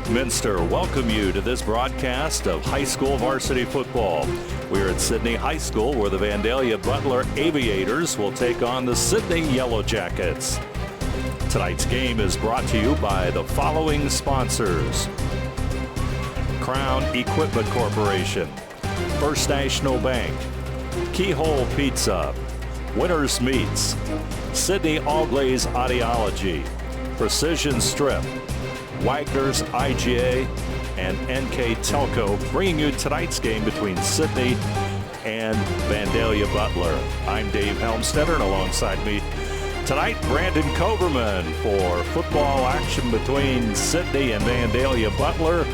Rick Minster welcome you to this broadcast of high school varsity football. We're at Sidney High School where the Vandalia Butler Aviators will take on the Sidney Yellow Jackets. Tonight's game is brought to you by the following sponsors: Crown Equipment Corporation, First National Bank, Keyhole Pizza, Winners Meats, Sidney All Glaze Audiology, Precision Strip, Wagner's IGA, and NKTelco, bringing you tonight's game between Sidney and Vandalia Butler. I'm Dave Helmstetter, and alongside me tonight, Brandon Coverman for football action between Sidney and Vandalia Butler.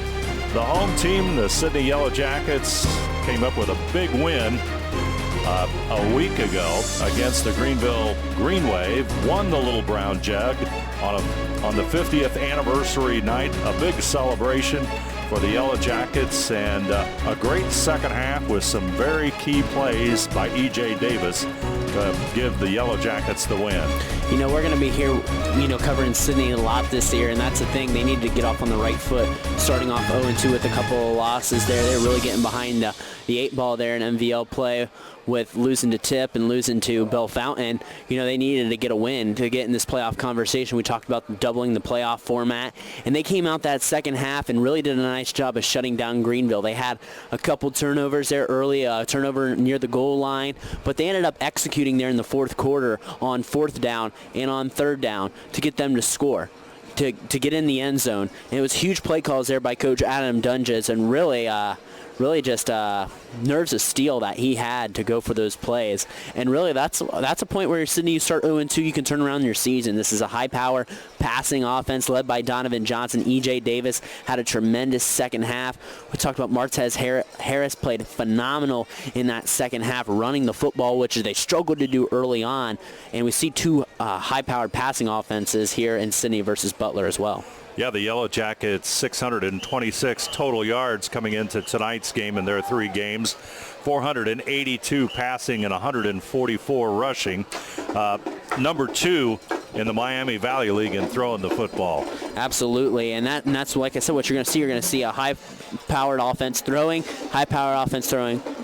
The home team, the Sidney Yellow Jackets, came up with a big win a week ago against the Greenville Green Wave, won the Little Brown Jug on the 50th anniversary night, a big celebration for the Yellow Jackets, and a great second half with some very key plays by E.J. Davis to give the Yellow Jackets the win. You know, we're going to be here, covering Sidney a lot this year, and that's the thing. They need to get off on the right foot, starting off 0-2 with a couple of losses there. They're really getting behind the 8 ball there in MVL play with losing to Tip and losing to Bell Fountain. They needed to get a win to get in this playoff conversation. We talked about doubling the playoff format, and they came out that second half and really did a nice job of shutting down Greenville. They had a couple turnovers there early, a turnover near the goal line, but they ended up executing there in the fourth quarter on 4th down and on 3rd down to get them to score, to get in the end zone. And it was huge play calls there by Coach Adam Dunges, and really just nerves of steel that he had to go for those plays. And really that's a point where Sidney, you start 0-2, you can turn around your season. This is a high-power passing offense led by Donovan Johnson. E.J. Davis had a tremendous second half. We talked about Martez Harris played phenomenal in that second half, running the football, which they struggled to do early on. And we see two high-powered passing offenses here in Sidney versus Butler as well. Yeah, the Yellow Jackets, 626 total yards coming into tonight's game in their 3 games. 482 passing and 144 rushing. Number 2 in the Miami Valley League in throwing the football. Absolutely, and that's, like I said, what you're going to see. You're going to see a high-powered offense throwing,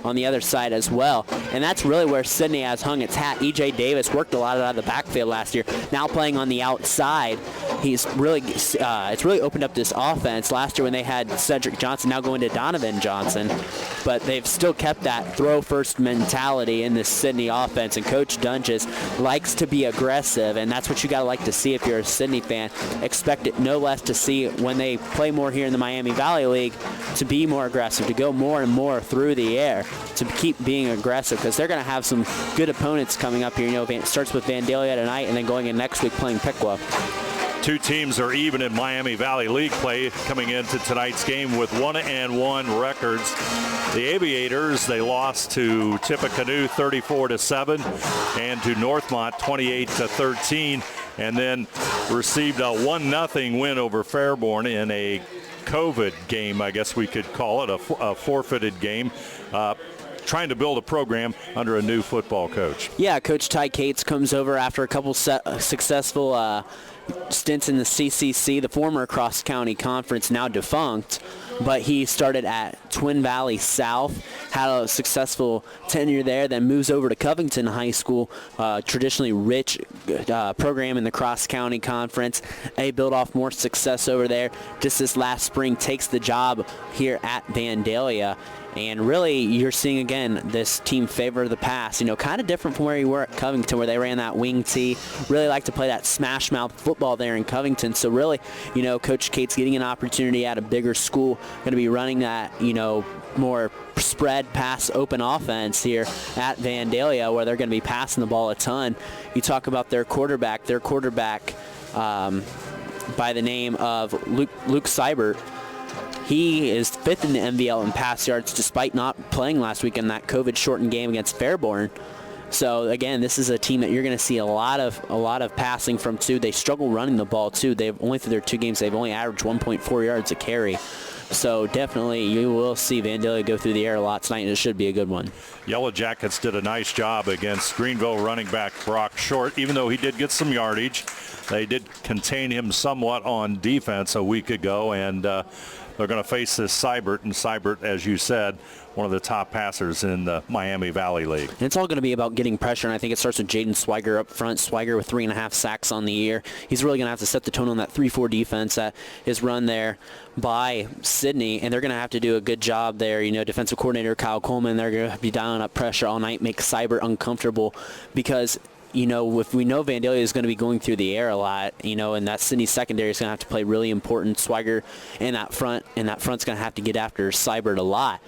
on the other side as well. And that's really where Sidney has hung its hat. E.J. Davis worked a lot out of the backfield last year. Now playing on the outside, it's really opened up this offense. Last year when they had Cedric Johnson, now going to Donovan Johnson. But they've still kept that throw-first mentality in this Sidney offense, and Coach Dunges likes to be aggressive, and that's what you got to like to see if you're a Sidney fan. Expect it no less to see when they play more here in the Miami Valley League to be more aggressive, to go more and more through the air, to keep being aggressive, because they're going to have some good opponents coming up here. It starts with Vandalia tonight and then going in next week playing Piqua. 2 teams are even in Miami Valley League play coming into tonight's game with 1-1 records. The Aviators, they lost to Tippecanoe 34-7 and to Northmont 28-13, and then received a 1-0 win over Fairborn in a COVID game, I guess we could call it, a forfeited game. Trying to build a program under a new football coach. Yeah, Coach Ty Cates comes over after a couple successful stints in the CCC, the former cross-county conference, now defunct, but he started at Twin Valley South, had a successful tenure there, then moves over to Covington High School, traditionally rich program in the cross-county conference. They built off more success over there. Just this last spring takes the job here at Vandalia. And really, you're seeing, again, this team favor the pass. Kind of different from where you were at Covington, where they ran that wing tee. Really like to play that smash mouth football there in Covington. So really, Coach Cates getting an opportunity at a bigger school, going to be running that, more spread pass open offense here at Vandalia, where they're going to be passing the ball a ton. You talk about their quarterback by the name of Luke Seibert. He is 5th in the MVL in pass yards despite not playing last week in that COVID-shortened game against Fairborn. So again, this is a team that you're going to see a lot of passing from too. They struggle running the ball too. They've only through their 2 games they've only averaged 1.4 yards a carry. So definitely you will see Vandalia go through the air a lot tonight, and it should be a good one. Yellow Jackets did a nice job against Greenville running back Brock Short. Even though he did get some yardage, they did contain him somewhat on defense a week ago, and they're going to face this Seibert, and Seibert, as you said, one of the top passers in the Miami Valley League. And it's all going to be about getting pressure, and I think it starts with Jaden Swiger up front. Swiger with 3.5 sacks on the year. He's really going to have to set the tone on that 3-4 defense that is run there by Sidney, and they're going to have to do a good job there. You know, defensive coordinator Kyle Coleman, they're going to be dialing up pressure all night, make Seibert uncomfortable, because you know, if we know Vandalia is going to be going through the air a lot, you know, and that Sidney secondary is going to have to play really important. Swiger in that front, and that front's going to have to get after Seibert a lot.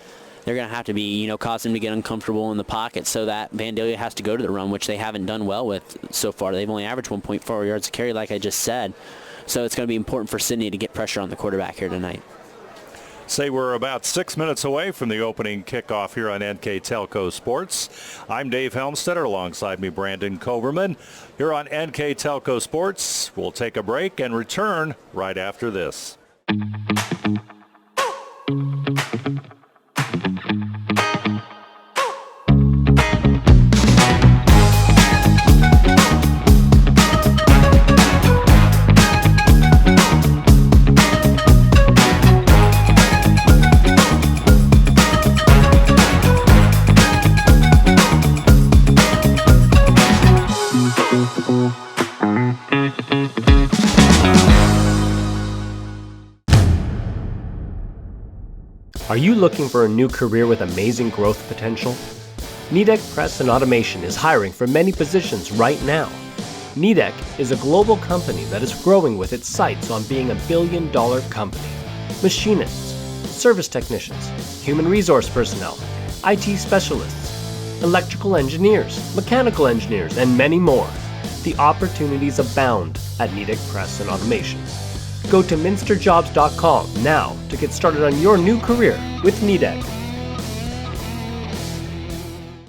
They're going to have to be, you know, cause him to get uncomfortable in the pocket so that Vandalia has to go to the run, which they haven't done well with so far. They've only averaged 1.4 yards a carry, like I just said. So it's going to be important for Sidney to get pressure on the quarterback here tonight. Say we're about 6 minutes away from the opening kickoff here on NKTelco Sports. I'm Dave Helmstetter, alongside me Brandon Koberman. Here on NKTelco Sports, we'll take a break and return right after this. Are you looking for a new career with amazing growth potential? NKTelco Press and Automation is hiring for many positions right now. NKTelco is a global company that is growing with its sights on being $1 billion company. Machinists, service technicians, human resource personnel, IT specialists, electrical engineers, mechanical engineers, and many more. The opportunities abound at NKTelco Press and Automation. Go to minsterjobs.com now to get started on your new career with NKTelco.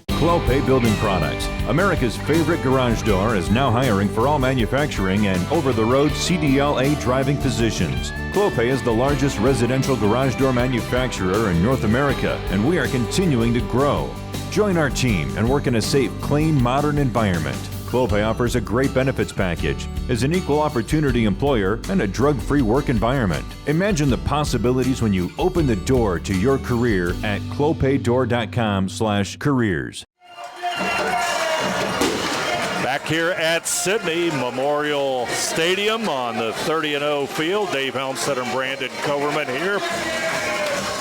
Clopay Building Products, America's favorite garage door, is now hiring for all manufacturing and over-the-road CDLA driving positions. Clopay is the largest residential garage door manufacturer in North America, and we are continuing to grow. Join our team and work in a safe, clean, modern environment. Clopay offers a great benefits package, is an equal opportunity employer, and a drug-free work environment. Imagine the possibilities when you open the door to your career at clopaydoor.com/careers. Back here at Sidney Memorial Stadium on the 30-0 field, Dave Helmstetter and Brandon Koberman here.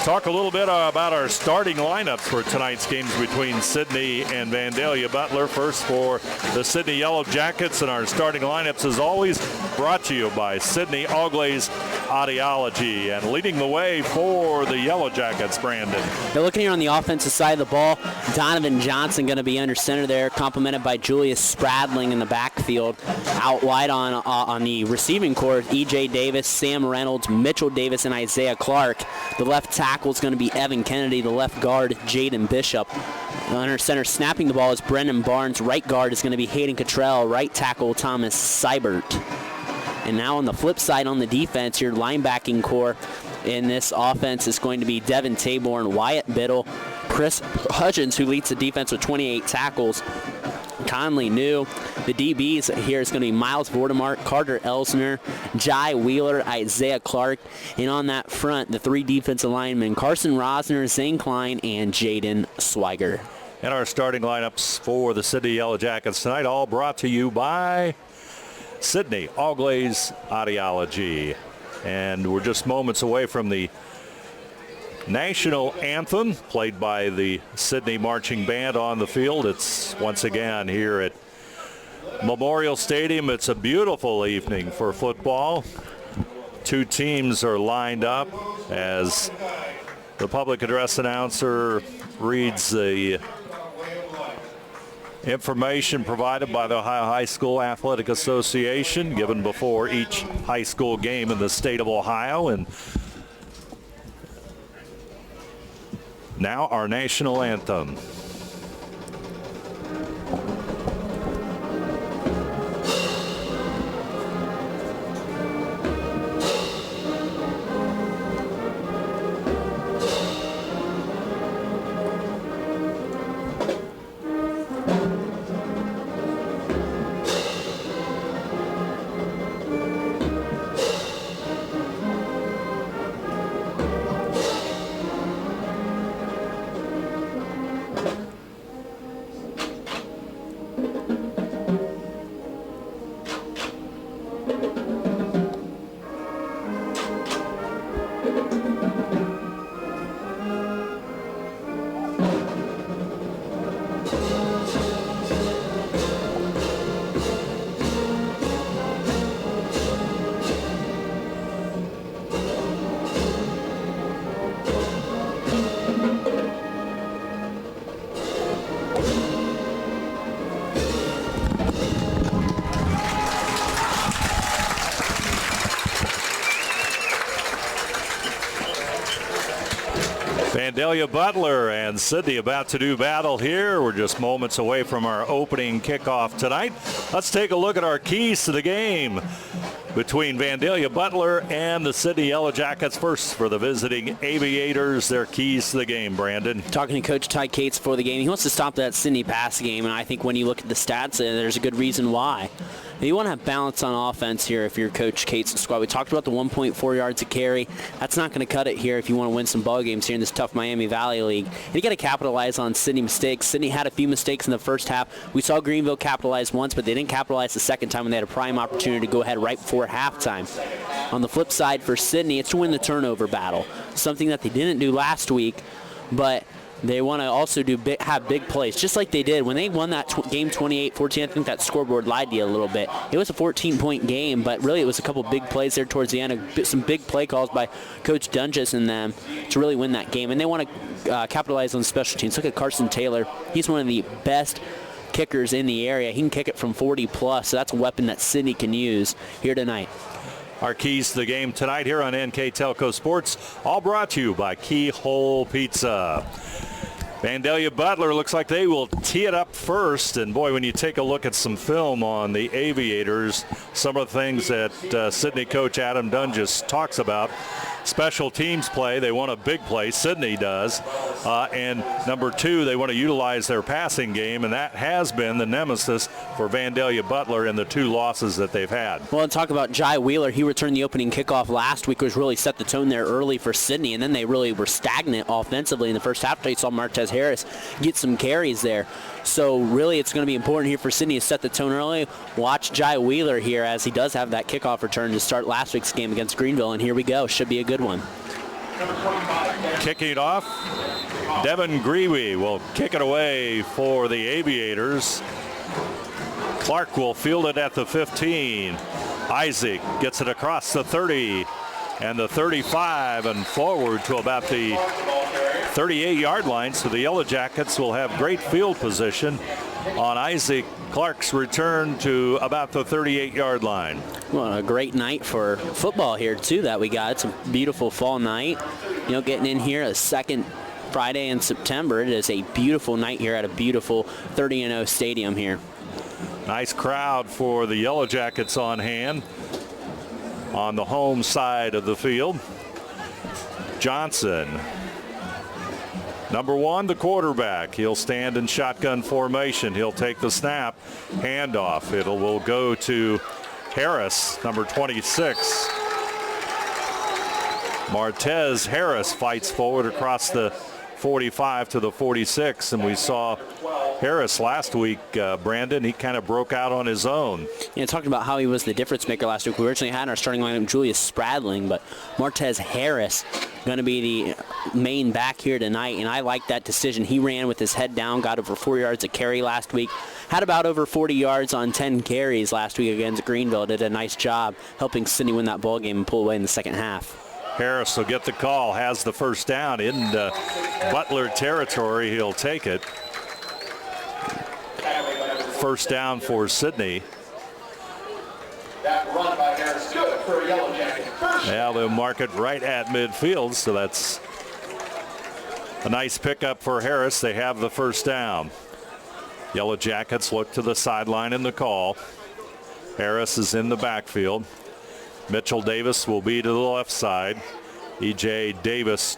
Talk a little bit about our starting lineups for tonight's games between Sidney and Vandalia. Butler first for the Sidney Yellow Jackets, and our starting lineups, as always, brought to you by Sidney All-Glaze Audiology. And leading the way for the Yellow Jackets, Brandon. They're looking here on the offensive side of the ball. Donovan Johnson going to be under center there, complemented by Julius Spradling in the backfield. Out wide on the receiving corps, E.J. Davis, Sam Reynolds, Mitchell Davis, and Isaiah Clark. The left tackle is going to be Evan Kennedy. The left guard, Jaden Bishop. Under center, snapping the ball is Brendan Barnes. Right guard is going to be Hayden Cottrell. Right tackle, Thomas Seibert. And now on the flip side on the defense, your linebacking core in this offense is going to be Devin Taborn, Wyatt Biddle, Chris Hutchins, who leads the defense with 28 tackles. Conley New. The DBs here is going to be Miles Vortemart, Carter Elsner, Jai Wheeler, Isaiah Clark. And on that front, the three defensive linemen, Carson Rosner, Zane Klein, and Jaden Swiger. And our starting lineups for the Sidney Yellow Jackets tonight, all brought to you by Sidney All-Glaze Audiology. And we're just moments away from the national anthem played by the Sidney Marching Band on the field. It's once again here at Memorial Stadium. It's a beautiful evening for football. Two teams are lined up as the public address announcer reads the information provided by the Ohio High School Athletic Association given before each high school game in the state of Ohio. And now our national anthem. Vandalia Butler and Sidney about to do battle here. We're just moments away from our opening kickoff tonight. Let's take a look at our keys to the game between Vandalia Butler and the Sidney Yellow Jackets. First for the visiting Aviators, their keys to the game, Brandon. Talking to Coach Ty Cates before the game, he wants to stop that Sidney pass game, and I think when you look at the stats, there's a good reason why. You want to have balance on offense here if you're Coach Cates' squad. We talked about the 1.4 yards a carry. That's not going to cut it here if you want to win some ball games here in this tough Miami Valley League. And you got to capitalize on Sidney mistakes. Sidney had a few mistakes in the first half. We saw Greenville capitalize once, but they didn't capitalize the second time when they had a prime opportunity to go ahead right before halftime. On the flip side for Sidney, it's to win the turnover battle, something that they didn't do last week, but they want to also have big plays, just like they did when they won that game 28-14. I think that scoreboard lied to you a little bit. It was a 14-point game, but really it was a couple big plays there towards the end, some big play calls by Coach Dunges and them to really win that game. And they want to capitalize on special teams. Look at Carson Taylor. He's one of the best kickers in the area. He can kick it from 40-plus, so that's a weapon that Sidney can use here tonight. Our keys to the game tonight here on NKTelco Sports, all brought to you by Keyhole Pizza. Vandalia Butler looks like they will tee it up first. And, boy, when you take a look at some film on the Aviators, some of the things that Sidney coach Adam Dunges talks about, special teams play. They want a big play. Sidney does. And number two, they want to utilize their passing game, and that has been the nemesis for Vandalia Butler in the two losses that they've had. Well, and talk about Jai Wheeler. He returned the opening kickoff last week, which really set the tone there early for Sidney, and then they really were stagnant offensively in the first half. You saw Martez Harris get some carries there. So really it's going to be important here for Sidney to set the tone early. Watch Jai Wheeler here as he does have that kickoff return to start last week's game against Greenville, and here we go. Should be a good one. Kicking it off, Devin Greewey will kick it away for the Aviators. Clark will field it at the 15. Isaac gets it across the 30 and the 35 and forward to about the 38-yard line. So the Yellow Jackets will have great field position on Isaac Clark's return to about the 38-yard line. Well, a great night for football here, too, that we got. It's a beautiful fall night. You know, getting in here a second Friday in September. It is a beautiful night here at a beautiful 30-0 stadium here. Nice crowd for the Yellow Jackets on hand on the home side of the field. Johnson, number one, the quarterback. He'll stand in shotgun formation. He'll take the snap, handoff. Will go to Harris, number 26. Martez Harris fights forward across the 45 to the 46, and we saw Harris last week, Brandon, he kind of broke out on his own. Yeah, talking about how he was the difference maker last week. We originally had in our starting lineup Julius Spradling, but Martez Harris going to be the main back here tonight, and I like that decision. He ran with his head down, got over 4 yards a carry last week, had about over 40 yards on 10 carries last week against Greenville. Did a nice job helping Sidney win that ball game and pull away in the second half. Harris will get the call, has the first down in Butler territory. He'll take it. First down for Sidney. That run by Harris, good for a Yellow Jacket. Yeah, they'll mark it right at midfield, so that's a nice pickup for Harris. They have the first down. Yellow Jackets look to the sideline in the call. Harris is in the backfield. Mitchell Davis will be to the left side. E.J. Davis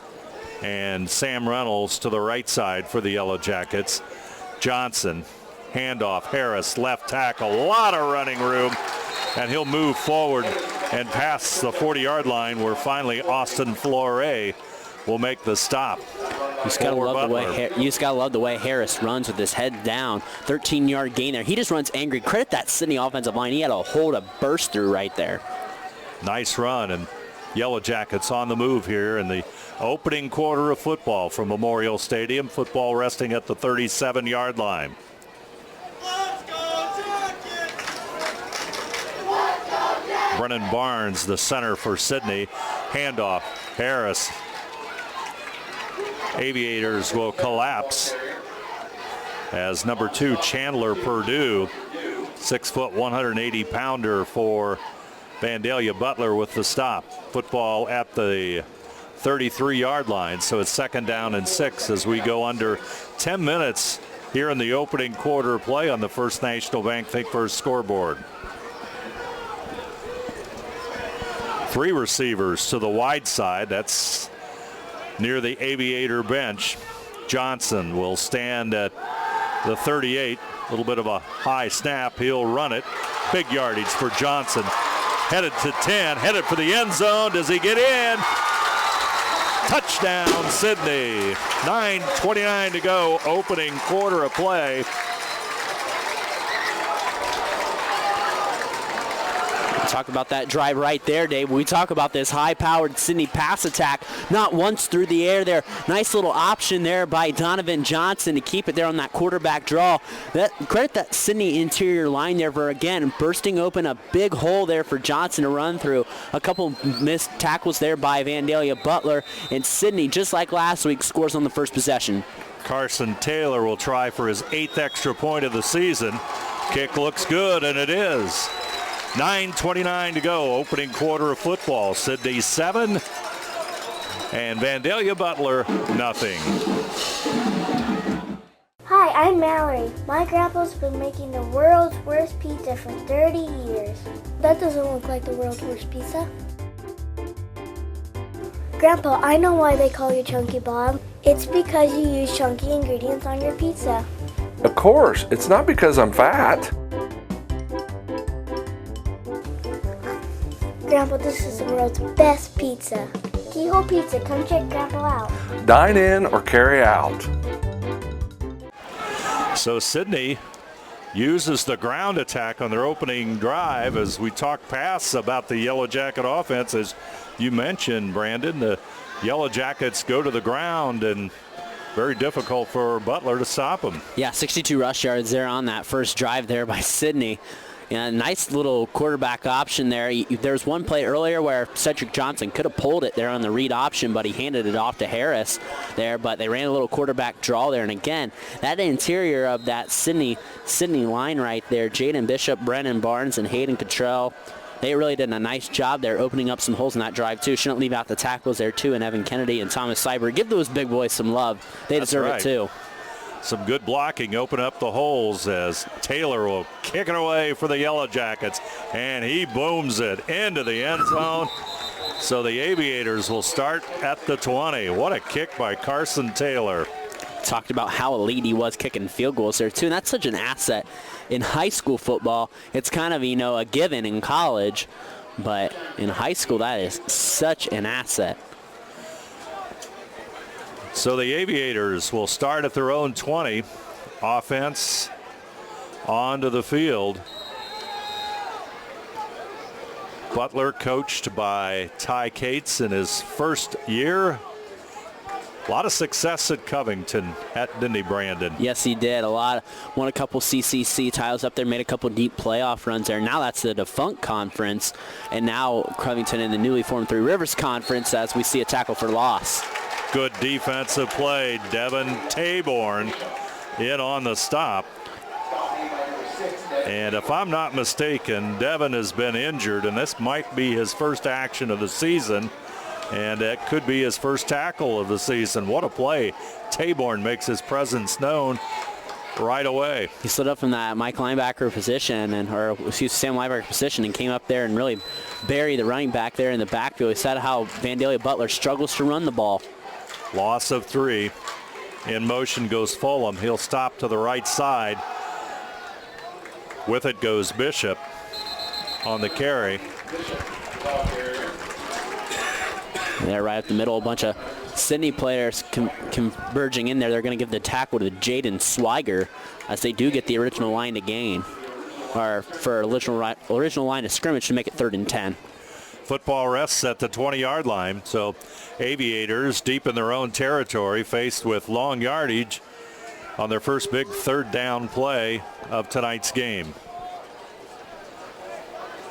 and Sam Reynolds to the right side for the Yellow Jackets. Johnson, handoff, Harris, left tackle, a lot of running room, and he'll move forward and pass the 40-yard line where finally Austin Flore will make the stop. You just gotta love the way Harris runs with his head down. 13-yard gain there. He just runs angry. Credit that Sidney offensive line. He had a hold, a burst through right there. Nice run, and Yellow Jackets on the move here in the opening quarter of football from Memorial Stadium. Football resting at the 37-yard line. Brennan Barnes, the center for Sidney. Handoff, Harris. Aviators will collapse as number 2, Chandler Purdue, 6 foot, 180-pounder for Vandalia Butler with the stop. Football at the 33-yard line, so it's 2nd down and 6 as we go under 10 minutes here in the opening quarter play on the First National Bank Think First scoreboard. 3 receivers to the wide side. That's near the Aviator bench. Johnson will stand at the 38. A little bit of a high snap. He'll run it. Big yardage for Johnson. Headed to 10, headed for the end zone. Does he get in? Touchdown, Sidney. 9:29 to go, opening quarter of play. Talk about that drive right there, Dave. We talk about this high-powered Sidney pass attack. Not once through the air there. Nice little option there by Donovan Johnson to keep it there on that quarterback draw. Credit that Sidney interior line there for, again, bursting open a big hole there for Johnson to run through. A couple missed tackles there by Vandalia Butler. And Sidney, just like last week, scores on the first possession. Carson Taylor will try for his 8th extra point of the season. Kick looks good, and it is. 9:29 to go, opening quarter of football. Sidney 7 and Vandalia Butler nothing. Hi, I'm Mallory. My grandpa's been making the world's worst pizza for 30 years. That doesn't look like the world's worst pizza. Grandpa, I know why they call you Chunky Bob. It's because you use chunky ingredients on your pizza. Of course, it's not because I'm fat. Grandpa, this is the world's best pizza. Keyhole Pizza, come check Grandpa out. Dine in or carry out. So Sidney uses the ground attack on their opening drive. As we talk past about the Yellow Jacket offense, as you mentioned, Brandon, the Yellow Jackets go to the ground and very difficult for Butler to stop them. Yeah, 62 rush yards there on that first drive there by Sidney. Yeah, nice little quarterback option there. There's one play earlier where Cedric Johnson could have pulled it there on the read option, but he handed it off to Harris there. But they ran a little quarterback draw there. And again, that interior of that Sidney line right there, Jaden Bishop, Brennan Barnes, and Hayden Cottrell, they really did a nice job there opening up some holes in that drive, too. Shouldn't leave out the tackles there, too, and Evan Kennedy and Thomas Cyber. Give those big boys some love. They deserve it, too. Some good blocking, open up the holes as Taylor will kick it away for the Yellow Jackets, and he booms it into the end zone. So the Aviators will start at the 20. What a kick by Carson Taylor. Talked about how elite he was kicking field goals there, too, and that's such an asset in high school football. It's kind of, a given in college, but in high school, that is such an asset. So the Aviators will start at their own 20. Offense onto the field. Butler coached by Ty Cates in his first year. A lot of success at Covington, didn't he, Brandon? Yes, he did. Won a couple CCC titles up there, made a couple deep playoff runs there. Now that's the defunct conference, and now Covington in the newly formed Three Rivers Conference as we see a tackle for loss. Good defensive play. Devin Taborn in on the stop. And if I'm not mistaken, Devin has been injured, and this might be his first action of the season. And it could be his first tackle of the season. What a play. Taborn makes his presence known right away. He slid up from that Sam linebacker position and came up there and really buried the running back there in the backfield. He said how Vandalia Butler struggles to run the ball. Loss of 3. In motion goes Fulham. He'll stop to the right side. With it goes Bishop on the carry. There right up the middle, a bunch of Sidney players converging in there. They're going to give the tackle to Jaden Swiger as they do get the original line to gain, or for original line of scrimmage to make it 3rd and 10. football rests at the 20-yard line. So Aviators deep in their own territory, faced with long yardage on their first big third down play of tonight's game.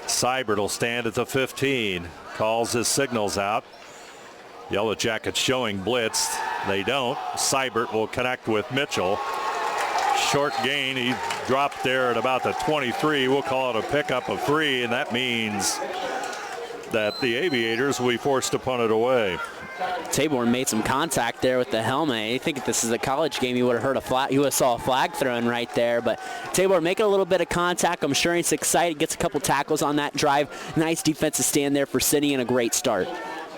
Seibert will stand at the 15, calls his signals out. Yellow Jackets showing blitz. They don't. Seibert will connect with Mitchell. Short gain. He dropped there at about the 23. We'll call it a pickup of 3, and that means that the Aviators will be forced to punt it away. Taborn made some contact there with the helmet. I think if this is a college game, you would have heard a flag. You would have saw a flag thrown right there. But Taborn making a little bit of contact. I'm sure he's excited. Gets a couple tackles on that drive. Nice defensive stand there for Sidney and a great start.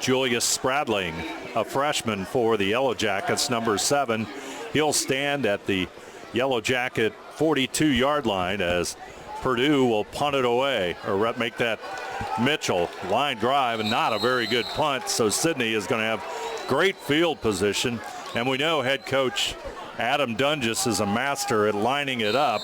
Julius Spradling, a freshman for the Yellow Jackets, number 7. He'll stand at the Yellow Jacket 42-yard line as Purdue will punt it away, or make that Mitchell line drive, and not a very good punt. So Sidney is going to have great field position, and we know head coach Adam Dunges is a master at lining it up.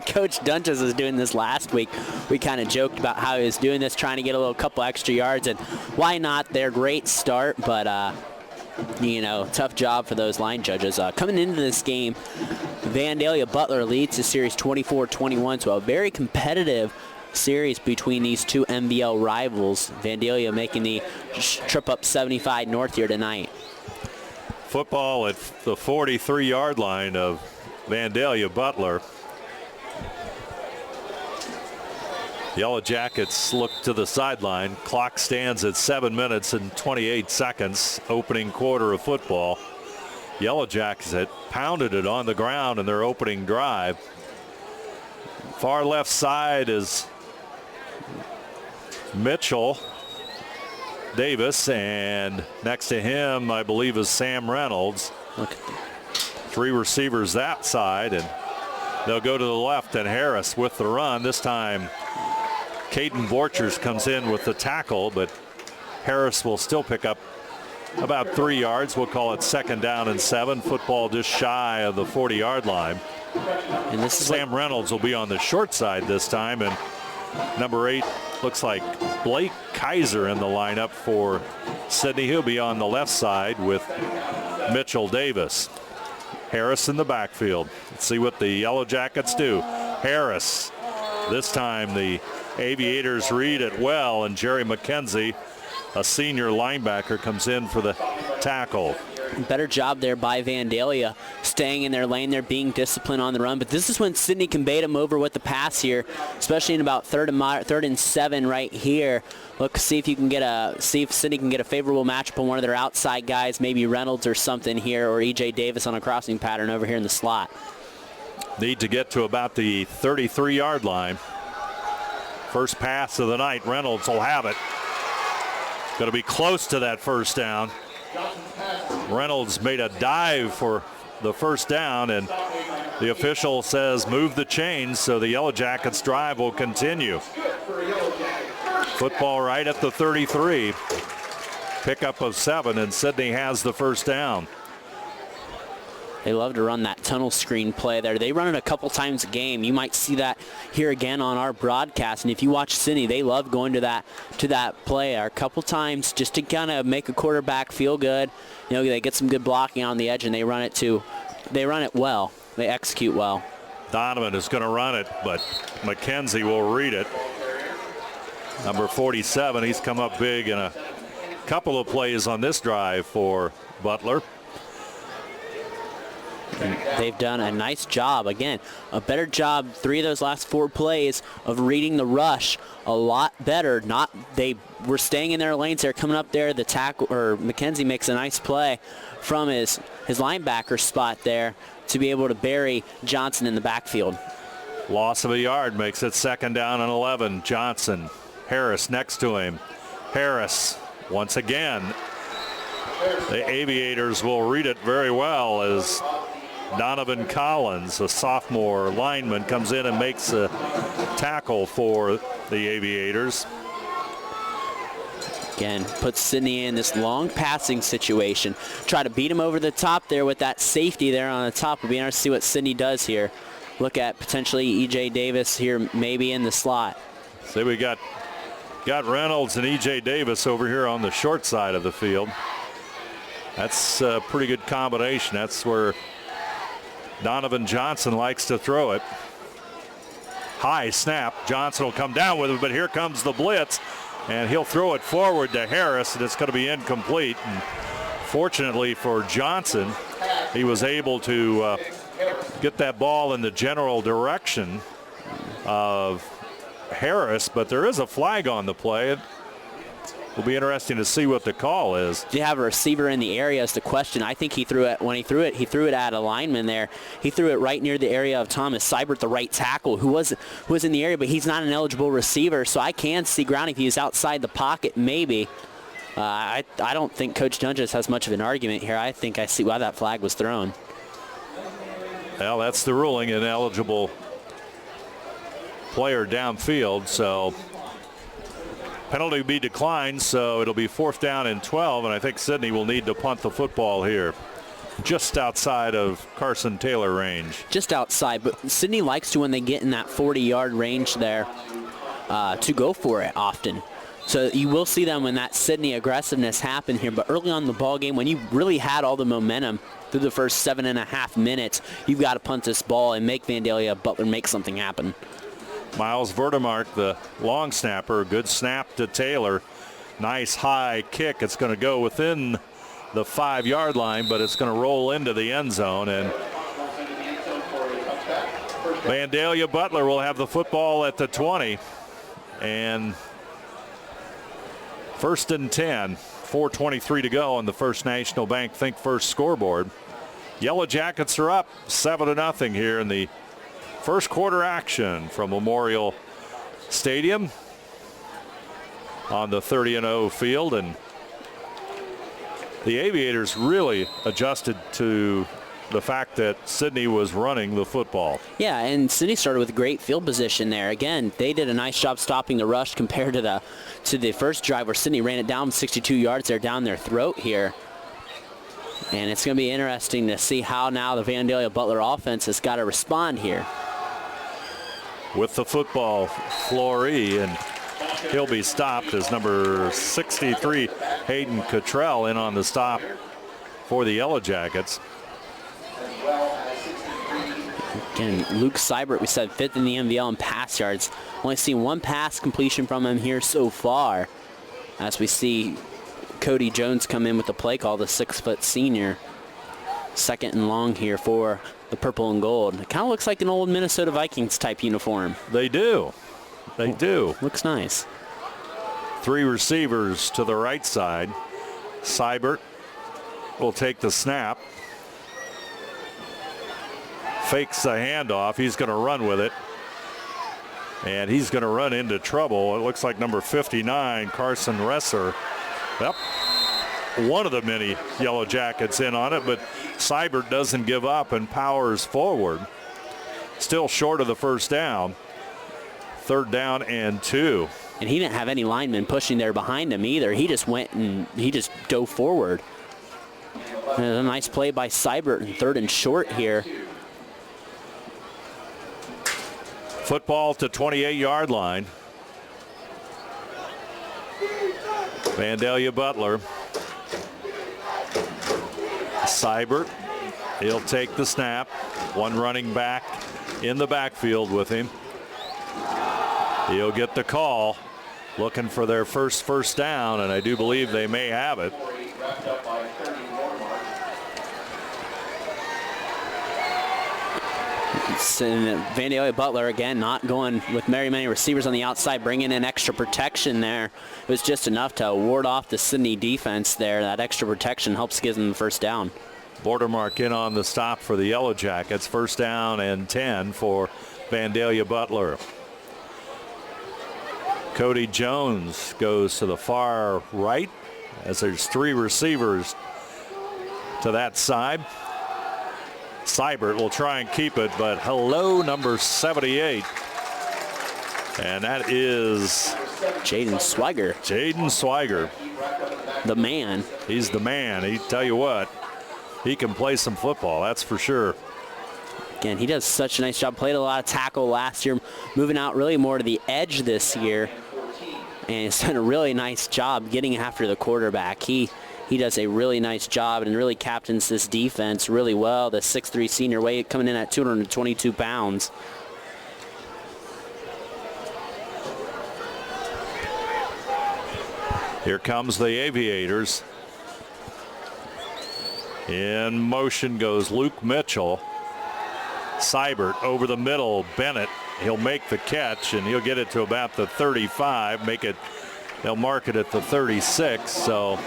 Coach Dunges was doing this last week. We kind of joked about how he was doing this, trying to get a couple extra yards, and why not? Their great start, but tough job for those line judges. Coming into this game, Vandalia Butler leads the series 24-21, so a very competitive series between these two MVL rivals. Vandalia making the trip up 75 north here tonight. Football at the 43-yard line of Vandalia Butler. Yellow Jackets look to the sideline. Clock stands at 7 minutes and 28 seconds. Opening quarter of football. Yellow Jackets had pounded it on the ground in their opening drive. Far left side is Mitchell Davis, and next to him, I believe, is Sam Reynolds. Look. 3 receivers that side, and they'll go to the left, and Harris with the run. This time, Caden Borchers comes in with the tackle, but Harris will still pick up about 3 yards. We'll call it 2nd down and 7. Football just shy of the 40-yard line. And this is Sam Reynolds will be on the short side this time, and number 8 looks like Blake Kaiser in the lineup for Sidney. He'll be on the left side with Mitchell Davis. Harris in the backfield. Let's see what the Yellow Jackets do. Harris. This time the Aviators read it well, and Jerry McKenzie, a senior linebacker, comes in for the tackle. Better job there by Vandalia, staying in their lane there, being disciplined on the run. But this is when Sidney can bait him over with the pass here, especially in about 3rd and 7 right here. Look, see if Sidney can get a favorable matchup on one of their outside guys, maybe Reynolds or something here, or E.J. Davis on a crossing pattern over here in the slot. Need to get to about the 33-yard line. First pass of the night. Reynolds will have it. Going to be close to that first down. Reynolds made a dive for the first down, and the official says move the chains, so the Yellow Jackets drive will continue. Football right at the 33. Pickup of 7, and Sidney has the first down. They love to run that tunnel screen play there. They run it a couple times a game. You might see that here again on our broadcast. And if you watch Sidney, they love going to that play a couple times just to kind of make a quarterback feel good. They get some good blocking on the edge, and they run it well. They execute well. Donovan is going to run it, but McKenzie will read it. Number 47, he's come up big in a couple of plays on this drive for Butler. And they've done a nice job. Again, a better job 3 of those last 4 plays of reading the rush a lot better. They were staying in their lanes. They're coming up there. The tackle, or McKenzie, makes a nice play from his linebacker spot there to be able to bury Johnson in the backfield. Loss of a yard makes it 2nd down and 11. Johnson. Harris next to him. Harris once again. The Aviators will read it very well as Donovan Collins, a sophomore lineman, comes in and makes a tackle for the Aviators. Again, puts Sidney in this long passing situation. Try to beat him over the top there with that safety there on the top. We'll be interested to see what Sidney does here. Look at potentially E.J. Davis here maybe in the slot. See, we got Reynolds and E.J. Davis over here on the short side of the field. That's a pretty good combination. That's where Donovan Johnson likes to throw it. High snap. Johnson will come down with it, but here comes the blitz, and he'll throw it forward to Harris, and it's going to be incomplete. And fortunately for Johnson, he was able to get that ball in the general direction of Harris, but there is a flag on the play. It will be interesting to see what the call is. Do you have a receiver in the area is the question. I think he threw it at a lineman there. He threw it right near the area of Thomas Seibert, the right tackle, who was in the area, but he's not an eligible receiver, so I can see grounding. If he's outside the pocket, maybe. I don't think Coach Dunges has much of an argument here. I think I see why that flag was thrown. Well, that's the ruling, an eligible player downfield, so penalty will be declined, so it'll be 4th down and 12, and I think Sidney will need to punt the football here. Just outside of Carson Taylor range. Just outside, but Sidney likes to, when they get in that 40-yard range there, to go for it often. So you will see them when that Sidney aggressiveness happened here, but early on in the ball game, when you really had all the momentum through the first 7.5 minutes, you've got to punt this ball and make Vandalia Butler make something happen. Miles Verdemark, the long snapper, good snap to Taylor. Nice high kick. It's going to go within the 5-yard line, but it's going to roll into the end zone, and Vandalia Butler will have the football at the 20, and 1st and 10, 4:23 to go on the First National Bank Think First scoreboard. Yellow Jackets are up 7-0 here in the first quarter action from Memorial Stadium on the 30-0 field, and the Aviators really adjusted to the fact that Sidney was running the football. Yeah, and Sidney started with great field position there. Again, they did a nice job stopping the rush compared to the first drive where Sidney ran it down 62 yards there down their throat here. And it's going to be interesting to see how now the Vandalia Butler offense has got to respond here. With the football, Flory, and he'll be stopped as number 63, Hayden Cottrell, in on the stop for the Yellow Jackets. Again, Luke Seibert, we said 5th in the MVL in pass yards. Only seen one pass completion from him here so far, as we see Cody Jones come in with the play call, the 6-foot senior. 2nd and long here for the purple and gold. It kind of looks like an old Minnesota Vikings type uniform. They do. They do. Looks nice. 3 receivers to the right side. Seibert will take the snap. Fakes the handoff. He's going to run with it. And he's going to run into trouble. It looks like number 59, Carson Resser. Yep. One of the many Yellow Jackets in on it, but Seibert doesn't give up and powers forward. Still short of the first down. 3rd down and 2. And he didn't have any linemen pushing there behind him either. He just went and he just dove forward. And a nice play by Seibert in 3rd and short here. Football to 28-yard line. Vandalia Butler. Seibert, he'll take the snap. One running back in the backfield with him. He'll get the call, looking for their first down, and I do believe they may have it. And Vandalia Butler, again, not going with very many receivers on the outside, bringing in extra protection there. It was just enough to ward off the Sidney defense there. That extra protection helps give them the first down. Bordermark in on the stop for the Yellow Jackets. 1st down and 10 for Vandalia Butler. Cody Jones goes to the far right as there's 3 receivers to that side. Seibert will try and keep it, but hello, number 78. And that is Jaden Swiger. Jaden Swiger. The man. He's the man. He tell you what, he can play some football, that's for sure. Again, he does such a nice job. Played a lot of tackle last year, moving out really more to the edge this year. And he's done a really nice job getting after the quarterback. He does a really nice job and really captains this defense really well. The 6'3" senior, weight coming in at 222 pounds. Here comes the Aviators. In motion goes Luke Mitchell. Seibert over the middle. Bennett, he'll make the catch, and he'll get it to about the 35. They'll mark it at the 36. So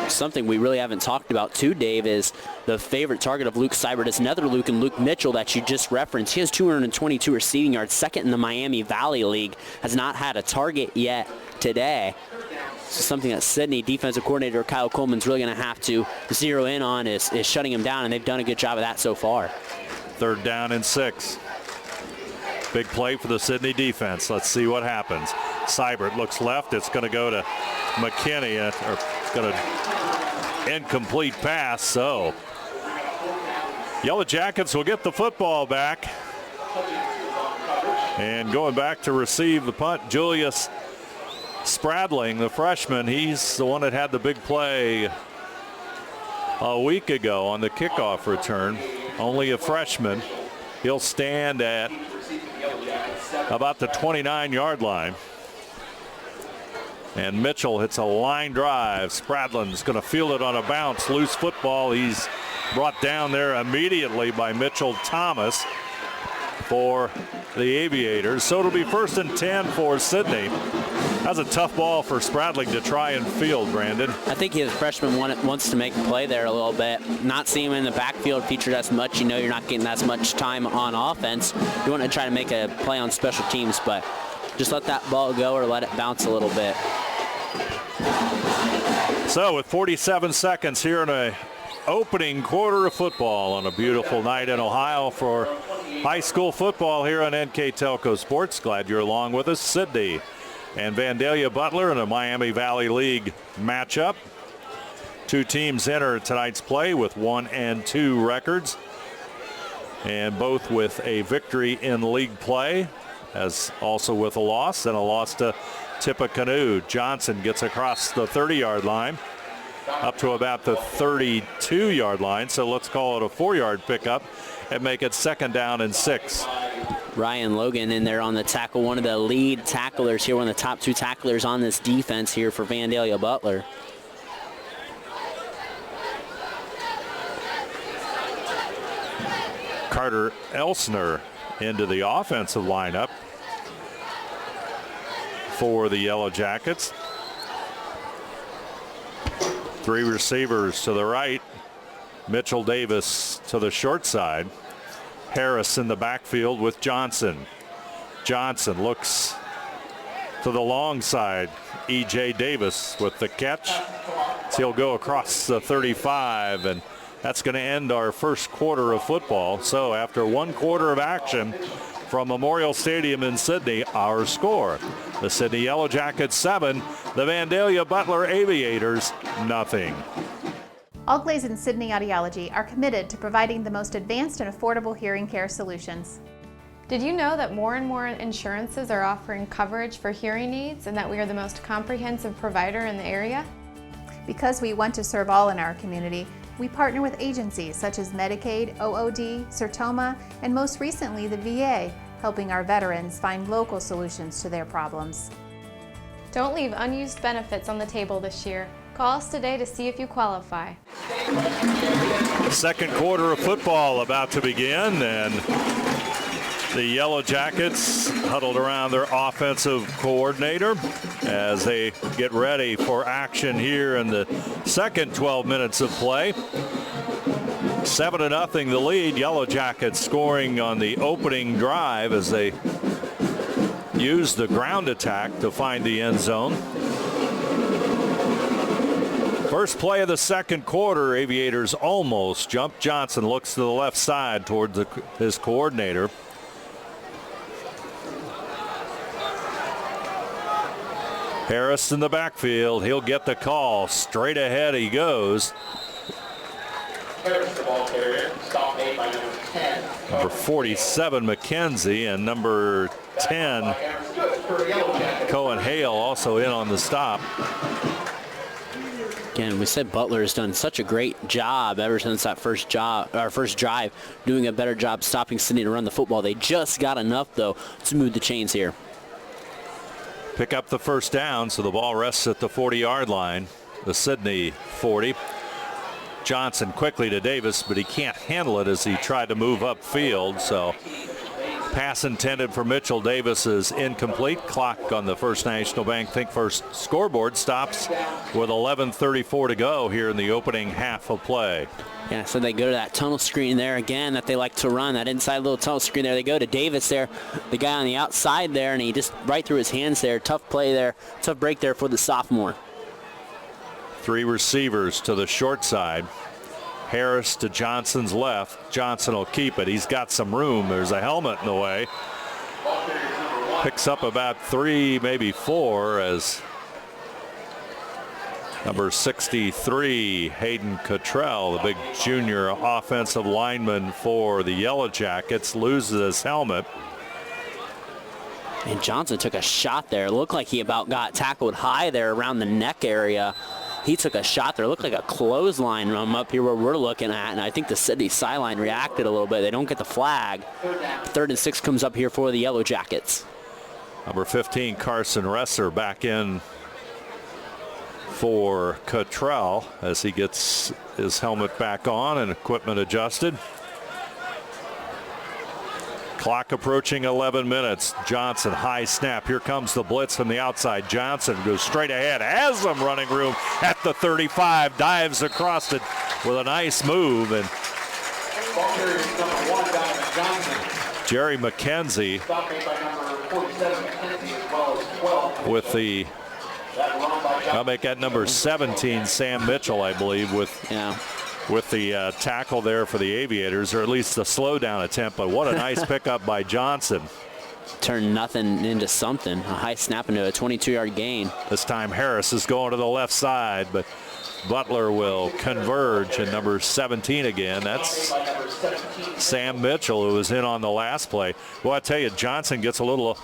something we really haven't talked about too, Dave, is the favorite target of Luke Seibert is another Luke, and Luke Mitchell that you just referenced. He has 222 receiving yards, second in the Miami Valley League, has not had a target yet today. So something that Sidney defensive coordinator Kyle Coleman's really going to have to zero in on is shutting him down, and they've done a good job of that so far. 3rd down and 6. Big play for the Sidney defense. Let's see what happens. Seibert looks left. It's going to go to McKinney. Or it's going to incomplete pass. So Yellow Jackets will get the football back. And going back to receive the punt, Julius Spradling, the freshman. He's the one that had the big play a week ago on the kickoff return. Only a freshman. He'll stand at about the 29-yard line. And Mitchell hits a line drive. Spradlin's going to field it on a bounce. Loose football. He's brought down there immediately by Mitchell Thomas for the Aviators. So it'll be 1st and 10 for Sidney. That's a tough ball for Spradling to try and field, Brandon. I think his freshman wants to make a play there a little bit. Not seeing him in the backfield featured as much. You know you're not getting as much time on offense. You want to try to make a play on special teams, but just let that ball go or let it bounce a little bit. So with 47 seconds here in a opening quarter of football on a beautiful night in Ohio for high school football here on NKTelco Sports. Glad you're along with us. Sidney and Vandalia Butler in a Miami Valley League matchup. Two teams enter tonight's play with 1-2 records, and both with a victory in league play, as also with a loss, and a loss to Tippecanoe. Johnson gets across the 30-yard line up to about the 32-yard line, so let's call it a 4-yard pickup and make it 2nd down and 6. Ryan Logan in there on the tackle, one of the lead tacklers here, one of the top 2 tacklers on this defense here for Vandalia Butler. Carter Elsner into the offensive lineup for the Yellow Jackets. 3 receivers to the right. Mitchell Davis to the short side. Harris in the backfield with Johnson. Johnson looks to the long side. E.J. Davis with the catch. So he'll go across the 35, and that's going to end our first quarter of football. So after 1 quarter of action from Memorial Stadium in Sidney, our score: the Sidney Yellow Jackets 7, the Vandalia Butler Aviators 0. All Glaze and Sidney Audiology are committed to providing the most advanced and affordable hearing care solutions. Did you know that more and more insurances are offering coverage for hearing aids and that we are the most comprehensive provider in the area? Because we want to serve all in our community, we partner with agencies such as Medicaid, OOD, Sertoma, and most recently the VA, helping our veterans find local solutions to their problems. Don't leave unused benefits on the table this year. Call us today to see if you qualify. Second quarter of football about to begin, and the Yellow Jackets huddled around their offensive coordinator as they get ready for action here in the second 12 minutes of play. 7-0 the lead. Yellow Jackets scoring on the opening drive as they use the ground attack to find the end zone. First play of the second quarter, Aviators almost jumped. Johnson looks to the left side towards his coordinator. Harris in the backfield. He'll get the call. Straight ahead he goes. Harris, the ball carrier, stop made by number 10. Number 47, McKenzie, and number 10, Cohen Hale, also in on the stop. Again, we said Butler has done such a great job ever since that first drive, doing a better job stopping Sidney to run the football. They just got enough, though, to move the chains here. Pick up the first down, so the ball rests at the 40-yard line. The Sidney 40. Johnson quickly to Davis, but he can't handle it as he tried to move upfield. So pass intended for Mitchell Davis is incomplete. Clock on the First National Bank Think First scoreboard stops with 11:34 to go here in the opening half of play. Yeah, so they go to that tunnel screen there again that they like to run, that inside little tunnel screen there. They go to Davis there, the guy on the outside there, and he just right through his hands there. Tough play there, tough break there for the sophomore. Three receivers to the short side. Harris to Johnson's left. Johnson will keep it. He's got some room. There's a helmet in the way. Picks up about 3, maybe 4 as number 63, Hayden Cottrell, the big junior offensive lineman for the Yellow Jackets, loses his helmet. And Johnson took a shot there. It looked like he about got tackled high there around the neck area. He took a shot there. It looked like a clothesline run up here where we're looking at, and I think the Sidney sideline reacted a little bit. They don't get the flag. 3rd and 6 comes up here for the Yellow Jackets. Number 15, Carson Resser, back in for Cottrell as he gets his helmet back on and equipment adjusted. Clock approaching 11 minutes. Johnson, high snap. Here comes the blitz from the outside. Johnson goes straight ahead, has some running room at the 35, dives across it with a nice move. And Jerry McKenzie with the, I'll make that number 17, Sam Mitchell, I believe, with the tackle there for the Aviators, or at least the slowdown attempt. But what a nice pickup by Johnson. Turned nothing into something. A high snap into a 22-yard gain. This time Harris is going to the left side, but Butler will converge, and number 17 again. That's Sam Mitchell, who was in on the last play. Well, I tell you, Johnson gets a little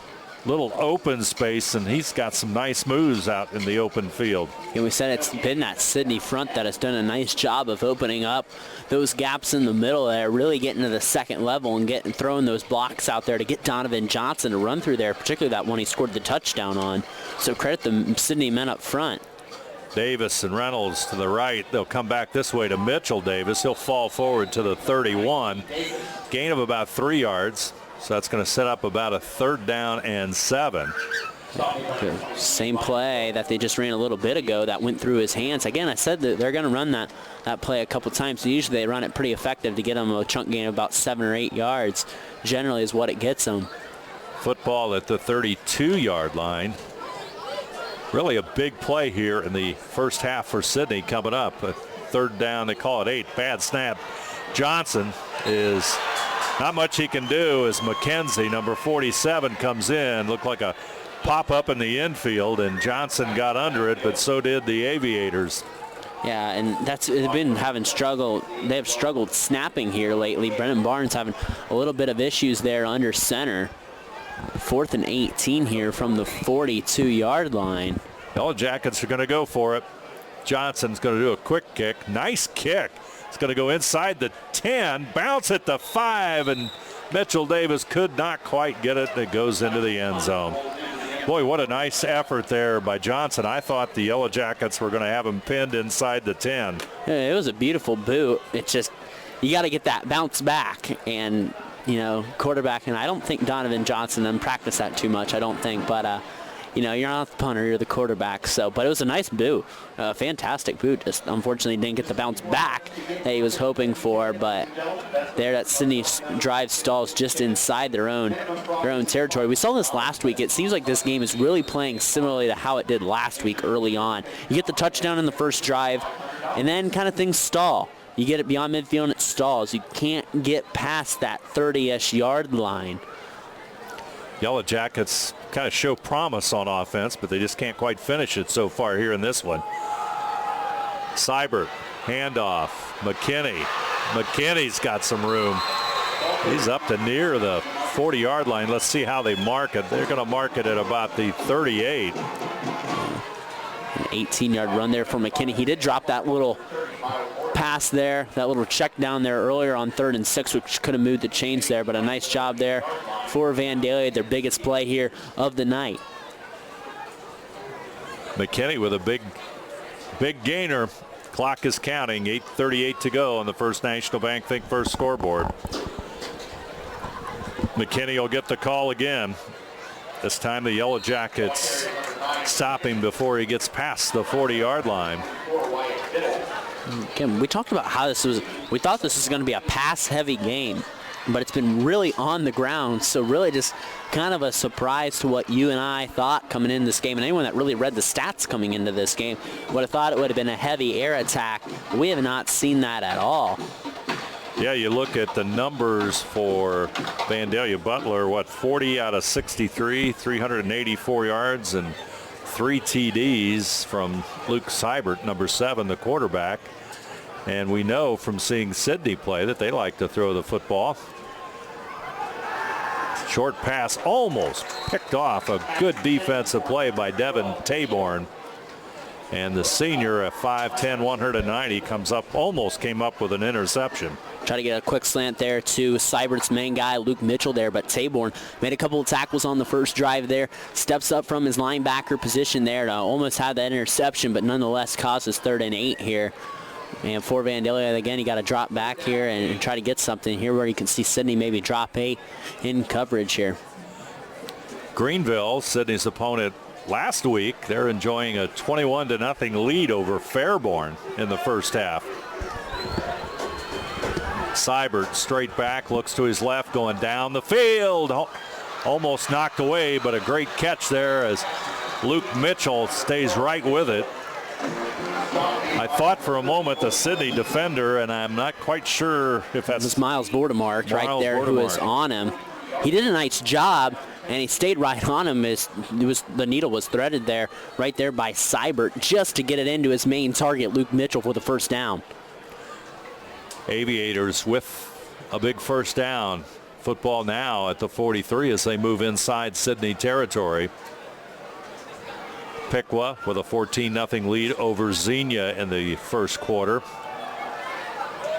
open space, and he's got some nice moves out in the open field. And we said it's been that Sidney front that has done a nice job of opening up those gaps in the middle there, really getting to the second level and throwing those blocks out there to get Donovan Johnson to run through there, particularly that one he scored the touchdown on. So credit the Sidney men up front. Davis and Reynolds to the right. They'll come back this way to Mitchell Davis. He'll fall forward to the 31. Gain of about 3 yards. So that's going to set up about a 3rd down and 7. Same play that they just ran a little bit ago that went through his hands. Again, I said that they're going to run that play a couple times. So usually they run it pretty effective to get them a chunk gain of about 7 or 8 yards. Generally is what it gets them. Football at the 32-yard line. Really a big play here in the first half for Sidney coming up. A 3rd down, they call it 8. Bad snap. Johnson is... not much he can do as McKenzie, number 47, comes in. Looked like a pop-up in the infield, and Johnson got under it, but so did the Aviators. Yeah, and they've been having struggle. They have struggled snapping here lately. Brennan Barnes having a little bit of issues there under center. 4th and 18 here from the 42-yard line. Yellow Jackets are going to go for it. Johnson's going to do a quick kick. Nice kick. It's going to go inside the 10, bounce at the 5, and Mitchell Davis could not quite get it. It goes into the end zone. Boy, what a nice effort there by Johnson. I thought the Yellow Jackets were going to have him pinned inside the 10. Yeah, it was a beautiful boot. It's just, you got to get that bounce back, and, quarterback, and I don't think Donovan Johnson didn't practice that too much, I don't think, but, you're not the punter, you're the quarterback. So, but it was a nice boot, fantastic boot. Just unfortunately didn't get the bounce back that he was hoping for. But there, that Sidney drive stalls just inside their own territory. We saw this last week. It seems like this game is really playing similarly to how it did last week early on. You get the touchdown in the first drive, and then kind of things stall. You get it beyond midfield and it stalls. You can't get past that 30-ish yard line. Yellow Jackets kind of show promise on offense, but they just can't quite finish it so far here in this one. Seibert, handoff, McKinney McKinney's got some room. He's up to near the 40-yard line. Let's see how they mark it. They're going to mark it at about the 38. An 18-yard run there for McKinney. He did drop that little pass there, that little check down there earlier on 3rd and 6, which could have moved the chains there, but a nice job there for Vandalia, their biggest play here of the night. McKinney with a big gainer. Clock is counting. 8:38 to go on the First National Bank Think First scoreboard. McKinney will get the call again. This time the Yellow Jackets stop him before he gets past the 40-yard line. Again, we talked about how we thought this was going to be a pass-heavy game, but it's been really on the ground, so really just kind of a surprise to what you and I thought coming in this game, and anyone that really read the stats coming into this game would have thought it would have been a heavy air attack. We have not seen that at all. Yeah, you look at the numbers for Vandalia Butler, 40 out of 63, 384 yards, and 3 TDs from Luke Seibert, number 7, the quarterback. And we know from seeing Sidney play that they like to throw the football. Short pass almost picked off. A good defensive play by Devin Taborn. And the senior at 5'10", 190 almost came up with an interception. Try to get a quick slant there to Seibert's main guy, Luke Mitchell there, but Taborn made a couple of tackles on the first drive there. Steps up from his linebacker position there to almost have that interception, but nonetheless causes 3rd and 8 here. And for Vandalia, again, you got to drop back here and try to get something here where you can see Sidney maybe drop 8 in coverage here. Greenville, Sidney's opponent last week, they're enjoying a 21-0 lead over Fairborn in the first half. Seibert straight back, looks to his left, going down the field. Almost knocked away, but a great catch there as Luke Mitchell stays right with it. I thought for a moment the Sidney defender, and I'm not quite sure if that's... This is Miles Vordemark right there who is on him. He did a nice job, and he stayed right on him as the needle was threaded there, right there by Seibert, just to get it into his main target, Luke Mitchell, for the first down. Aviators with a big first down. Football now at the 43 as they move inside Sidney territory. Piqua with a 14-0 lead over Xenia in the first quarter.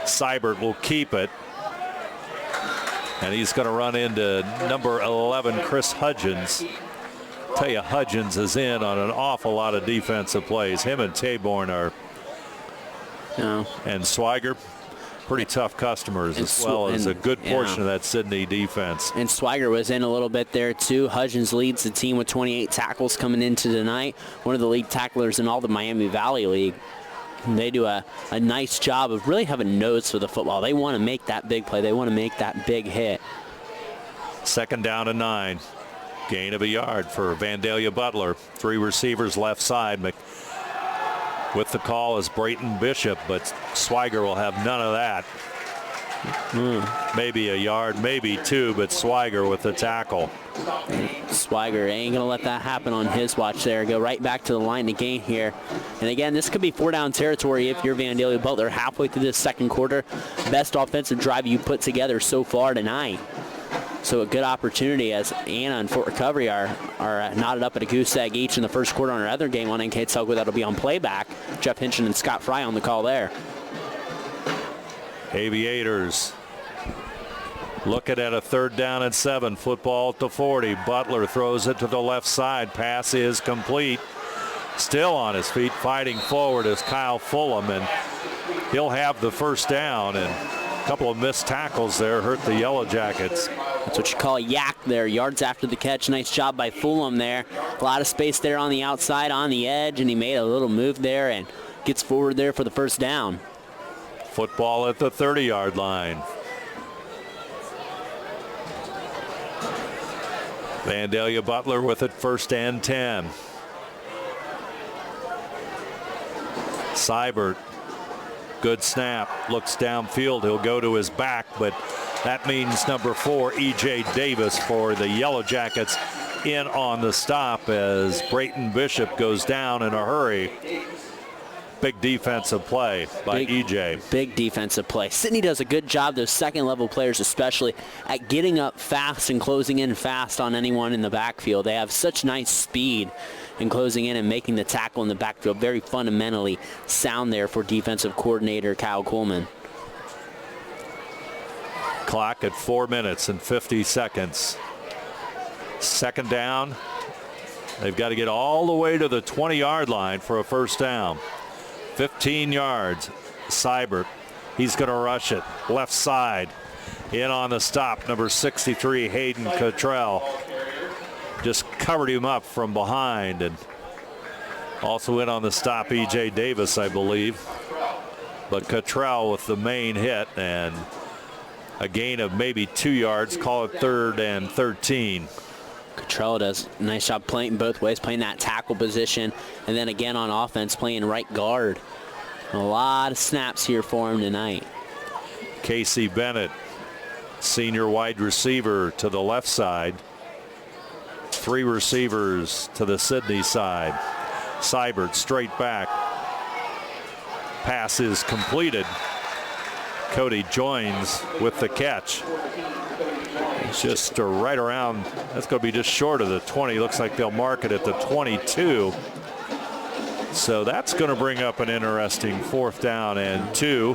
Seibert will keep it. And he's going to run into number 11, Chris Hudgens. Tell you, Hudgens is in on an awful lot of defensive plays. Him and Taborn are, and Swiger, pretty tough customers, as well as a good portion of that Sidney defense. And Swiger was in a little bit there too. Hudgens leads the team with 28 tackles coming into tonight. One of the lead tacklers in all the Miami Valley League. And they do a nice job of really having nose for the football. They want to make that big play. They want to make that big hit. 2nd down and 9. Gain of a yard for Vandalia Butler. 3 receivers left side. With the call is Brayton Bishop, but Swiger will have none of that. Maybe a yard, maybe 2, but Swiger with the tackle. Swiger ain't going to let that happen on his watch there. Go right back to the line to gain here. And again, this could be 4-down territory if you're Vandalia Butler halfway through this second quarter. Best offensive drive you put together so far tonight. So a good opportunity as Anna and Fort Recovery are knotted up at a goose egg each in the first quarter on our other game on NKTelco. That'll be on playback. Jeff Hinchin and Scott Fry on the call there. Aviators looking at a 3rd down and 7. Football at the 40. Butler throws it to the left side. Pass is complete. Still on his feet, fighting forward is Kyle Fulham, and he'll have the first down. And a couple of missed tackles there hurt the Yellow Jackets. That's what you call a yak there. Yards after the catch. Nice job by Fulham there. A lot of space there on the outside, on the edge, and he made a little move there and gets forward there for the first down. Football at the 30-yard line. Vandalia Butler with it, 1st and 10. Seibert, good snap, looks downfield. He'll go to his back, but that means number 4, E.J. Davis for the Yellow Jackets in on the stop as Brayton Bishop goes down in a hurry. big defensive play by EJ. Big defensive play. Sidney does a good job, those second-level players especially, at getting up fast and closing in fast on anyone in the backfield. They have such nice speed in closing in and making the tackle in the backfield. Very fundamentally sound there for defensive coordinator Kyle Coleman. Clock at 4 minutes and 50 seconds. Second down. They've got to get all the way to the 20-yard line for a first down. 15 yards. Seibert, he's going to rush it. Left side. In on the stop, number 63, Hayden Cottrell. Just covered him up from behind. And also in on the stop, E.J. Davis, I believe. But Cottrell with the main hit and a gain of maybe 2 yards. Call it 3rd and 13. Cottrell does a nice job playing both ways, playing that tackle position, and then again on offense playing right guard. A lot of snaps here for him tonight. Casey Bennett, senior wide receiver, to the left side. 3 receivers to the Sidney side. Seibert straight back. Pass is completed. Cody joins with the catch. Just right around, that's going to be just short of the 20. Looks like they'll mark it at the 22. So that's going to bring up an interesting 4th down and 2.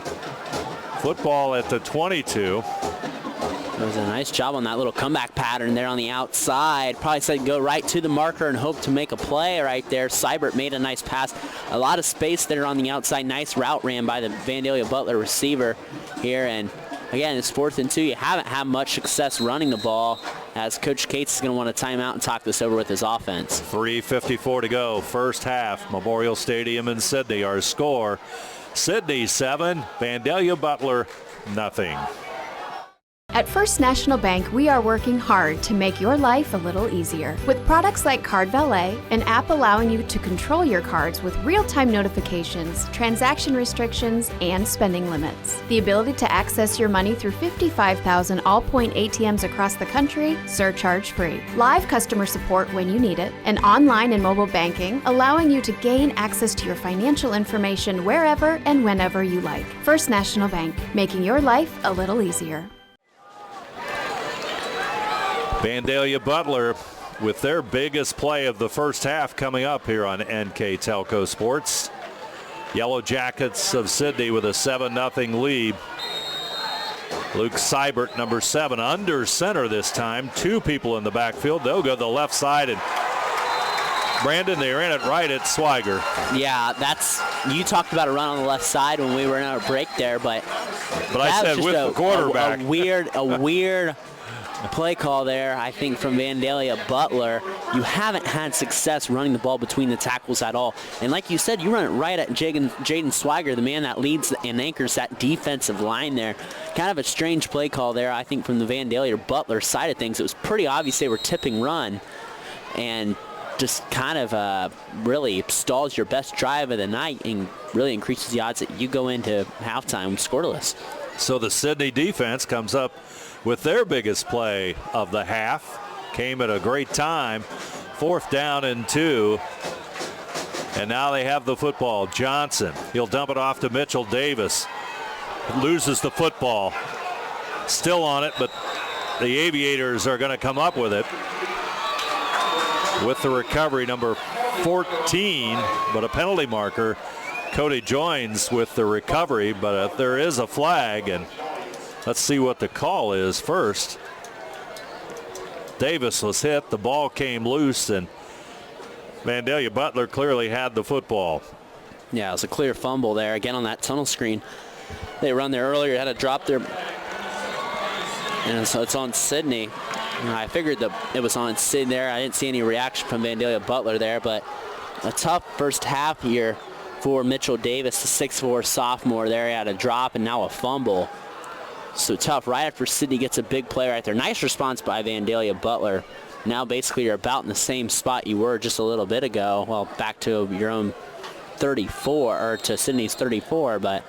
Football at the 22. Does a nice job on that little comeback pattern there on the outside. Probably said go right to the marker and hope to make a play right there. Seibert made a nice pass. A lot of space there on the outside. Nice route ran by the Vandalia Butler receiver here. And again, it's 4th and 2. You haven't had much success running the ball, as Coach Cates is going to want to timeout and talk this over with his offense. 3:54 to go. First half. Memorial Stadium in Sidney. Our score, Sidney 7, Vandalia Butler nothing. At First National Bank, we are working hard to make your life a little easier. With products like Card Valet, an app allowing you to control your cards with real-time notifications, transaction restrictions, and spending limits. The ability to access your money through 55,000 all-point ATMs across the country, surcharge-free. Live customer support when you need it. And online and mobile banking, allowing you to gain access to your financial information wherever and whenever you like. First National Bank, making your life a little easier. Vandalia Butler with their biggest play of the first half coming up here on NKTelco Sports. Yellow Jackets of Sidney with a 7-0 lead. Luke Seibert, number 7, under center this time. 2 people in the backfield. They'll go to the left side, and Brandon, they're in it right at Swiger. Yeah, you talked about a run on the left side when we were in our break there, but I said with the quarterback. A weird play call there, I think, from Vandalia Butler. You haven't had success running the ball between the tackles at all. And like you said, you run it right at Jaden Swiger, the man that leads and anchors that defensive line there. Kind of a strange play call there, I think, from the Vandalia Butler side of things. It was pretty obvious they were tipping run, and just kind of really stalls your best drive of the night and really increases the odds that you go into halftime scoreless. So the Sidney defense comes up with their biggest play of the half. Came at a great time. 4th down and 2. And now they have the football. Johnson, he'll dump it off to Mitchell Davis. Loses the football. Still on it, but the Aviators are going to come up with it. With the recovery, number 14, but a penalty marker. Cody joins with the recovery, but there is a flag, and let's see what the call is first. Davis was hit. The ball came loose, and Vandalia Butler clearly had the football. Yeah, it was a clear fumble there. Again, on that tunnel screen, they run there earlier, had a drop there. And so it's on Sidney. I figured that it was on Sidney there. I didn't see any reaction from Vandalia Butler there, but a tough first half here for Mitchell Davis, the 6'4" sophomore there. He had a drop and now a fumble. So tough right after Sidney gets a big play right there. Nice response by Vandalia Butler. Now basically you're about in the same spot you were just a little bit ago. Well, back to your own 34, or to Sidney's 34, but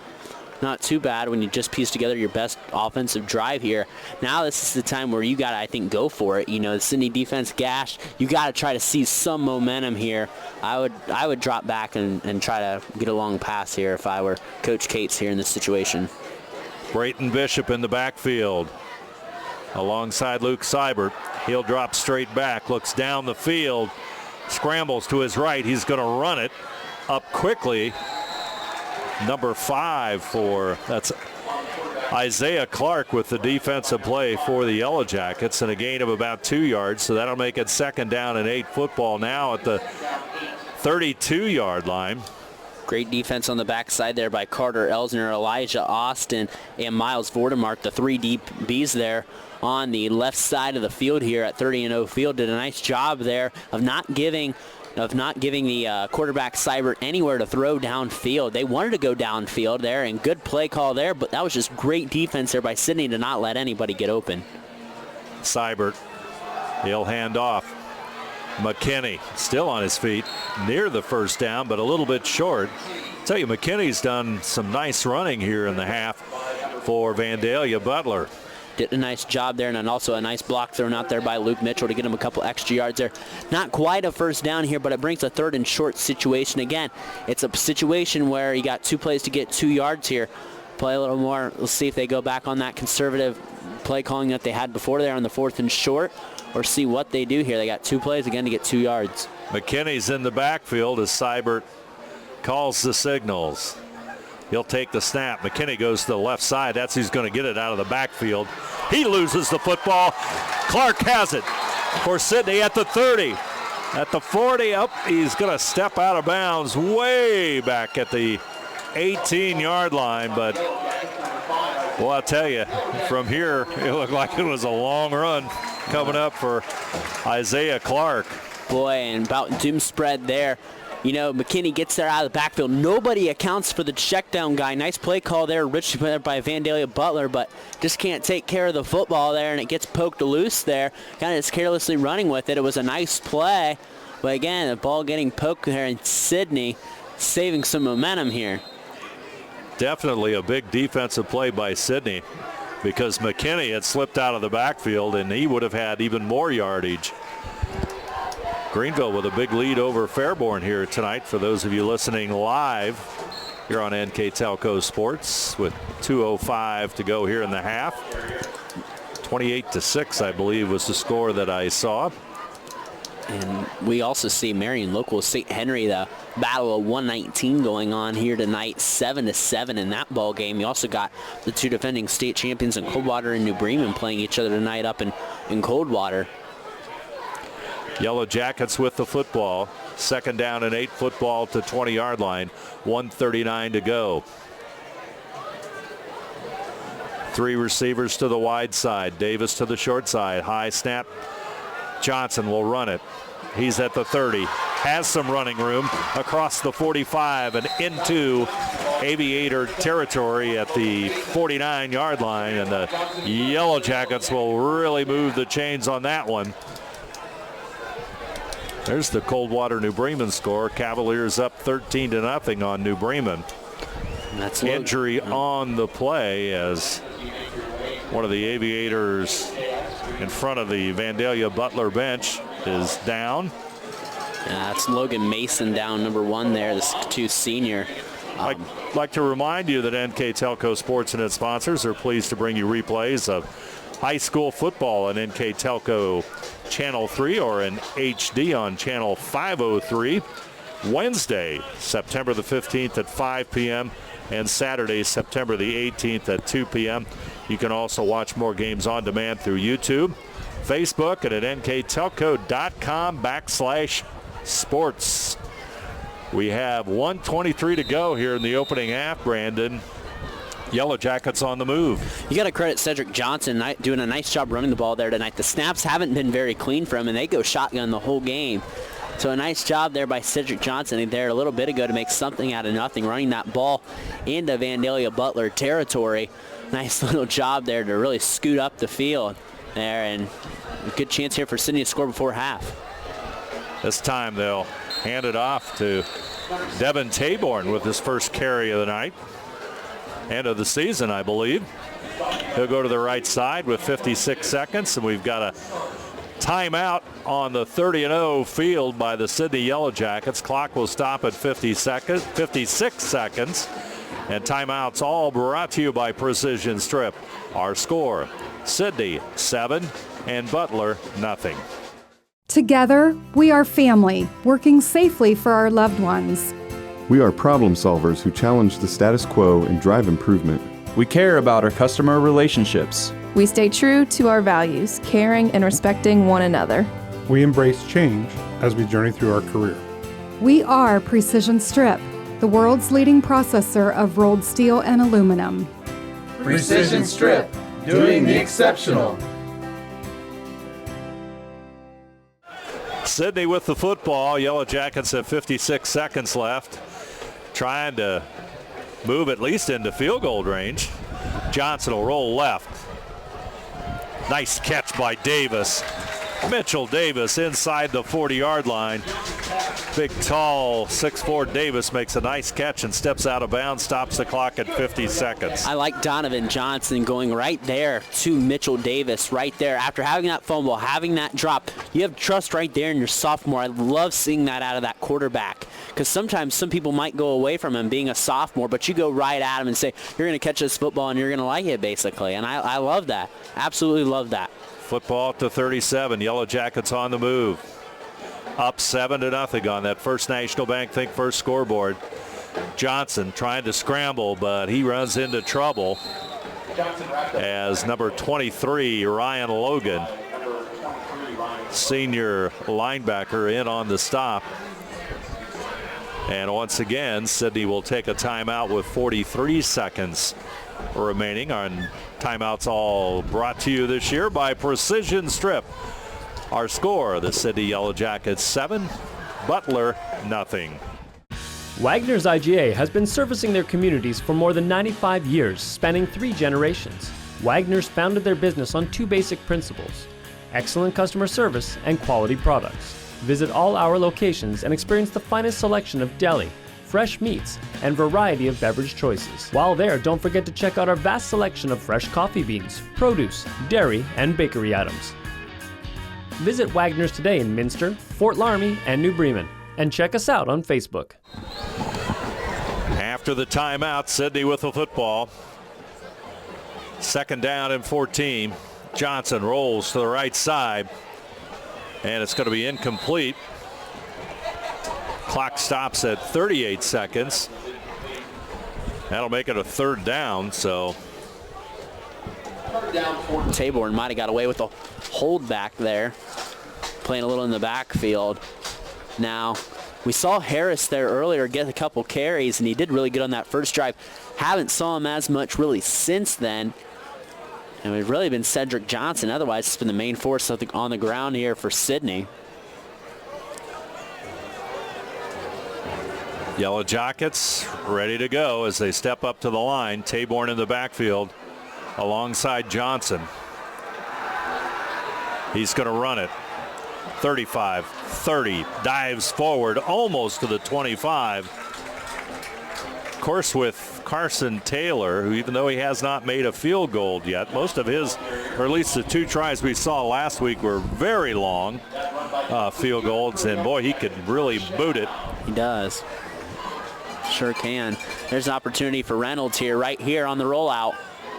not too bad when you just piece together your best offensive drive here. Now this is the time where you got to, I think, go for it. You know, the Sidney defense gashed. You got to try to seize some momentum here. I would drop back and try to get a long pass here if I were Coach Cates here in this situation. Brayton Bishop in the backfield alongside Luke Seibert. He'll drop straight back, looks down the field, scrambles to his right. He's going to run it up quickly. Number 5 that's Isaiah Clark with the defensive play for the Yellow Jackets, and a gain of about 2 yards, so that'll make it 2nd down and 8 football now at the 32-yard line. Great defense on the backside there by Carter Elsner, Elijah Austin, and Miles Vordemark, the 3 DBs there on the left side of the field here at 30-0 field. Did a nice job there of not giving the quarterback Seibert anywhere to throw downfield. They wanted to go downfield there, and good play call there, but that was just great defense there by Sidney to not let anybody get open. Seibert, he'll hand off. McKinney still on his feet, near the first down, but a little bit short. I'll tell you, McKinney's done some nice running here in the half for Vandalia Butler. Did a nice job there, and then also a nice block thrown out there by Luke Mitchell to get him a couple extra yards there. Not quite a first down here, but it brings a 3rd and short situation. Again, it's a situation where you got 2 plays to get 2 yards here. Play a little more. Let's see if they go back on that conservative play calling that they had before there on the 4th and short, or see what they do here. They got 2 plays again to get 2 yards. McKinney's in the backfield as Seibert calls the signals. He'll take the snap. McKinney goes to the left side. That's who's going to get it out of the backfield. He loses the football. Clark has it for Sidney at the 30. At the 40, he's going to step out of bounds way back at the 18-yard line. But, well, I'll tell you, from here, it looked like it was a long run coming up for Isaiah Clark. Boy, and about doom spread there. You know, McKinney gets there out of the backfield. Nobody accounts for the check down guy. Nice play call there, rich by Vandalia Butler, but just can't take care of the football there, and it gets poked loose there. Kind of just carelessly running with it. It was a nice play, but again, the ball getting poked there, and Sidney saving some momentum here. Definitely a big defensive play by Sidney, because McKinney had slipped out of the backfield, and he would have had even more yardage. Greenville with a big lead over Fairborn here tonight. For those of you listening live here on NKTelco Sports, with 2:05 to go here in the half. 28-6, I believe, was the score that I saw. And we also see Marion local St. Henry, the battle of 119 going on here tonight, 7-7 in that ball game. You also got the 2 defending state champions in Coldwater and New Bremen playing each other tonight up in Coldwater. Yellow Jackets with the football. 2nd down and 8 football to 20-yard line. 1:39 to go. 3 receivers to the wide side. Davis to the short side. High snap. Johnson will run it. He's at the 30. Has some running room across the 45 and into Aviator territory at the 49-yard line. And the Yellow Jackets will really move the chains on that one. There's the Coldwater New Bremen score. Cavaliers up 13-0 on New Bremen. That's injury on the play as one of the Aviators in front of the Vandalia Butler bench is down. That's Logan Mason down, number 1 there, this 2 senior. I'd like to remind you that NKTelco Sports and its sponsors are pleased to bring you replays of high school football on NKTelco Channel 3 or in HD on Channel 503. Wednesday, September the 15th at 5 p.m. and Saturday, September the 18th at 2 p.m. You can also watch more games on demand through YouTube, Facebook, and at nktelco.com/sports. We have 1:23 to go here in the opening half, Brandon. Yellow Jackets on the move. You got to credit Cedric Johnson doing a nice job running the ball there tonight. The snaps haven't been very clean for him, and they go shotgun the whole game. So a nice job there by Cedric Johnson there a little bit ago to make something out of nothing, running that ball into Vandalia Butler territory. Nice little job there to really scoot up the field there, and a good chance here for Sidney to score before half. This time they'll hand it off to Devin Taborn with his first carry of the night. end of the season, I believe. He'll go to the right side with 56 seconds, and we've got a timeout on the 30-0 field by the Sidney Yellow Jackets. Clock will stop at 56 seconds. And timeouts all brought to you by Precision Strip. Our score, Sidney 7 and Butler nothing. Together, we are family, working safely for our loved ones. We are problem solvers who challenge the status quo and drive improvement. We care about our customer relationships. We stay true to our values, caring and respecting one another. We embrace change as we journey through our career. We are Precision Strip, the world's leading processor of rolled steel and aluminum. Precision Strip, doing the exceptional. Sidney with the football. Yellow Jackets have 56 seconds left. Trying to move at least into field goal range. Johnson will roll left. Nice catch by Davis. Mitchell Davis inside the 40-yard line. Big, tall, 6'4" Davis makes a nice catch and steps out of bounds, stops the clock at 50 seconds. I like Donovan Johnson going right there to Mitchell Davis right there. After having that fumble, having that drop, you have trust right there in your sophomore. I love seeing that out of that quarterback because sometimes some people might go away from him being a sophomore, but you go right at him and say, you're going to catch this football and you're going to like it, basically. And I love that. Absolutely love that. Football to 37. Yellow Jackets on the move. Up 7-0 on that First National Bank Think First scoreboard. Johnson trying to scramble, but he runs into trouble as number 23, Ryan Logan, senior linebacker, in on the stop. And once again, Sidney will take a timeout with 43 seconds remaining. On timeouts all brought to you this year by Precision Strip. Our score, the Sidney Yellow Jackets 7, Butler nothing. Wagner's IGA has been servicing their communities for more than 95 years, spanning 3 generations. Wagner's founded their business on 2 basic principles: excellent customer service and quality products. Visit all our locations and experience the finest selection of deli, fresh meats, and variety of beverage choices. While there, don't forget to check out our vast selection of fresh coffee beans, produce, dairy, and bakery items. Visit Wagner's today in Minster, Fort Laramie, and New Bremen, and check us out on Facebook. After the timeout, Sidney with the football. 2nd down and 14. Johnson rolls to the right side, and it's going to be incomplete. Clock stops at 38 seconds. That'll make it a 3rd down, so. Taborn might have got away with a hold back there, playing a little in the backfield. Now, we saw Harris there earlier get a couple carries, and he did really good on that first drive. Haven't saw him as much really since then. And it's really been Cedric Johnson. Otherwise, it's been the main force on the ground here for Sidney. Yellow Jackets ready to go as they step up to the line. Taborn in the backfield alongside Johnson. He's going to run it. 35, 30, dives forward almost to the 25. Of course, with Carson Taylor, who, even though he has not made a field goal yet, most of his, or at least the 2 tries we saw last week, were very long field goals, and boy, he could really boot it. He does. Sure can. There's an opportunity for Reynolds here, right here on the rollout.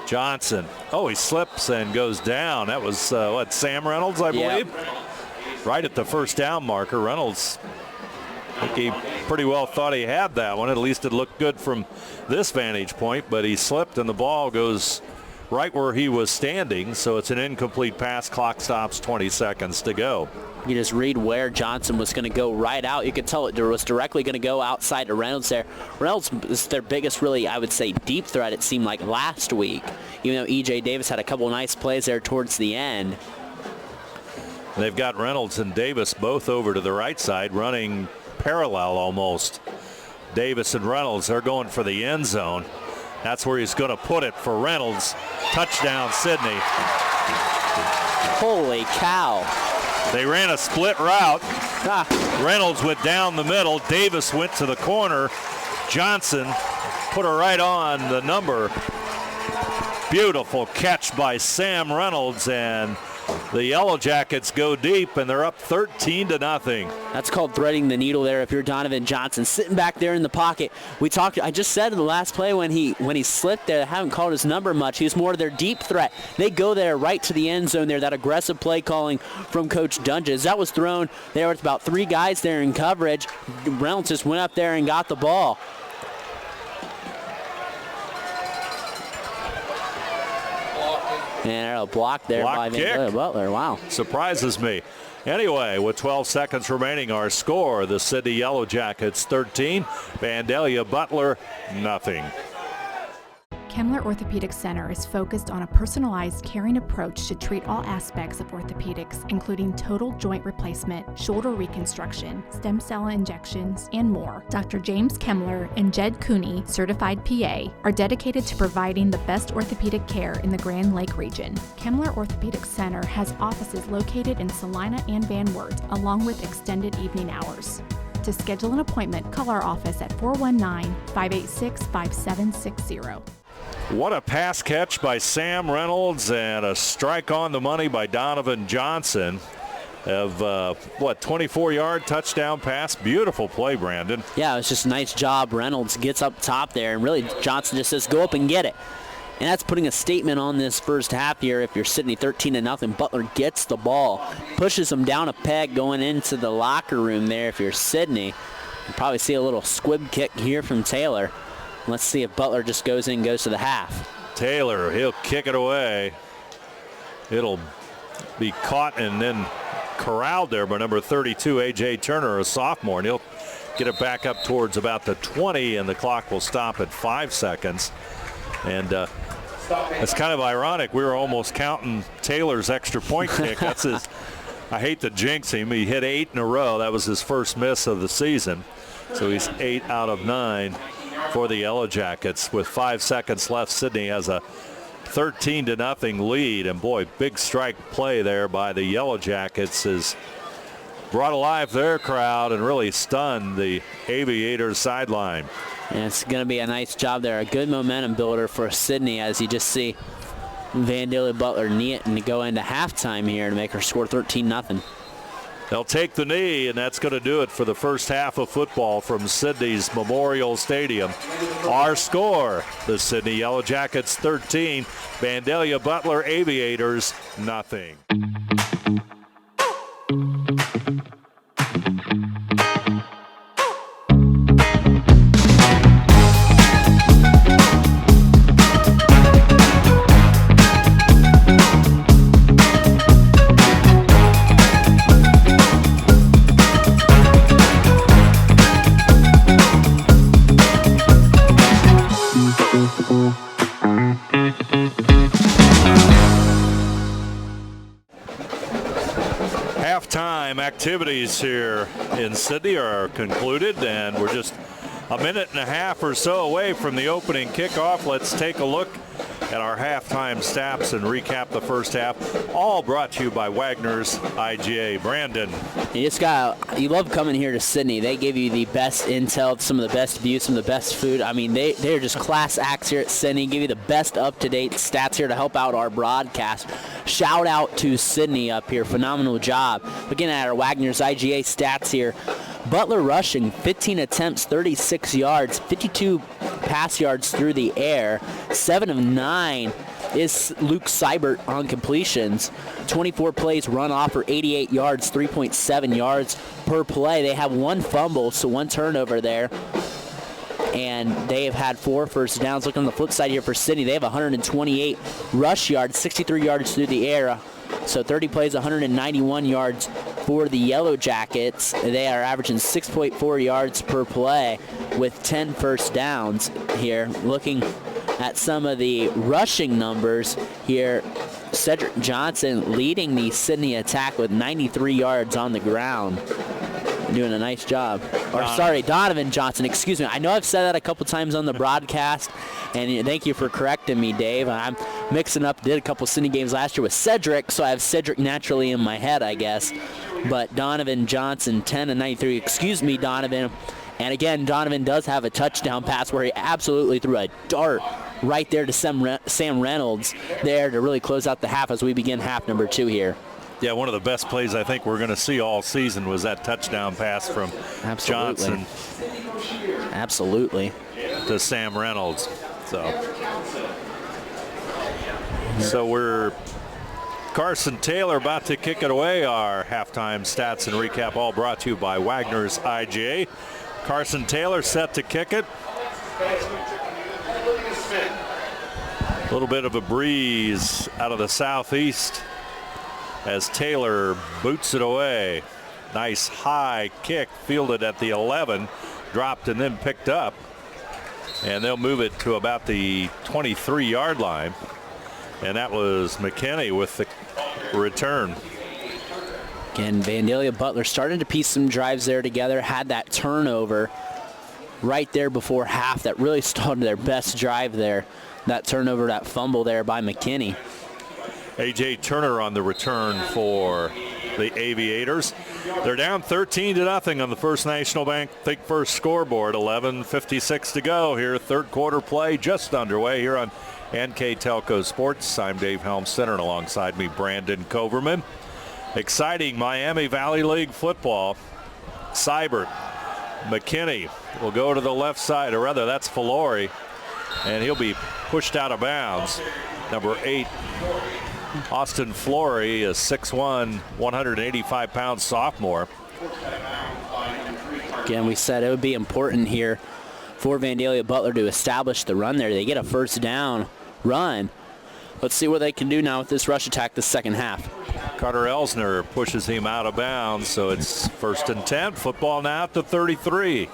Johnson. Oh, he slips and goes down. That was, Sam Reynolds, I believe? Yep. Right at the 1st down marker. Reynolds, I think he pretty well thought he had that one. At least it looked good from this vantage point, but he slipped and the ball goes right where he was standing, so it's an incomplete pass. Clock stops, 20 seconds to go. You just read where Johnson was going to go right out. You could tell it was directly going to go outside to Reynolds there. Reynolds is their biggest, really, I would say, deep threat, it seemed like, last week. Even though E.J. Davis had a couple nice plays there towards the end. They've got Reynolds and Davis both over to the right side, running parallel almost. Davis and Reynolds are going for the end zone. That's where he's going to put it for Reynolds. Touchdown, Sidney. Holy cow. They ran a split route. Reynolds went down the middle. Davis went to the corner. Johnson put her right on the number. Beautiful catch by Sam Reynolds, and the Yellow Jackets go deep, and they're up 13-0. That's called threading the needle there if you're Donovan Johnson. Sitting back there in the pocket. I just said in the last play when he slipped there, they haven't called his number much. He was more of their deep threat. They go there right to the end zone there, that aggressive play calling from Coach Dunges. That was thrown there with about 3 guys there in coverage. Reynolds just went up there and got the ball. And a block there by Vandalia Butler. Wow. Surprises me. Anyway, with 12 seconds remaining, our score, the Sidney Yellow Jackets 13, Vandalia Butler nothing. Kemmler Orthopedic Center is focused on a personalized, caring approach to treat all aspects of orthopedics, including total joint replacement, shoulder reconstruction, stem cell injections, and more. Dr. James Kemmler and Jed Cooney, certified PA, are dedicated to providing the best orthopedic care in the Grand Lake region. Kemmler Orthopedic Center has offices located in Salina and Van Wert, along with extended evening hours. To schedule an appointment, call our office at 419-586-5760. What a pass catch by Sam Reynolds and a strike on the money by Donovan Johnson of, 24-yard touchdown pass. Beautiful play, Brandon. Yeah, it was just a nice job. Reynolds gets up top there, and really Johnson just says, go up and get it. And that's putting a statement on this first half here. If you're Sidney 13-0, Butler gets the ball, pushes them down a peg going into the locker room there. If you're Sidney, you probably see a little squib kick here from Taylor. Let's see if Butler just goes to the half. Taylor, he'll kick it away. It'll be caught and then corralled there by number 32, A.J. Turner, a sophomore. And he'll get it back up towards about the 20, and the clock will stop at 5 seconds. And it's kind of ironic. We were almost counting Taylor's extra point kick. That's his. I hate to jinx him. He hit 8 in a row. That was his first miss of the season. So he's 8 out of 9 for the Yellow Jackets. With 5 seconds left, Sidney has a 13-0 lead. And boy, big strike play there by the Yellow Jackets has brought alive their crowd and really stunned the Aviators sideline. And it's going to be a nice job there. A good momentum builder for Sidney, as you just see Vandalia Butler knee it and to go into halftime here to make her score 13-0. They'll take the knee, and that's going to do it for the first half of football from Sidney's Memorial Stadium. Our score, the Sidney Yellow Jackets 13, Vandalia Butler Aviators nothing. Activities here in Sidney are concluded, and we're just a minute and a half or so away from the opening kickoff. Let's take a look at our halftime stats and recap the first half. All brought to you by Wagner's IGA. Brandon. You love coming here to Sidney. They give you the best intel, some of the best views, some of the best food. I mean, they're just class acts here at Sidney. Give you the best up-to-date stats here to help out our broadcast. Shout out to Sidney up here. Phenomenal job. Looking at our Wagner's IGA stats here. Butler rushing, 15 attempts, 36 yards, 52 pass yards through the air. 7 of 9 is Luke Seibert on completions. 24 plays run off for 88 yards, 3.7 yards per play. They have 1 fumble, so 1 turnover there. And they have had 4 first downs. Look on the flip side here for Sidney. They have 128 rush yards, 63 yards through the air. So 30 plays, 191 yards for the Yellow Jackets. They are averaging 6.4 yards per play with 10 first downs here. Looking at some of the rushing numbers here, Cedric Johnson leading the Sidney attack with 93 yards on the ground. Doing a nice job. Donovan Johnson, excuse me. I know I've said that a couple times on the broadcast, and thank you for correcting me, Dave. I'm mixing up, did a couple Sidney games last year with Cedric, so I have Cedric naturally in my head, I guess. But Donovan Johnson, 10 and 93. Excuse me, Donovan. And again, Donovan does have a touchdown pass where he absolutely threw a dart right there to Sam Reynolds there to really close out the half as we begin half number 2 here. Yeah, one of the best plays I think we're going to see all season was that touchdown pass from Johnson. Absolutely. To Sam Reynolds. So we're Carson Taylor about to kick it away. Our halftime stats and recap all brought to you by Wagner's IGA. Carson Taylor set to kick it. A little bit of a breeze out of the southeast as Taylor boots it away. Nice high kick fielded at the 11, dropped and then picked up. And they'll move it to about the 23-yard line. And that was McKinney with the return. Again, Vandalia Butler started to piece some drives there together, had that turnover right there before half that really started their best drive there. That turnover, that fumble there by McKinney. A.J. Turner on the return for the Aviators. They're down 13-0 on the First National Bank Think First scoreboard. 11:56 to go here. Third quarter play just underway here on NKTelco Sports. I'm Dave Helmstetter, and alongside me, Brandon Coverman. Exciting Miami Valley League football. Seibert, McKinney will go to the left side, or rather that's Filori, and he'll be pushed out of bounds. Number 8, Austin Flory, a 6'1", 185-pound sophomore. Again, we said it would be important here for Vandalia Butler to establish the run there. They get a first down run. Let's see what they can do now with this rush attack this second half. Carter Elsner pushes him out of bounds, so it's 1st and 10. Football now at the 33.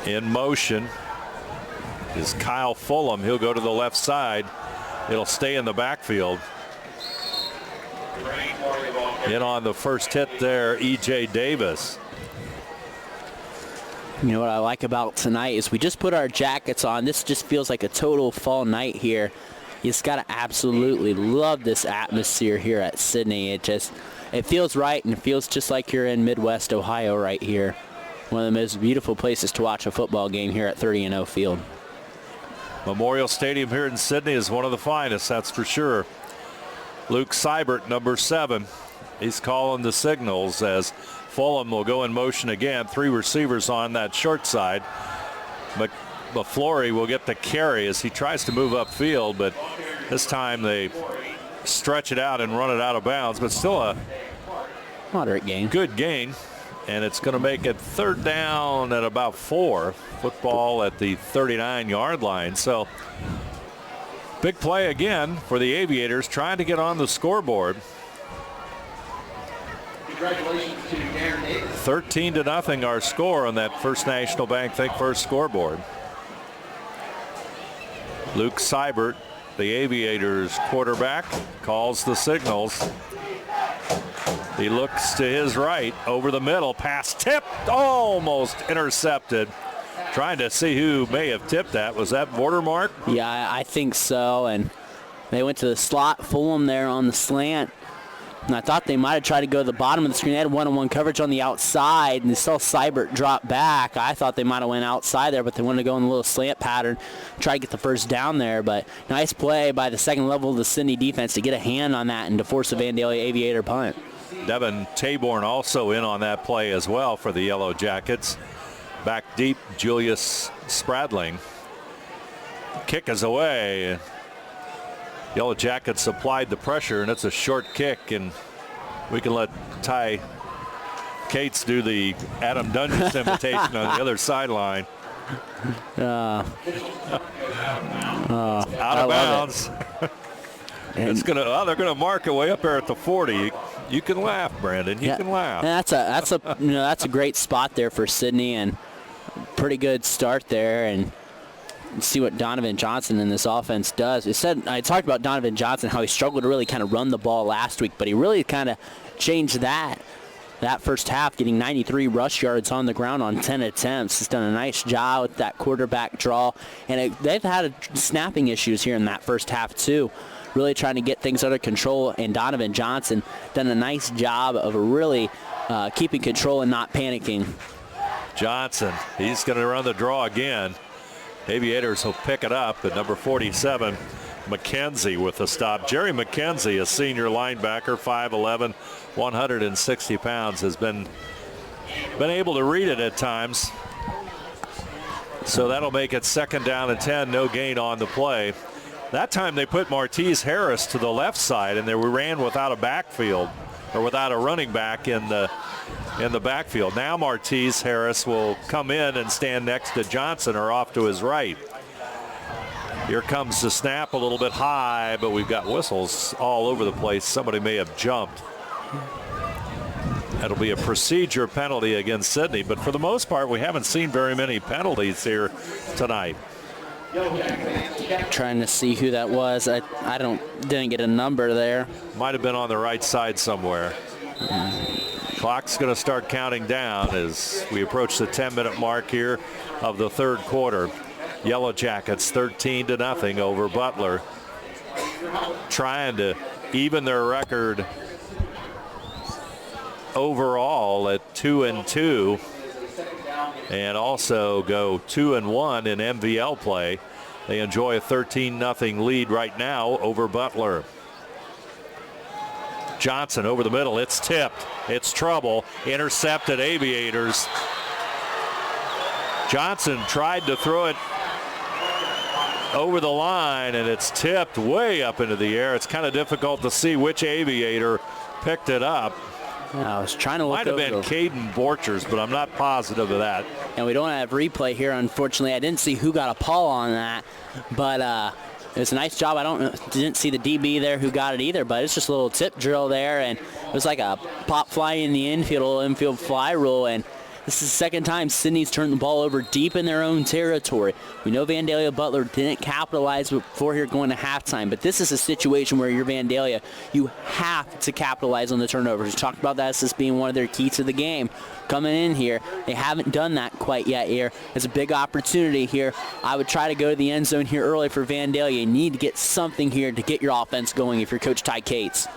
In motion is Kyle Fulham. He'll go to the left side. It'll stay in the backfield. In on the first hit there, E.J. Davis. You know what I like about tonight is we just put our jackets on. This just feels like a total fall night here. You just got to absolutely love this atmosphere here at Sidney. It feels right, and it feels just like you're in Midwest Ohio right here. One of the most beautiful places to watch a football game here at 30-0 Field. Memorial Stadium here in Sidney is one of the finest, that's for sure. Luke Seibert, number 7. He's calling the signals as Fulham will go in motion again. 3 receivers on that short side. McFlory will get the carry as he tries to move upfield, but this time they stretch it out and run it out of bounds, but still a moderate gain. Good gain. And it's going to make it 3rd down at about 4. Football at the 39-yard line. So big play again for the Aviators, trying to get on the scoreboard. Congratulations to Darren Davis. 13-0 our score on that First National Bank Think First scoreboard. Luke Seibert, the Aviators quarterback, calls the signals. He looks to his right, over the middle, pass tipped, almost intercepted. Trying to see who may have tipped that. Was that Vordermark? Yeah, I think so. And they went to the slot, Fulham there on the slant. And I thought they might have tried to go to the bottom of the screen. They had one-on-one coverage on the outside, and they saw Seibert drop back. I thought they might have went outside there, but they wanted to go in a little slant pattern, try to get the first down there. But nice play by the second level of the Sidney defense to get a hand on that and to force a Vandalia Aviator punt. Devin Taborn also in on that play as well for the Yellow Jackets. Back deep, Julius Spradling. Kick is away. Yellow Jackets applied the pressure, and it's a short kick, and we can let Ty Cates do the Adam Dungeons invitation on the other sideline. Out of bounds. It's gonna. They're gonna mark it way up there at the 40. You can laugh, Brandon. You can laugh. And that's a great spot there for Sidney, and pretty good start there. And see what Donovan Johnson in this offense does. I talked about Donovan Johnson, how he struggled to really kind of run the ball last week, but he really kind of changed that first half, getting 93 rush yards on the ground on 10 attempts. He's done a nice job with that quarterback draw, and they've had snapping issues here in that first half too. really trying to get things under control, and Donovan Johnson done a nice job of really keeping control and not panicking. Johnson, he's going to run the draw again. Aviators will pick it up at number 47. McKenzie with the stop. Jerry McKenzie, a senior linebacker, 5'11", 160 pounds, has been able to read it at times. So that'll make it 2nd down and 10, no gain on the play. That time they put Martez Harris to the left side, and they ran without a backfield, or without a running back in the backfield. Now Martez Harris will come in and stand next to Johnson, or off to his right. Here comes the snap, a little bit high, but we've got whistles all over the place. Somebody may have jumped. That'll be a procedure penalty against Sidney, but for the most part, we haven't seen very many penalties here tonight. Trying to see who that was. I didn't get a number there. Might have been on the right side somewhere. Clock's going to start counting down as we approach the 10-minute mark here of the 3rd quarter. Yellow Jackets 13-0 over Butler, trying to even their record overall at 2-2, and also go 2-1 in MVL play. They enjoy a 13-0 lead right now over Butler. Johnson over the middle. It's tipped. It's trouble. Intercepted Aviators. Johnson tried to throw it over the line, and it's tipped way up into the air. It's kind of difficult to see which Aviator picked it up. I was trying to look. Might have been Caden Borchers, but I'm not positive of that. And we don't have replay here, unfortunately. I didn't see who got a paw on that, but it was a nice job. Didn't see the DB there who got it either, but it's just a little tip drill there, and it was like a pop fly in the infield, a little infield fly rule, and this is the second time Sidney's turned the ball over deep in their own territory. We know Vandalia Butler didn't capitalize before here going to halftime, but this is a situation where you're Vandalia. You have to capitalize on the turnovers. We talked about that as this being one of their keys to the game. Coming in here, they haven't done that quite yet here. It's a big opportunity here. I would try to go to the end zone here early for Vandalia. You need to get something here to get your offense going if you're Coach Ty Cates.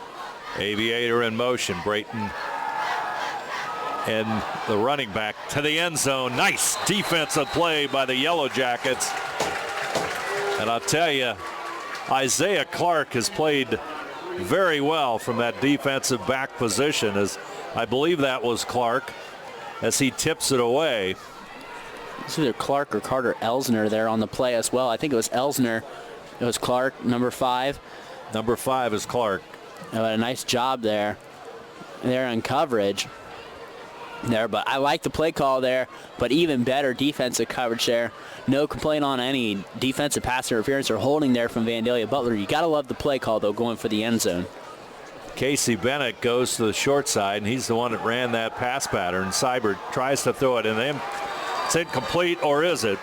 Aviator in motion. Brayton and the running back to the end zone. Nice defensive play by the Yellow Jackets. And I'll tell you, Isaiah Clark has played very well from that defensive back position, as I believe that was Clark, as he tips it away. It's either Clark or Carter Elsner there on the play as well. I think it was Elsner. It was Clark, number 5. Number 5 is Clark. A nice job there in coverage there, but I like the play call there, but even better defensive coverage there. No complaint on any defensive pass interference or holding there from Vandalia Butler. You got to love the play call, though, going for the end zone. Casey Bennett goes to the short side, and he's the one that ran that pass pattern. Seibert tries to throw it, and then it's incomplete, or is it?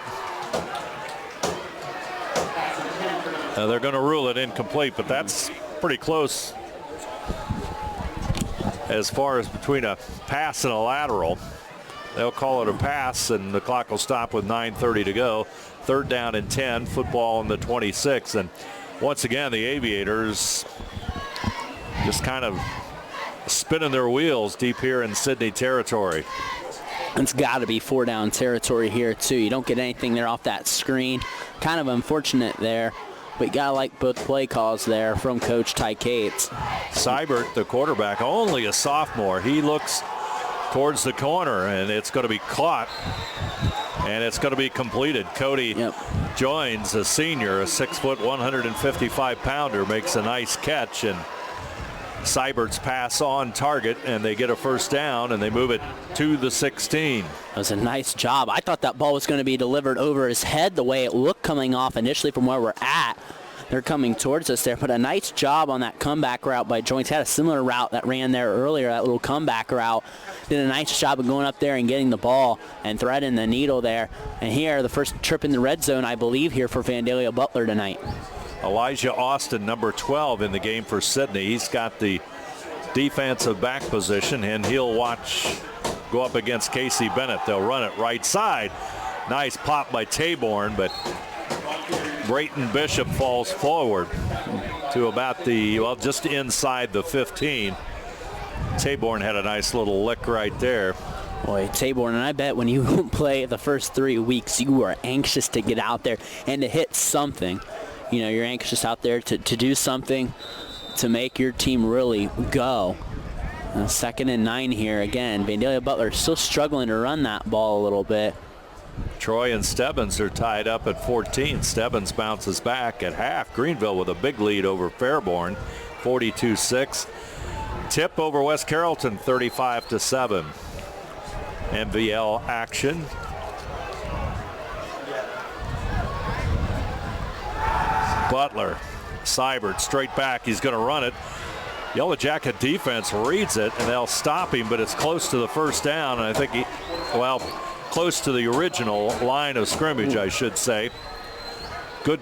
They're going to rule it incomplete, but that's pretty close as far as between a pass and a lateral. They'll call it a pass, and the clock will stop with 9:30 to go. 3rd down and 10, football on the 26. And once again, the Aviators just kind of spinning their wheels deep here in Sidney territory. It's got to be 4-down territory here, too. You don't get anything there off that screen. Kind of unfortunate there. But you got to like both play calls there from Coach Ty Cates. Seibert, the quarterback, only a sophomore. He looks towards the corner, and it's going to be caught, and it's going to be completed. Cody joins, a senior, a 6-foot, 155-pounder, makes a nice catch, and Seibert's pass on target, and they get a 1st down, and they move it to the 16. That was a nice job. I thought that ball was going to be delivered over his head the way it looked coming off initially from where we're at. They're coming towards us there, but a nice job on that comeback route by Joyce. Had a similar route that ran there earlier, that little comeback route. Did a nice job of going up there and getting the ball and threading the needle there. And here, the first trip in the red zone, I believe, here for Vandalia Butler tonight. Elijah Austin, number 12 in the game for Sidney. He's got the defensive back position, and he'll go up against Casey Bennett. They'll run it right side. Nice pop by Taborn, but Brayton Bishop falls forward to about just inside the 15. Taborn had a nice little lick right there. Boy, Taborn, and I bet when you play the first 3 weeks, you are anxious to get out there and to hit something. You know, you're anxious out there to do something to make your team really go. 2nd and 9 here again. Vandalia Butler still struggling to run that ball a little bit. Troy and Stebbins are tied up at 14. Stebbins bounces back at half. Greenville with a big lead over Fairborn, 42-6. Tip over West Carrollton, 35-7. MVL action. Butler, Seibert straight back. He's going to run it. Yellow Jacket defense reads it, and they'll stop him, but it's close to the first down. And I think close to the original line of scrimmage, I should say. Good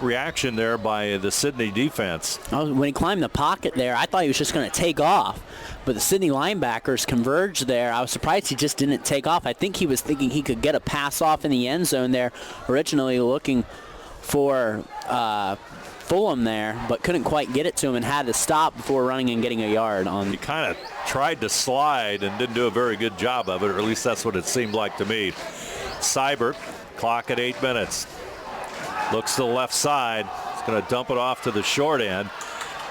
reaction there by the Sidney defense. When he climbed the pocket there, I thought he was just going to take off. But the Sidney linebackers converged there. I was surprised he just didn't take off. I think he was thinking he could get a pass off in the end zone there, originally looking for Fulham there, but couldn't quite get it to him and had to stop before running and getting a yard on. He kind of tried to slide and didn't do a very good job of it, or at least that's what it seemed like to me. Seibert, clock at 8 minutes. Looks to the left side. He's going to dump it off to the short end.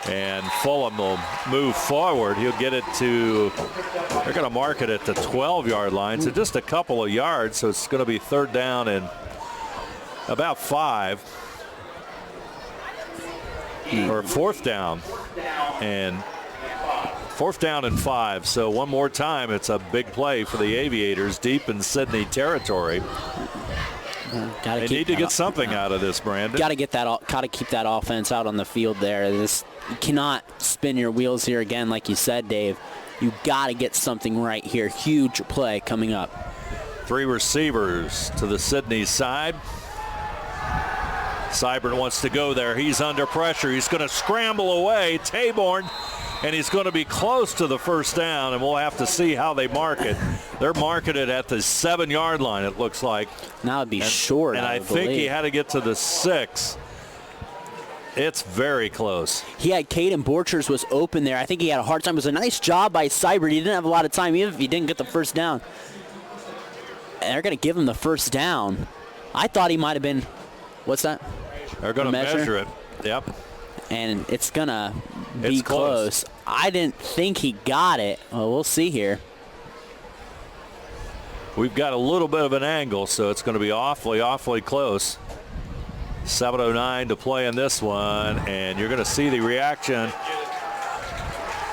And Fulham will move forward. He'll get it to, they're going to mark it at the 12-yard line. So just a couple of yards. So it's going to be 3rd down and about 5. Or 4th down. And 4th down and 5. So one more time, it's a big play for the Aviators deep in Sidney territory. They need to get something out of this, Brandon. Got to keep that offense out on the field there. You cannot spin your wheels here again, like you said, Dave. You got to get something right here. Huge play coming up. 3 receivers to the Sidney side. Seibert wants to go there. He's under pressure. He's going to scramble away. Taborn, and he's going to be close to the first down, and we'll have to see how they mark it. They're marking it at the 7-yard line, it looks like. Now it'd be short. And I think he had to get to the 6. It's very close. He had Caden Borchers was open there. I think he had a hard time. It was a nice job by Seibert. He didn't have a lot of time, even if he didn't get the first down. And they're going to give him the first down. I thought he might have been, what's that? They're going to measure it. Yep. And it's going to be close. I didn't think he got it. Well, we'll see here. We've got a little bit of an angle, so it's going to be awfully close. 7:09 to play in this one, and you're going to see the reaction.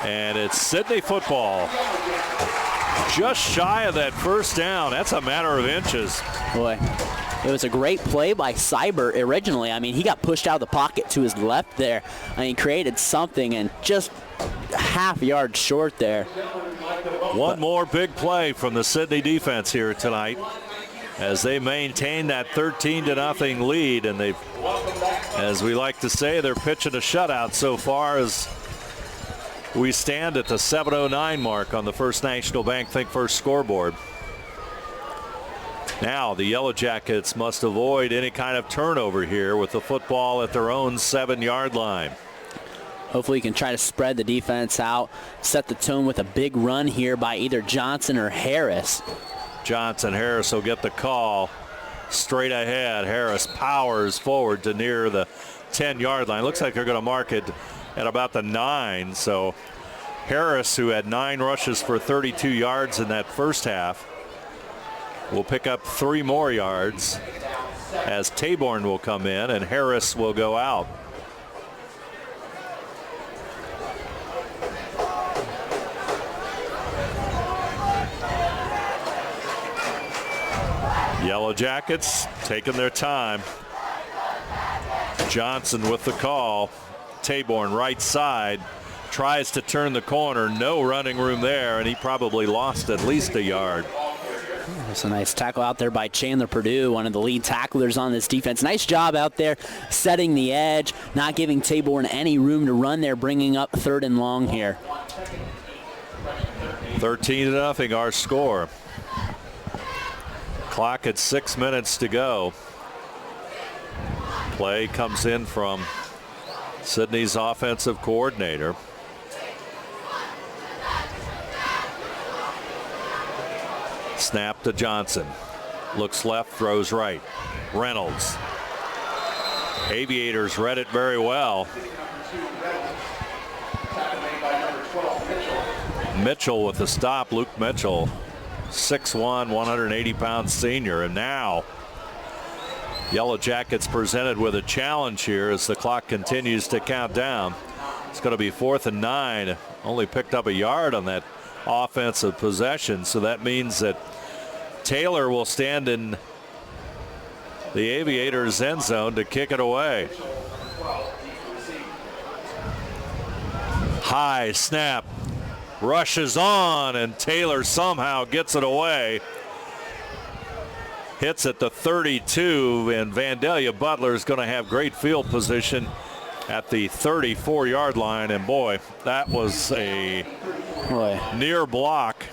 And it's Sidney football. Just shy of that first down. That's a matter of inches. Boy, it was a great play by Seibert originally. I mean, he got pushed out of the pocket to his left there, and he created something, and just half yard short there. One more big play from the Sidney defense here tonight as they maintain that 13-0 lead, and they've, as we like to say, they're pitching a shutout so far as we stand at the 7:09 mark on the First National Bank Think First scoreboard. Now the Yellow Jackets must avoid any kind of turnover here with the football at their own 7-yard line. Hopefully you can try to spread the defense out, set the tone with a big run here by either Johnson or Harris. Harris will get the call straight ahead. Harris powers forward to near the 10-yard line. Looks like they're going to mark it at about the 9. So Harris, who had 9 rushes for 32 yards in that first half, will pick up 3 more yards as Taborn will come in and Harris will go out. Yellow Jackets taking their time. Johnson with the call. Taborn right side. Tries to turn the corner. No running room there, and he probably lost at least a yard. That's a nice tackle out there by Chandler Purdue, one of the lead tacklers on this defense. Nice job out there setting the edge, not giving Taborn any room to run there, bringing up 3rd and long here. 13-0 our score. Clock at 6 minutes to go. Play comes in from Sidney's offensive coordinator. Snap to Johnson. Looks left, throws right. Reynolds. Aviators read it very well. Mitchell with the stop. Luke Mitchell, 6'1", 180-pound senior. And now Yellow Jackets presented with a challenge here as the clock continues to count down. It's going to be 4th and 9. Only picked up a yard on that offensive possession. So that means that Taylor will stand in the Aviators' end zone to kick it away. High snap. Rushes on, and Taylor somehow gets it away. Hits at the 32, and Vandalia Butler is going to have great field position at the 34-yard line. And boy, that was a near block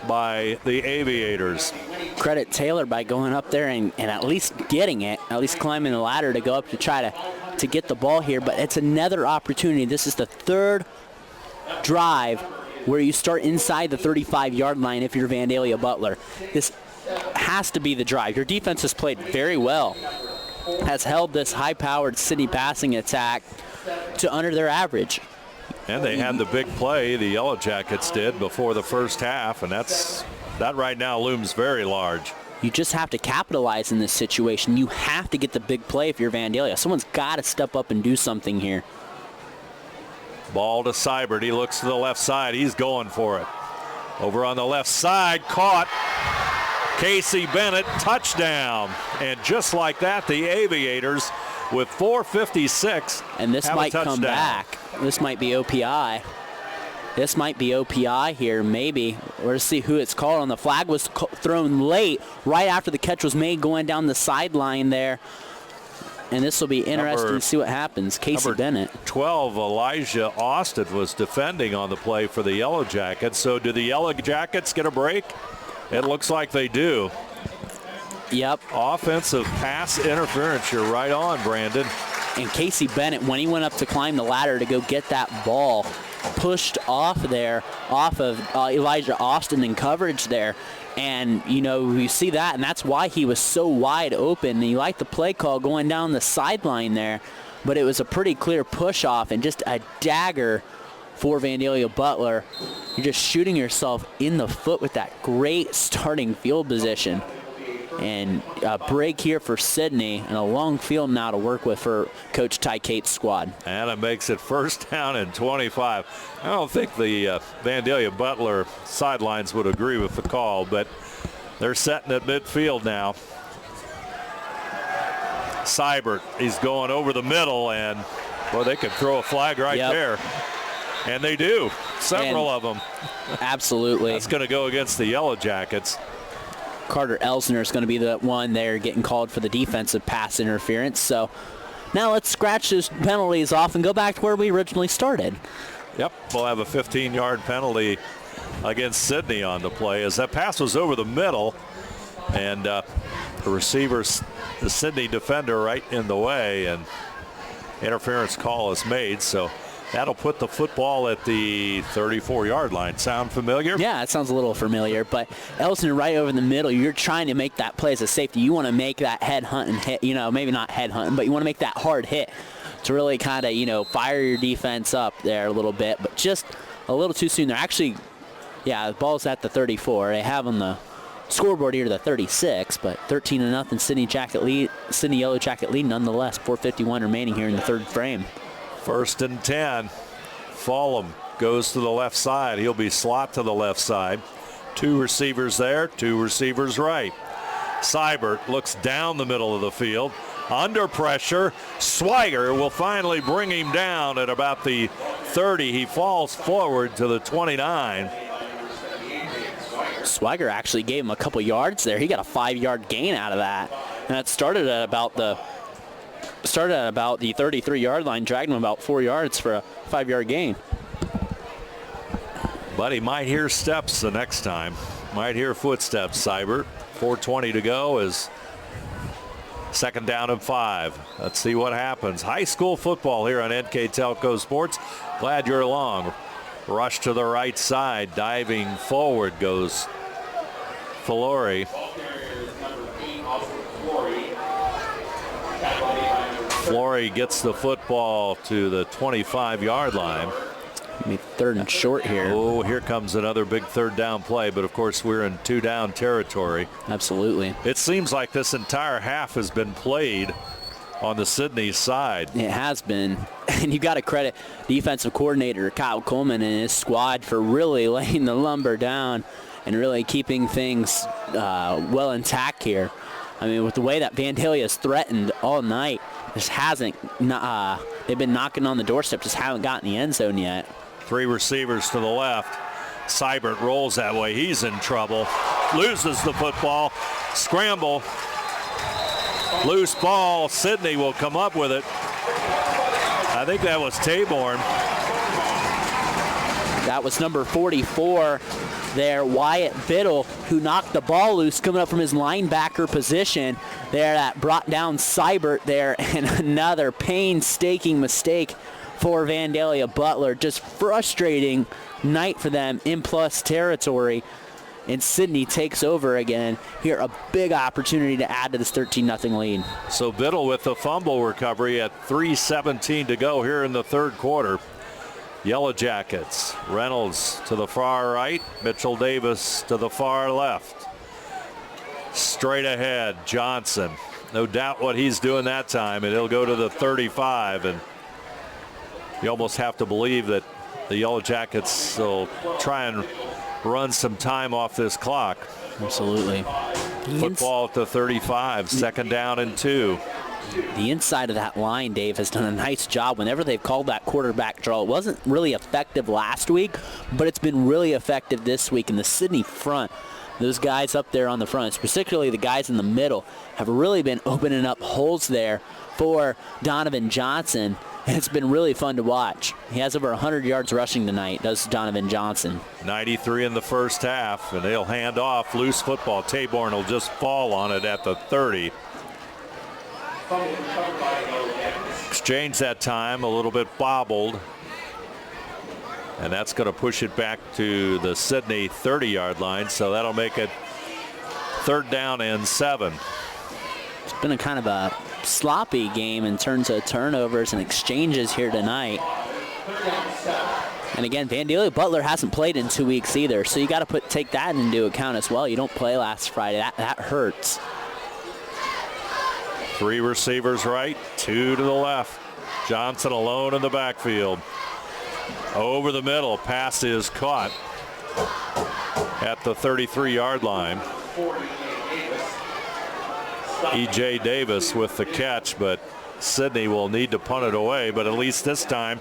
by the Aviators. Credit Taylor by going up there and at least getting it, at least climbing the ladder to go up to try to get the ball here. But it's another opportunity. This is the third drive where you start inside the 35-yard line if you're Vandalia Butler. This has to be the drive. Your defense has played very well, has held this high-powered Sidney passing attack to under their average. And they had the big play, the Yellow Jackets did, before the first half, and that right now looms very large. You just have to capitalize in this situation. You have to get the big play if you're Vandalia. Someone's got to step up and do something here. Ball to Seibert. He looks to the left side. He's going for it. Over on the left side, caught. Casey Bennett, touchdown. And just like that, the Aviators with 4:56. And this might come back. This might be OPI. This might be OPI here, maybe. We're to see who it's called on. The flag was thrown late, right after the catch was made, going down the sideline there. And this will be interesting to see what happens. Casey Bennett. 12, Elijah Austin was defending on the play for the Yellow Jackets. So do the Yellow Jackets get a break? It looks like they do. Yep. Offensive pass interference. You're right on, Brandon. And Casey Bennett, when he went up to climb the ladder to go get that ball, pushed off there, off of Elijah Austin in coverage there. And, you know, you see that, and that's why he was so wide open. And you like the play call going down the sideline there, but it was a pretty clear push off and just a dagger for Vandalia Butler. You're just shooting yourself in the foot with that great starting field position. And a break here for Sidney, and a long field now to work with for Coach Ty Cate's squad. And it makes it 1st down and 25. I don't think the Vandalia Butler sidelines would agree with the call, but they're setting at midfield now. Seibert, he's going over the middle, and boy, they could throw a flag right there. And they do, several of them. Absolutely. That's going to go against the Yellow Jackets. Carter Elsner is going to be the one there getting called for the defensive pass interference. So now let's scratch those penalties off and go back to where we originally started. Yep, we'll have a 15-yard penalty against Sidney on the play as that pass was over the middle, and the receiver, the Sidney defender, right in the way, and interference call is made. So that'll put the football at the 34-yard line. Sound familiar? Yeah, it sounds a little familiar, but Elsner right over the middle, you're trying to make that play as a safety. You want to make that head hunting hit, you know, maybe not head hunting, but you want to make that hard hit to really kind of, you know, fire your defense up there a little bit, but just a little too soon. They're actually, yeah, the ball's at the 34. They have on the scoreboard here the 36, but 13-0 Sidney Yellow Jacket lead nonetheless. 4:51 remaining here in the third frame. 1st and 10. Fallum goes to the left side. He'll be slot to the left side. 2 receivers there, 2 receivers right. Seibert looks down the middle of the field. Under pressure, Swiger will finally bring him down at about the 30. He falls forward to the 29. Swiger actually gave him a couple yards there. He got a 5-yard gain out of that. And that started at about the 33-yard line, dragged him about 4 yards for a 5-yard gain. But he might hear steps the next time. Might hear footsteps, Seibert. 4:20 to go as Second down and 5. Let's see what happens. High school football here on NKTelco Sports. Glad you're along. Rush to the right side. Diving forward goes Filori. Filori gets the football to the 25-yard line. Third and short here. Oh, here comes another big third down play, but of course we're in 2-down territory. Absolutely. It seems like this entire half has been played on the Sidney side. It has been. And you got to credit defensive coordinator Kyle Coleman and his squad for really laying the lumber down and really keeping things well intact here. I mean, with the way that Vandalia has threatened all night, just hasn't, they've been knocking on the doorstep, just haven't gotten the end zone yet. 3 receivers to the left. Seibert rolls that way. He's in trouble. Loses the football. Scramble. Loose ball. Sidney will come up with it. I think that was Taborn. That was number 44 there, Wyatt Biddle, who knocked the ball loose coming up from his linebacker position there. That brought down Seibert there, and another painstaking mistake for Vandalia Butler. Just frustrating night for them in plus territory. And Sidney takes over again. Here, a big opportunity to add to this 13-0 lead. So Biddle with the fumble recovery at 3:17 to go here in the third quarter. Yellow Jackets. Reynolds to the far right. Mitchell Davis to the far left. Straight ahead, Johnson. No doubt what he's doing that time, and he'll go to the 35. And you almost have to believe that the Yellow Jackets will try and run some time off this clock. Absolutely. Football at the 35, second down and 2. The inside of that line, Dave, has done a nice job whenever they've called that quarterback draw. It wasn't really effective last week, but it's been really effective this week. In the Sidney front, those guys up there on the front, particularly the guys in the middle, have really been opening up holes there for Donovan Johnson. And it's been really fun to watch. He has over 100 yards rushing tonight, does Donovan Johnson. 93 in the first half, and they'll hand off loose football. Taborn will just fall on it at the 30. Exchange that time, a little bit bobbled. And that's going to push it back to the Sidney 30-yard line, so that'll make it third down and 7. It's been a kind of a sloppy game in terms of turnovers and exchanges here tonight. And again, Vandalia Butler hasn't played in 2 weeks either, so you got to take that into account as well. You don't play last Friday. That hurts. 3 receivers right, 2 to the left. Johnson alone in the backfield. Over the middle, pass is caught at the 33-yard line. E.J. Davis with the catch, but Sidney will need to punt it away. But at least this time,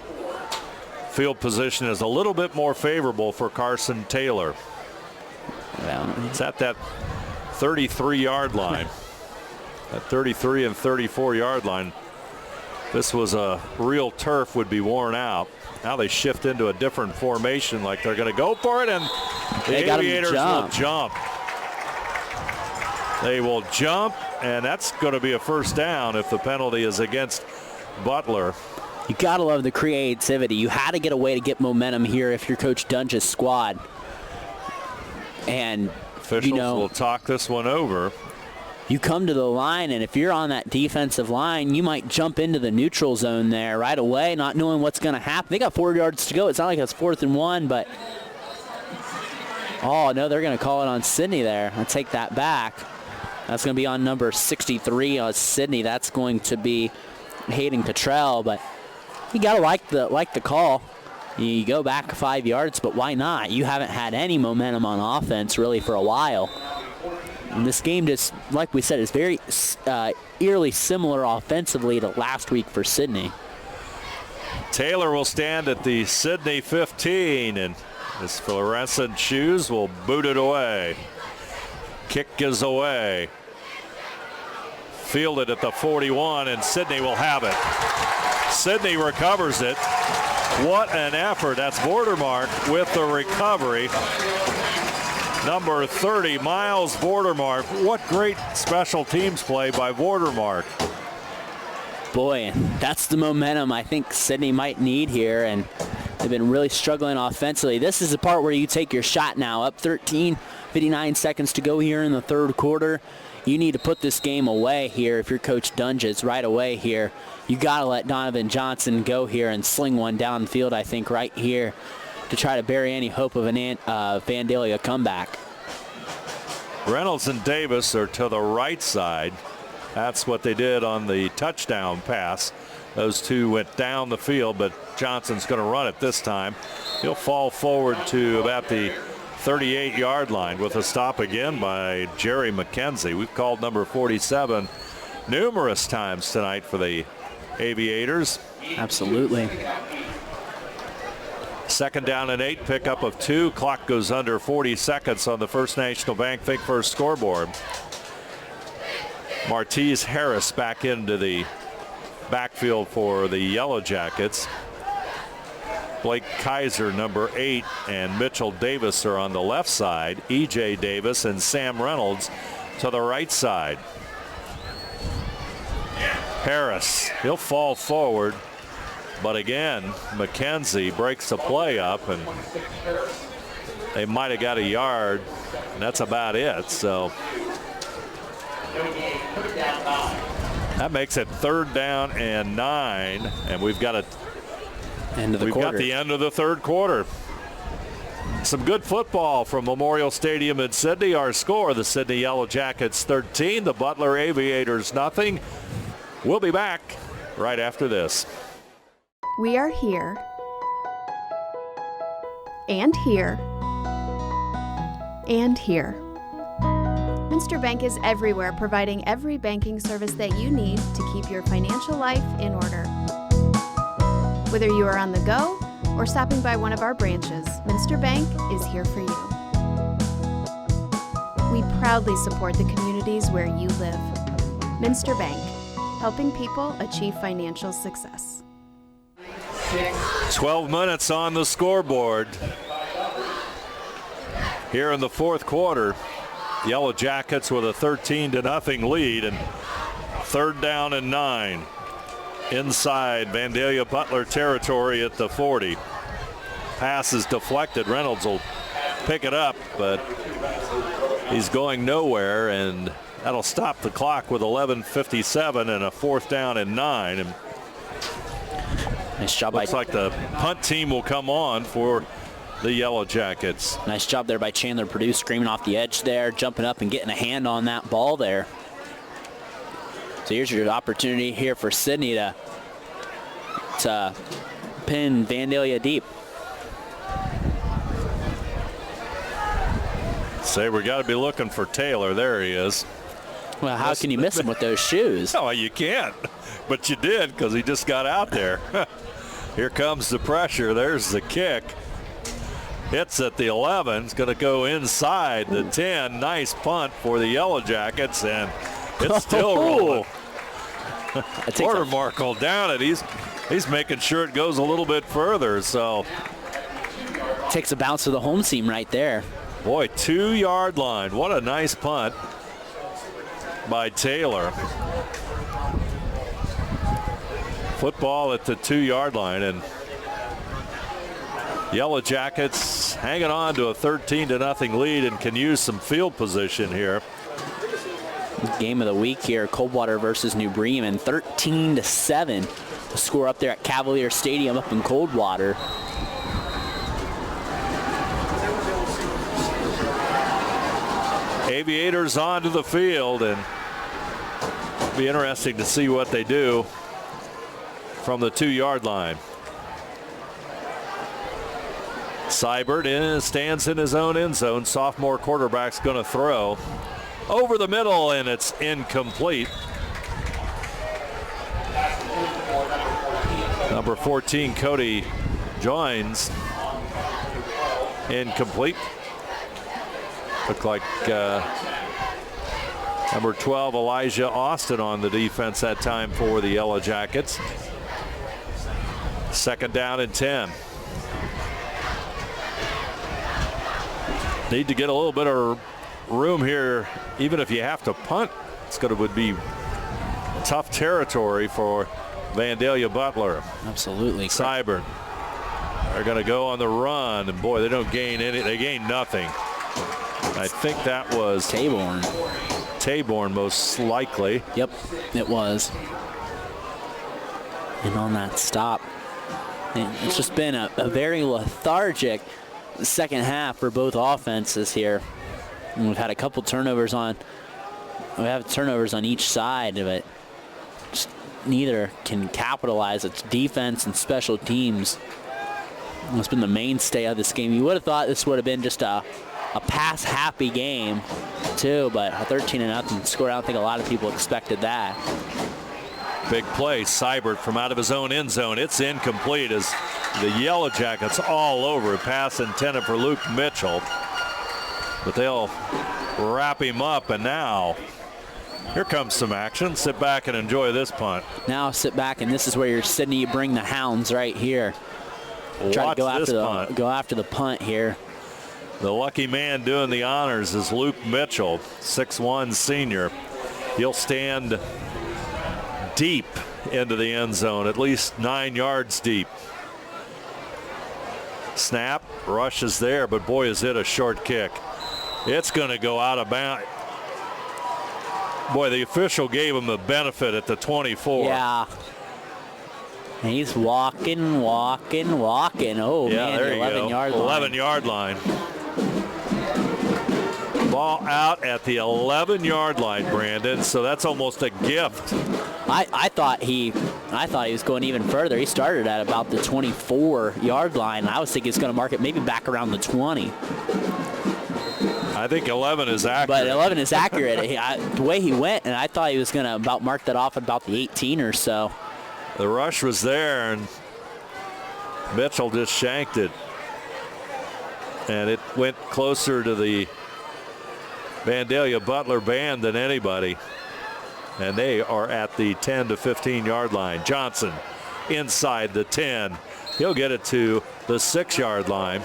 field position is a little bit more favorable for Carson Taylor. It's at that 33-yard line. That 33 and 34-yard line. This was a real turf would be worn out. Now they shift into a different formation, like they're going to go for it, and the Aviators will jump. They will jump, and that's going to be a first down if the penalty is against Butler. You got to love the creativity. You had to get a way to get momentum here if you're Coach Dunge's squad. And officials will talk this one over. You come to the line, and if you're on that defensive line, you might jump into the neutral zone there right away, not knowing what's going to happen. They got 4 yards to go. It's not like it's 4th and 1, but oh, no, they're going to call it on Sidney there. I'll take that back. That's going to be on number 63 on Sidney. That's going to be Hayden Cottrell, but you got to like the call. You go back 5 yards, but why not? You haven't had any momentum on offense really for a while. And this game, just like we said, is very eerily similar offensively to last week for Sidney. Taylor will stand at the Sidney 15, and his fluorescent shoes will boot it away. Kick is away. Fielded at the 41, and Sidney will have it. Sidney recovers it. What an effort. That's Vordermark with the recovery. number 30, Miles Bordermark. What great special teams play by Bordermark. Boy, and that's the momentum I think Sidney might need here, and they've been really struggling offensively. This is the part where you take your shot now. Up 13, 59 seconds to go here in the third quarter. You need to put this game away here if you're Coach Dunges right away here. You got to let Donovan Johnson go here and sling one downfield, I think, right here to try to bury any hope of an Vandalia comeback. Reynolds and Davis are to the right side. That's what they did on the touchdown pass. Those two went down the field, but Johnson's going to run it this time. He'll fall forward to about the 38-yard line with a stop again by Jerry McKenzie. We've called number 47 numerous times tonight for the Aviators. Absolutely. Second down and 8, pickup of 2. Clock goes under 40 seconds on the First National Bank Think First scoreboard. Martez Harris back into the backfield for the Yellow Jackets. Blake Kaiser, number 8, and Mitchell Davis are on the left side. E.J. Davis and Sam Reynolds to the right side. Harris, he'll fall forward, but again, McKenzie breaks the play up, and they might have got a yard, and that's about it. So that makes it 3rd down and 9, and we've got a We've got the end of the third quarter. Some good football from Memorial Stadium in Sidney. Our score, the Sidney Yellow Jackets 13, the Butler Aviators nothing. We'll be back right after this. We are here and here and here. Minster Bank is everywhere, providing every banking service that you need to keep your financial life in order. Whether you are on the go or stopping by one of our branches, Minster Bank is here for you. We proudly support the communities where you live. Minster Bank, helping people achieve financial success. 12 minutes on the scoreboard. Here in the fourth quarter, Yellow Jackets with a 13-0 lead, and 3rd down and 9. Inside Vandalia Butler territory at the 40. Pass is deflected. Reynolds will pick it up, but he's going nowhere, and that'll stop the clock with 11:57 and a 4th down and 9. And nice job. Looks like the punt team will come on for the Yellow Jackets. Nice job there by Chandler Purdue, screaming off the edge there, jumping up and getting a hand on that ball there. So here's your opportunity here for Sidney to pin Vandalia deep. Say we got to be looking for Taylor. There he is. Well, how can you miss him with those shoes? Oh, you can't. But you did, because he just got out there. Here comes the pressure. There's the kick. Hits at the 11. It's going to go inside the 10. Nice punt for the Yellow Jackets, and it's still rolling. Bordermark will down it. He's making sure it goes a little bit further. So takes a bounce to the home seam right there. Boy, 2-yard line. What a nice punt by Taylor. Football at the 2-yard line, and Yellow Jackets hanging on to a 13-0 lead and can use some field position here. Game of the week here, Coldwater versus New Bremen, 13-7. The score up there at Cavalier Stadium up in Coldwater. Aviators onto the field, and it'll be interesting to see what they do from the 2-yard line. Seibert stands in his own end zone. Sophomore quarterback's going to throw over the middle, and it's incomplete. Number 14, Cody joins. Incomplete. Looked like number 12, Elijah Austin, on the defense that time for the Yellow Jackets. 2nd down and 10. Need to get a little bit of room here, even if you have to punt. Would be tough territory for Vandalia Butler. Absolutely. Seibert. They're going to go on the run, and boy, they don't gain any. They gain nothing. I think that was Taborn, most likely. Yep, it was. And on that stop, it's just been a very lethargic second half for both offenses here. And we've had a couple turnovers on. We have turnovers on each side, but just neither can capitalize. It's defense and special teams. It's been the mainstay of this game. You would have thought this would have been just a pass-happy game, too, but a 13-0 score. I don't think a lot of people expected that. Big play, Seibert from out of his own end zone. It's incomplete as the Yellow Jackets all over. Pass intended for Luke Mitchell, but they'll wrap him up, and now here comes some action. Sit back and enjoy this punt. Now sit back, and this is where you're Sidney. You bring the hounds right here. Try to go after the punt here. The lucky man doing the honors is Luke Mitchell, 6'1" senior. He'll stand deep into the end zone, at least 9 yards deep. Snap, rush is there, but boy, is it a short kick. It's going to go out of bounds. Boy, the official gave him the benefit at the 24. Yeah. He's walking. Oh, yeah, man, there the you 11-yard go. line. 11-yard line. Ball out at the 11-yard line, Brandon, so that's almost a gift. I thought he was going even further. He started at about the 24-yard line. I was thinking he's going to mark it maybe back around the 20. I think 11 is accurate. But 11 is accurate. The way he went, and I thought he was going to about mark that off at about the 18 or so. The rush was there, and Mitchell just shanked it. And it went closer to the Vandalia Butler band than anybody. And they are at the 10 to 15-yard line. Johnson inside the 10. He'll get it to the 6-yard line.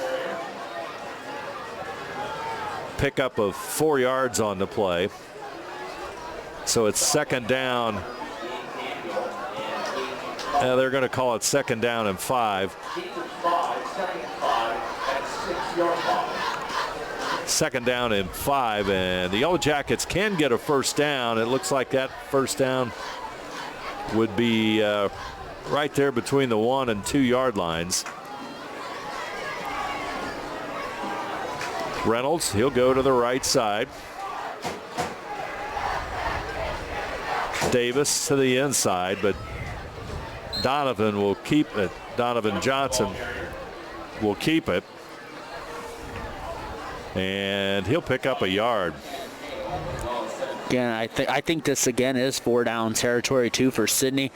Pickup of 4 yards on the play. So it's second down. They're going to call it second down and 5. Second down and 5, and the Yellow Jackets can get a first down. It looks like that first down would be right there between the 1 and 2 yard lines. Reynolds, he'll go to the right side. Davis to the inside, but Donovan will keep it. Donovan Johnson will keep it. And he'll pick up a yard. Again, I think this again is 4-down territory too for Sidney.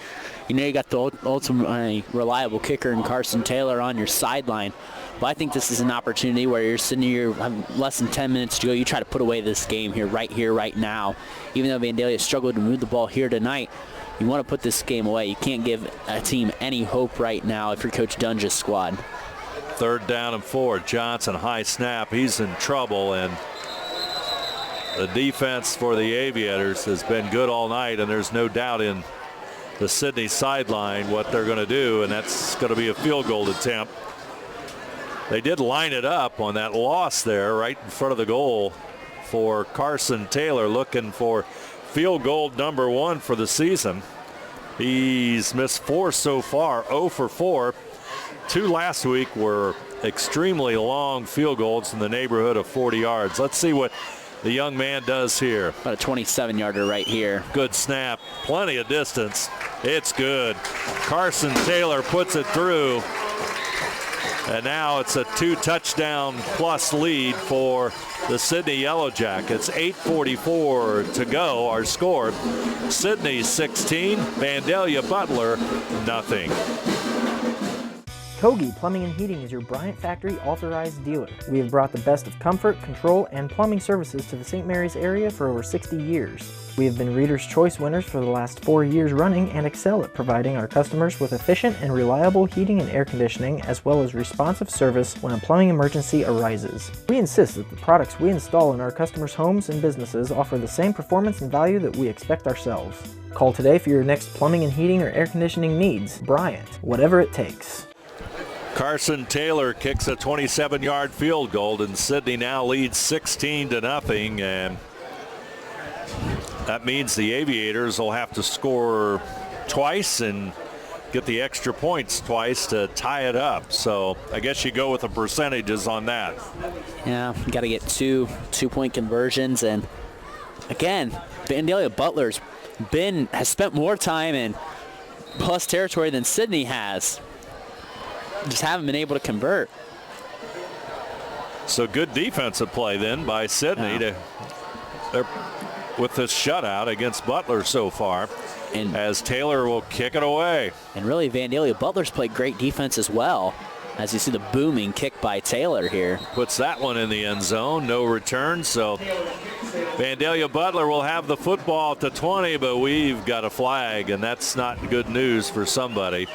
You know, you got the ultimate reliable kicker in Carson Taylor on your sideline. But I think this is an opportunity where you're sitting here, you have less than 10 minutes to go. You try to put away this game here, right now. Even though Vandalia struggled to move the ball here tonight, you want to put this game away. You can't give a team any hope right now if you're Coach Dunge's squad. Third down and 4. Johnson, high snap. He's in trouble, and the defense for the Aviators has been good all night, and there's no doubt in the Sidney sideline what they're going to do, and that's going to be a field goal attempt. They did line it up on that loss there right in front of the goal for Carson Taylor, looking for field goal number 1 for the season. He's missed 4 so far, 0 for 4. 2 last week were extremely long field goals in the neighborhood of 40 yards. Let's see what the young man does here. About a 27-yarder right here. Good snap, plenty of distance. It's good. Carson Taylor puts it through. And now it's a 2-touchdown plus lead for the Sidney Yellow Jackets. 8:44 to go. Our score, Sidney 16, Vandalia Butler nothing. Togi Plumbing and Heating is your Bryant Factory authorized dealer. We have brought the best of comfort, control, and plumbing services to the St. Mary's area for over 60 years. We have been Reader's Choice winners for the last 4 years running and excel at providing our customers with efficient and reliable heating and air conditioning, as well as responsive service when a plumbing emergency arises. We insist that the products we install in our customers' homes and businesses offer the same performance and value that we expect ourselves. Call today for your next plumbing and heating or air conditioning needs. Bryant, whatever it takes. Carson Taylor kicks a 27-yard field goal, and Sidney now leads 16-0, and that means the Aviators will have to score twice and get the extra points twice to tie it up. So I guess you go with the percentages on that. Yeah, you got to get two-point conversions, and again, Vandalia Butler's has spent more time in plus territory than Sidney has. Just haven't been able to convert. So good defensive play then by Sidney with this shutout against Butler so far, and as Taylor will kick it away. And really, Vandalia Butler's played great defense as well, as you see the booming kick by Taylor here. Puts that one in the end zone, no return, so Vandalia Butler will have the football at the 20, but we've got a flag, and that's not good news for somebody.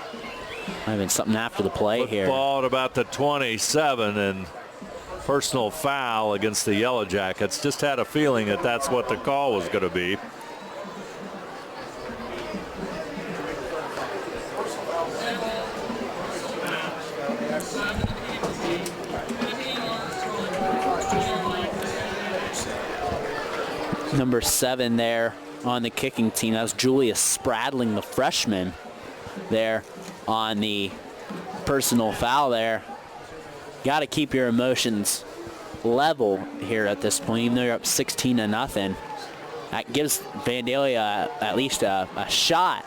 Might have been something after the play here. Football at about the 27, and personal foul against the Yellow Jackets. Just had a feeling that that's what the call was going to be. Number 7 there on the kicking team. That was Julius Spradling, the freshman, there on the personal foul there. Got to keep your emotions level here at this point, even though you're up 16-0. That gives Vandalia at least a shot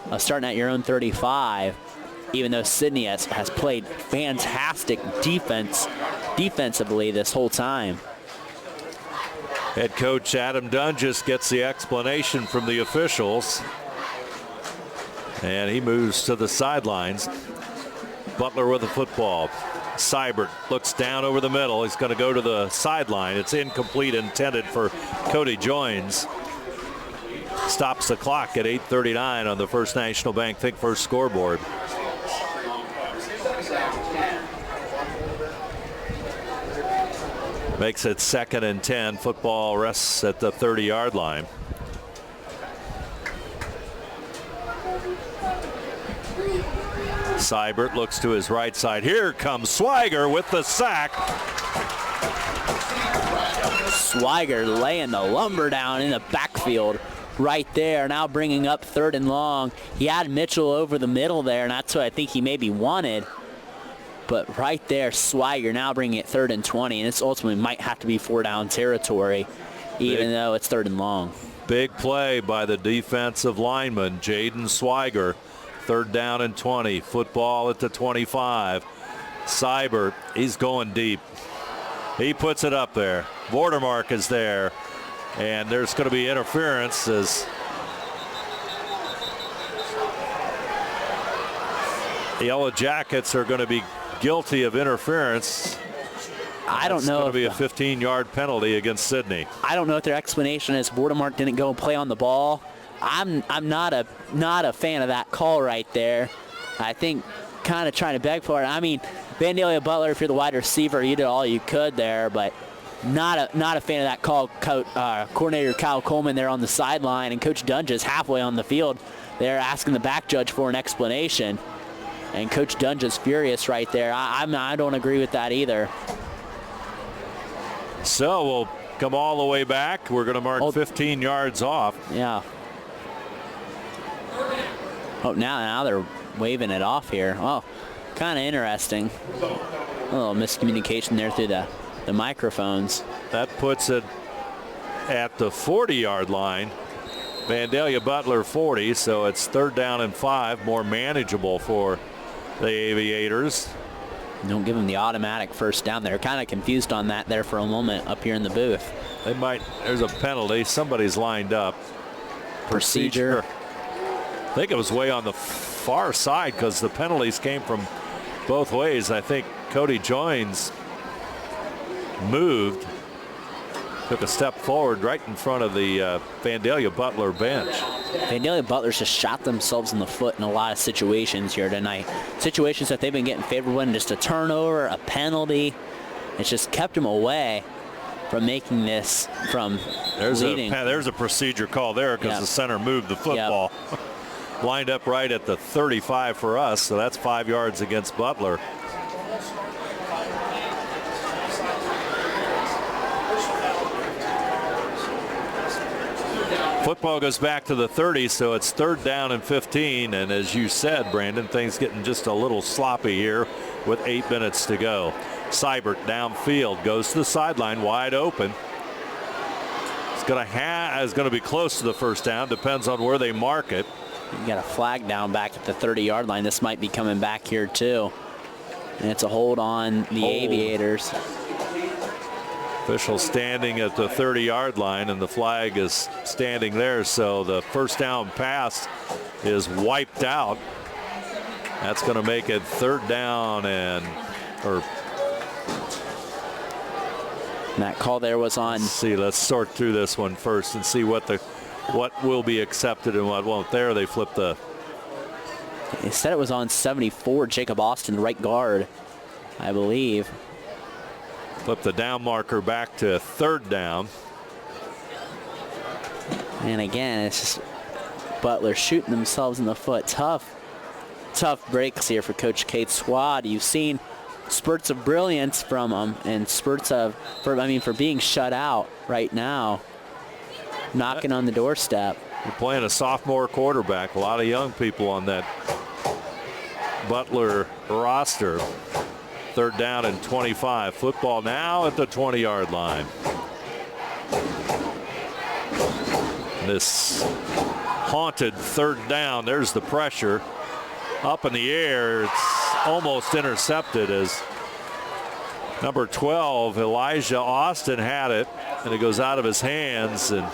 of starting at your own 35, even though Sidney has played fantastic defensively this whole time. Head coach Adam Dunges gets the explanation from the officials, and he moves to the sidelines. Butler with the football. Seibert looks down over the middle. He's going to go to the sideline. It's incomplete, intended for Cody Joins. Stops the clock at 8:39 on the First National Bank Think First scoreboard. Makes it 2nd and 10. Football rests at the 30-yard line. Seibert looks to his right side. Here comes Swiger with the sack. Swiger laying the lumber down in the backfield right there, now bringing up 3rd and long. He had Mitchell over the middle there, and that's what I think he maybe wanted. But right there, Swiger now bringing it 3rd and 20, and this ultimately might have to be 4-down territory, even though it's 3rd and long. Big play by the defensive lineman, Jaden Swiger. 3rd down and 20. Football at the 25. Seibert, he's going deep. He puts it up there. Vordermark is there. And there's going to be interference as the Yellow Jackets are going to be guilty of interference. I don't know. It's going to be a 15-yard penalty against Sidney. I don't know what their explanation is. Vordermark didn't go and play on the ball. I'm not a fan of that call right there. I think kind of trying to beg for it. I mean, Vandalia Butler, if you're the wide receiver, you did all you could there, but not a fan of that call. Coordinator Kyle Coleman there on the sideline, and Coach Dunges halfway on the field. They're asking the back judge for an explanation, and Coach Dunges furious right there. I don't agree with that either. So we'll come all the way back. We're going to mark 15 yards off. Yeah. Oh, now they're waving it off here. Oh, kind of interesting. A little miscommunication there through the microphones. That puts it at the 40-yard line. Vandalia Butler 40, so it's 3rd down and 5, more manageable for the Aviators. Don't give them the automatic 1st down. They're kind of confused on that there for a moment up here in the booth. There's a penalty. Somebody's lined up. Procedure. I think it was way on the far side because the penalties came from both ways. I think Cody Joins moved, took a step forward right in front of the Vandalia Butler bench. Vandalia Butler's just shot themselves in the foot in a lot of situations here tonight. Situations that they've been getting favorable in, just a turnover, a penalty. It's just kept them away from making this from leading. There's a procedure call there because the center moved the football. Lined up right at the 35 for us, so that's 5 yards against Butler. Football goes back to the 30, so it's 3rd down and 15. And as you said, Brandon, things getting just a little sloppy here with 8 minutes to go. Seibert downfield, goes to the sideline, wide open. It's going to be close to the first down. Depends on where they mark it. You got a flag down back at the 30-yard line. This might be coming back here too. And it's a hold on the Aviators. Official standing at the 30-yard line, and the flag is standing there, so the first down pass is wiped out. That's going to make it 3rd down and that call there was on. Let's sort through this one first and see what will be accepted and what won't. There they flipped the. They said it was on 74, Jacob Austin, right guard, I believe. Flip the down marker back to 3rd down. And again, it's just Butler shooting themselves in the foot. Tough breaks here for Coach Kate's squad. You've seen spurts of brilliance from them and spurts for being shut out right now. Knocking on the doorstep. You're playing a sophomore quarterback. A lot of young people on that Butler roster. 3rd down and 25. Football now at the 20-yard line. This haunted 3rd down. There's the pressure. Up in the air. It's almost intercepted as number 12, Elijah Austin, had it. And it goes out of his hands. And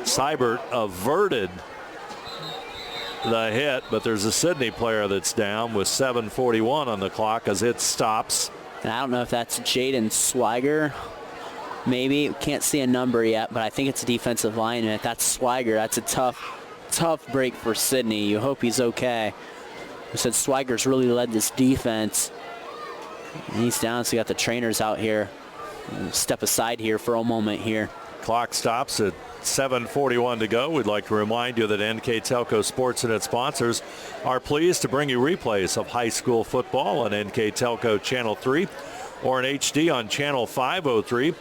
Seibert averted the hit, but there's a Sidney player that's down with 7:41 on the clock as it stops. And I don't know if that's Jaden Swiger. Maybe. Can't see a number yet, but I think it's a defensive lineman. If that's Swiger, that's a tough break for Sidney. You hope he's okay. I said Swiger's really led this defense. And he's down, so you got the trainers out here. Step aside here for a moment here. Clock stops at 7:41 to go. We'd like to remind you that NKTelco Sports and its sponsors are pleased to bring you replays of high school football on NKTelco Channel 3 or in HD on Channel 503.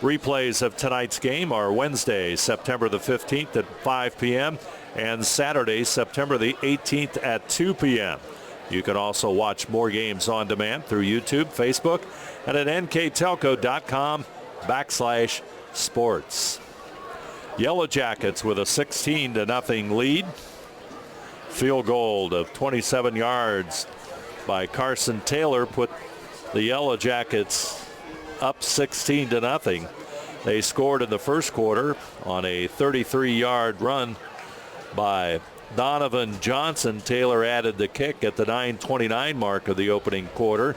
Replays of tonight's game are Wednesday, September the 15th at 5 p.m. and Saturday, September the 18th at 2 p.m. You can also watch more games on demand through YouTube, Facebook, and at nktelco.com/sports. Yellow Jackets with a 16-0 lead. Field goal of 27 yards by Carson Taylor put the Yellow Jackets up 16-0. They scored in the first quarter on a 33-yard run by Donovan Johnson. Taylor added the kick at the 9:29 mark of the opening quarter,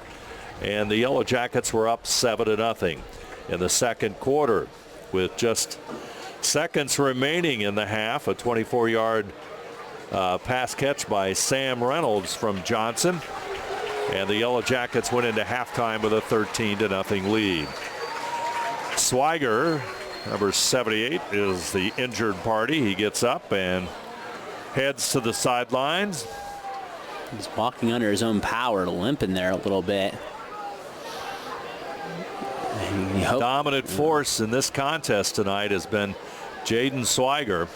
and the Yellow Jackets were up 7-0 in the second quarter with just seconds remaining in the half. A 24-yard pass catch by Sam Reynolds from Johnson, and the Yellow Jackets went into halftime with a 13-0 lead. Swiger, number 78, is the injured party. He gets up and heads to the sidelines. He's walking under his own power, limping there a little bit. Dominant force in this contest tonight has been Jaden Swiger.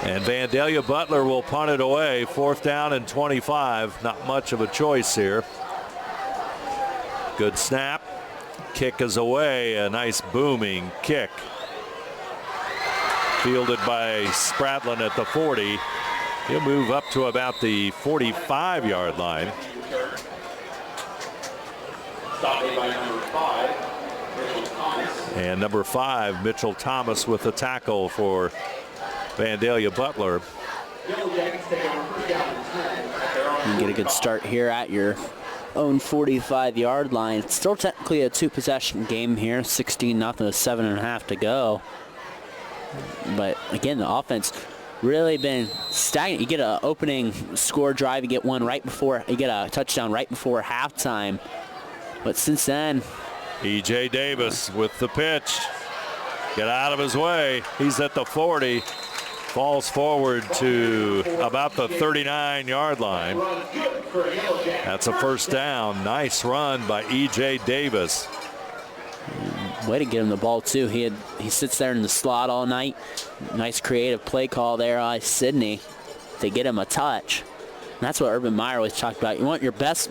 And Vandalia Butler will punt it away. 4th down and 25. Not much of a choice here. Good snap. Kick is away. A nice booming kick. Fielded by Spradlin at the 40. He'll move up to about the 45-yard line. Stopped by number 5. And number 5, Mitchell Thomas with the tackle for Vandalia Butler. You get a good start here at your own 45-yard line. It's still technically a 2-possession game here, 16-0, 7.5 to go. But again, the offense really been stagnant. You get an opening score drive, you get a touchdown right before halftime. But since then, E.J. Davis with the pitch. Get out of his way. He's at the 40. Falls forward to about the 39-yard line. That's a first down. Nice run by E.J. Davis. Way to get him the ball, too. He sits there in the slot all night. Nice creative play call there by Sidney to get him a touch. And that's what Urban Meyer always talked about. You want your best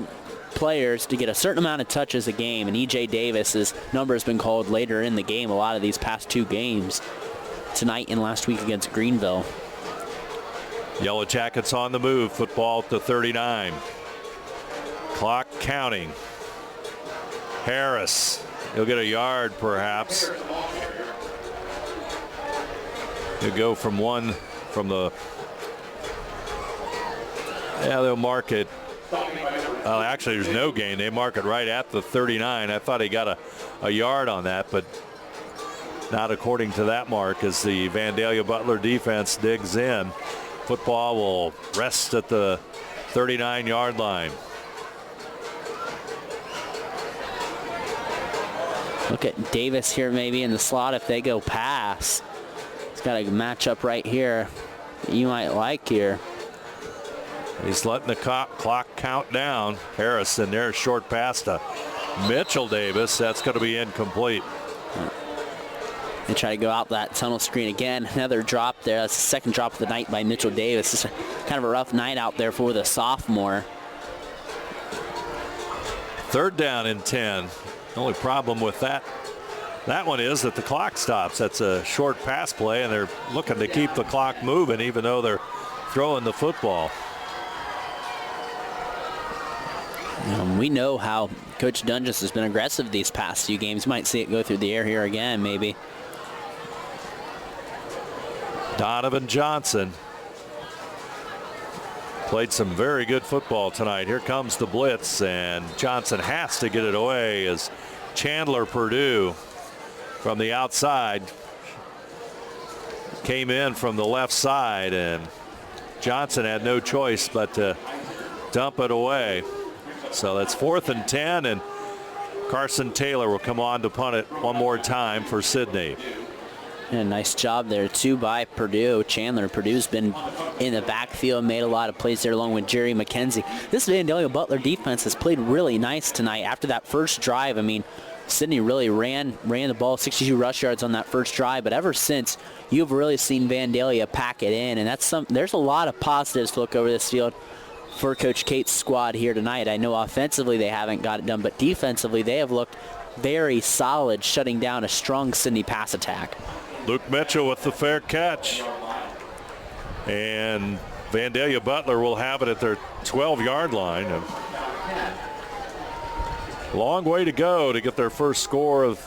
players to get a certain amount of touches a game, and E.J. Davis's number has been called later in the game a lot of these past 2 games, tonight and last week against Greenville. Yellow Jackets on the move. Football to 39. Clock counting. Harris. He'll get a yard perhaps. He'll go from the. Yeah, they'll mark it. Well, actually, there's no gain. They mark it right at the 39. I thought he got a yard on that, but not according to that mark as the Vandalia Butler defense digs in. Football will rest at the 39-yard line. Look at Davis here maybe in the slot if they go pass. He's got a matchup right here you might like here. He's letting the clock count down. Harris in there, short pass to Mitchell Davis. That's going to be incomplete. They try to go out that tunnel screen again. Another drop there. That's the second drop of the night by Mitchell Davis. It's kind of a rough night out there for the sophomore. 3rd down and 10. The only problem with that one is that the clock stops. That's a short pass play, and they're looking to keep the clock moving even though they're throwing the football. We know how Coach Dunges has been aggressive these past few games. Might see it go through the air here again, maybe. Donovan Johnson played some very good football tonight. Here comes the blitz, and Johnson has to get it away as Chandler Purdue from the outside came in from the left side, and Johnson had no choice but to dump it away. So that's 4th and 10, and Carson Taylor will come on to punt it one more time for Sidney. Yeah, nice job there, too, by Purdue. Chandler Purdue's been in the backfield, made a lot of plays there along with Jerry McKenzie. This Vandalia Butler defense has played really nice tonight. After that first drive, I mean, Sidney really ran the ball, 62 rush yards on that first drive, but ever since, you've really seen Vandalia pack it in, and there's a lot of positives to look over this field for Coach Cate's squad here tonight. I know offensively they haven't got it done, but defensively they have looked very solid, shutting down a strong Sidney pass attack. Luke Mitchell with the fair catch. And Vandalia Butler will have it at their 12-yard line. A long way to go to get their first score of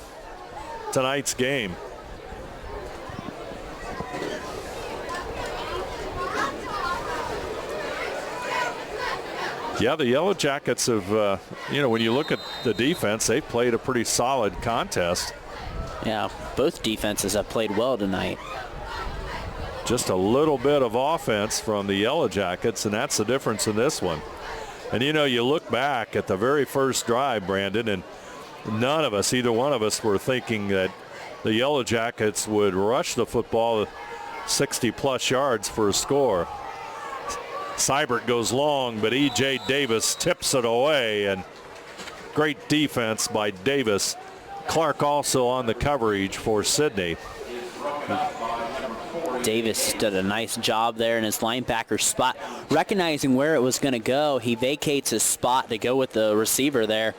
tonight's game. Yeah, the Yellow Jackets have, when you look at the defense, they've played a pretty solid contest. Yeah, both defenses have played well tonight. Just a little bit of offense from the Yellow Jackets, and that's the difference in this one. And, you look back at the very first drive, Brandon, and none of us, either one of us, were thinking that the Yellow Jackets would rush the football 60-plus yards for a score. Seibert goes long, but E.J. Davis tips it away, and great defense by Davis. Clark also on the coverage for Sidney. Davis did a nice job there in his linebacker spot. Recognizing where it was going to go, he vacates his spot to go with the receiver there.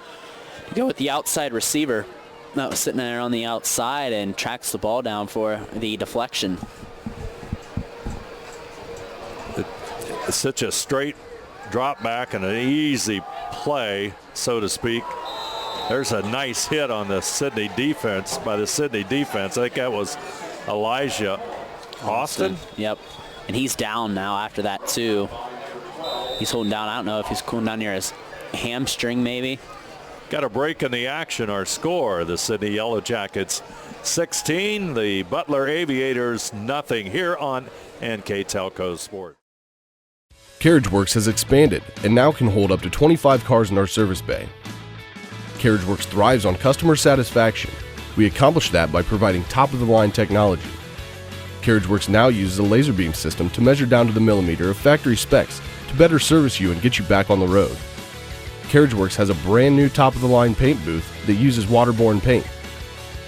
To go with the outside receiver that was sitting there on the outside and tracks the ball down for the deflection. It's such a straight drop back and an easy play, so to speak. There's a nice hit on the Sidney defense, by the Sidney defense. I think that was Elijah Austin. Yep. And he's down now after that, too. He's holding down. I don't know if he's cooling down near his hamstring, maybe. Got a break in the action. Our score, the Sidney Yellow Jackets 16, the Butler Aviators nothing, here on NKTelco Sport. CarriageWorks has expanded and now can hold up to 25 cars in our service bay. CarriageWorks thrives on customer satisfaction. We accomplish that by providing top-of-the-line technology. CarriageWorks now uses a laser beam system to measure down to the millimeter of factory specs to better service you and get you back on the road. CarriageWorks has a brand new top-of-the-line paint booth that uses waterborne paint.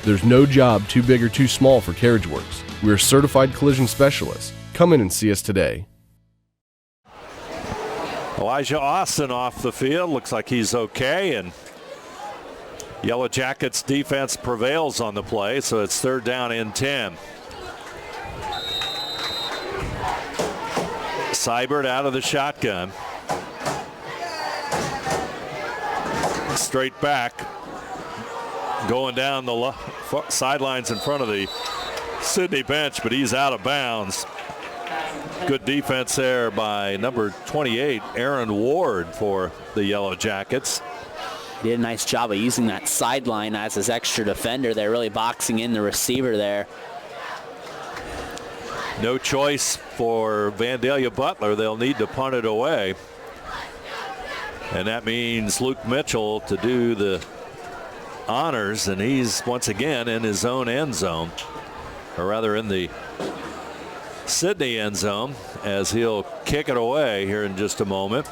There's no job too big or too small for CarriageWorks. We're certified collision specialists. Come in and see us today. Elijah Austin off the field. Looks like he's okay, and Yellow Jackets defense prevails on the play, so it's 3rd down and 10. Seibert out of the shotgun. Straight back. Going down the sidelines in front of the Sidney bench, but he's out of bounds. Good defense there by number 28, Aaron Ward, for the Yellow Jackets. He did a nice job of using that sideline as his extra defender there, really boxing in the receiver there. No choice for Vandalia Butler. They'll need to punt it away. And that means Luke Mitchell to do the honors, and he's once again in his own end zone, or rather in the Sidney end zone, as he'll kick it away here in just a moment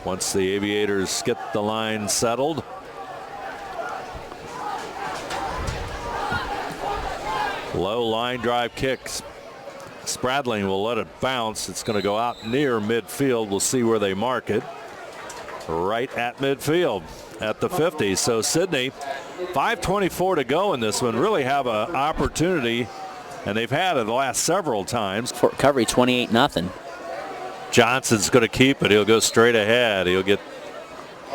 once the Aviators get the line settled. Low line drive kicks. Spradling will let it bounce. It's going to go out near midfield. We'll see where they mark it. Right at midfield at the 50. So Sidney, 5:24 to go in this one, really have an opportunity, and they've had it the last several times. For recovery, 28-0. Johnson's going to keep it. He'll go straight ahead. He'll get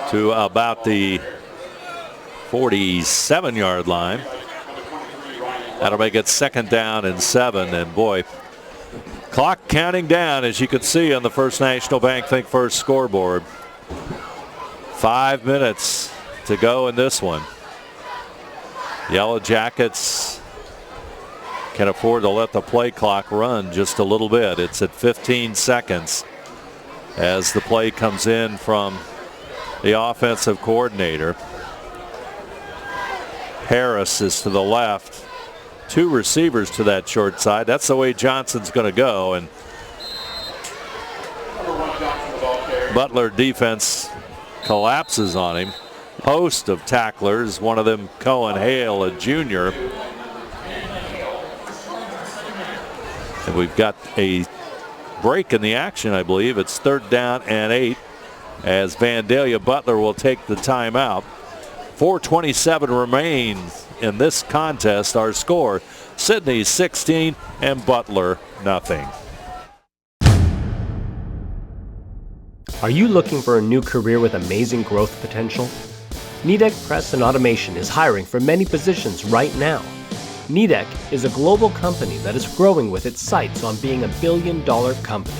to about the 47-yard line. That'll make it 2nd down and 7. And boy, clock counting down, as you can see on the First National Bank Think First scoreboard. 5 minutes to go in this one. Yellow Jackets can afford to let the play clock run just a little bit. It's at 15 seconds as the play comes in from the offensive coordinator. Harris is to the left. 2 receivers to that short side. That's the way Johnson's going to go. And Butler defense collapses on him. Host of tacklers, one of them Cohen Hale, a junior. And we've got a break in the action, I believe. It's 3rd down and 8 as Vandalia Butler will take the timeout. 4:27 remains in this contest. Our score, Sidney 16 and Butler nothing. Are you looking for a new career with amazing growth potential? Nidec Press and Automation is hiring for many positions right now. Nidec is a global company that is growing with its sights on being a billion-dollar company.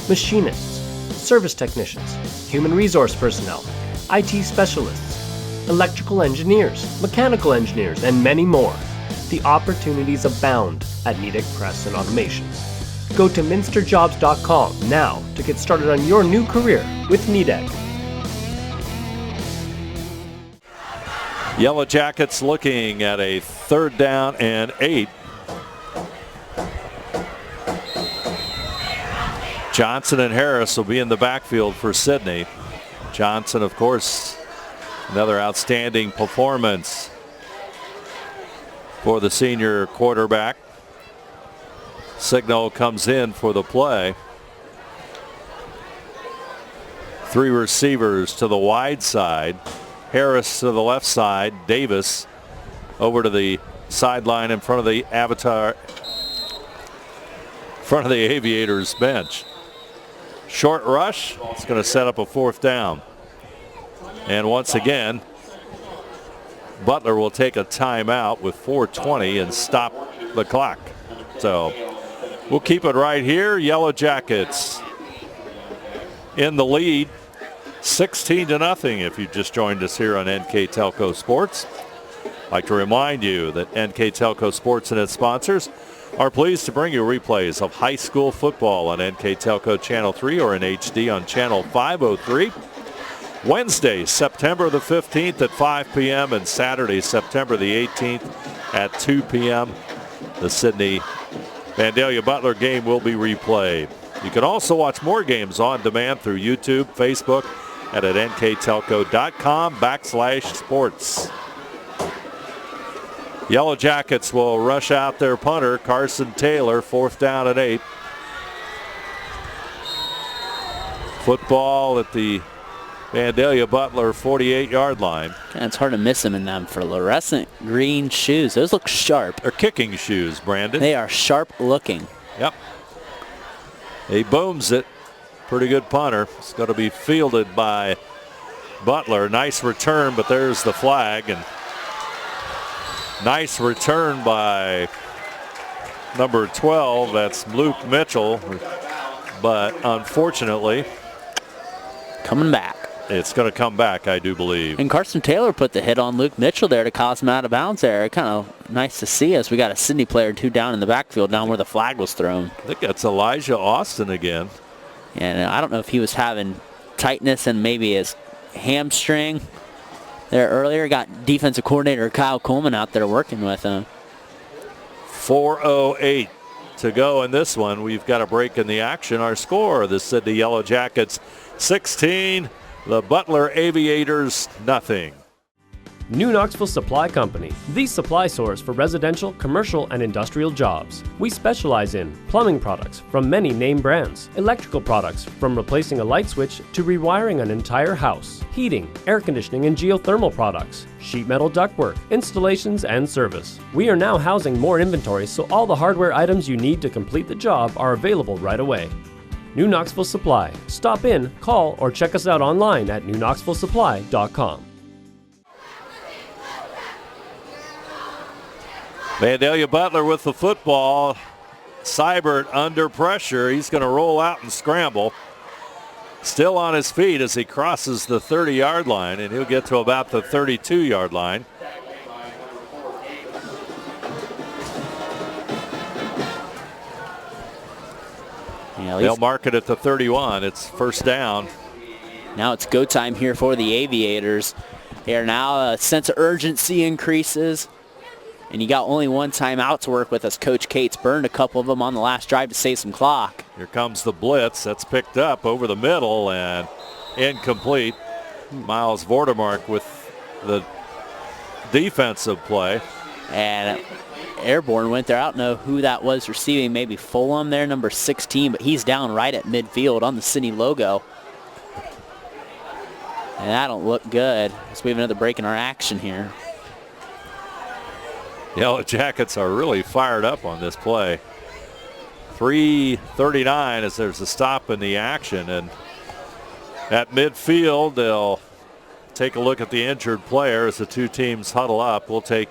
Machinists, service technicians, human resource personnel, IT specialists, electrical engineers, mechanical engineers, and many more. The opportunities abound at Nidec Press and Automation. Go to minsterjobs.com now to get started on your new career with Nidec. Yellow Jackets looking at a 3rd down and 8. Johnson and Harris will be in the backfield for Sidney. Johnson, of course, another outstanding performance for the senior quarterback. Signal comes in for the play. 3 receivers to the wide side. Harris to the left side. Davis over to the sideline in front of the Aviators bench. Short rush. It's going to set up a 4th down. And once again, Butler will take a timeout with 4:20 and stop the clock. So we'll keep it right here. Yellow Jackets in the lead, 16-0 if you just joined us here on NKTelco Sports. I'd like to remind you that NKTelco Sports and its sponsors are pleased to bring you replays of high school football on NKTelco Channel 3 or in HD on Channel 503. Wednesday, September the 15th at 5 p.m. and Saturday, September the 18th at 2 p.m. The Sidney Vandalia Butler game will be replayed. You can also watch more games on demand through YouTube, Facebook, and at nktelco.com/sports. Yellow Jackets will rush out their punter, Carson Taylor, 4th down and 8. Football at the Vandalia Butler 48-yard line. It's hard to miss him in them fluorescent green shoes. Those look sharp. They're kicking shoes, Brandon. They are sharp looking. Yep. He booms it. Pretty good punter. It's going to be fielded by Butler. Nice return, but there's the flag. And nice return by number 12. That's Luke Mitchell. But unfortunately, coming back. It's going to come back, I do believe. And Carson Taylor put the hit on Luke Mitchell there to cause him out of bounds there. Kind of nice to see us. We got a Sidney player 2 down in the backfield, down where the flag was thrown. I think that's Elijah Austin again. And I don't know if he was having tightness in maybe his hamstring there earlier. Got defensive coordinator Kyle Coleman out there working with him. 4:08 to go in this one. We've got a break in the action. Our score, the Sidney Yellow Jackets 16, the Butler Aviators nothing. New Knoxville Supply Company, the supply source for residential, commercial, and industrial jobs. We specialize in plumbing products from many name brands, electrical products from replacing a light switch to rewiring an entire house, heating, air conditioning, and geothermal products, sheet metal ductwork, installations, and service. We are now housing more inventory, so all the hardware items you need to complete the job are available right away. New Knoxville Supply. Stop in, call, or check us out online at newknoxvillesupply.com. Vandalia Butler with the football. Seibert under pressure. He's going to roll out and scramble. Still on his feet as he crosses the 30-yard line, and he'll get to about the 32-yard line. They'll mark it at the 31. It's first down. Now it's go time here for the Aviators. They are now, a sense of urgency increases. And you got only one timeout to work with as Coach Cates burned a couple of them on the last drive to save some clock. Here comes the blitz. That's picked up over the middle and incomplete. Miles Vordermark with the defensive play. And airborne went there. I don't know who that was receiving. Maybe Fulham there, number 16, but he's down right at midfield on the Sidney logo. And that don't look good. So we have another break in our action here. Yellow Jackets are really fired up on this play. 3:39 as there's a stop in the action. And at midfield, they'll take a look at the injured player as the two teams huddle up. We'll take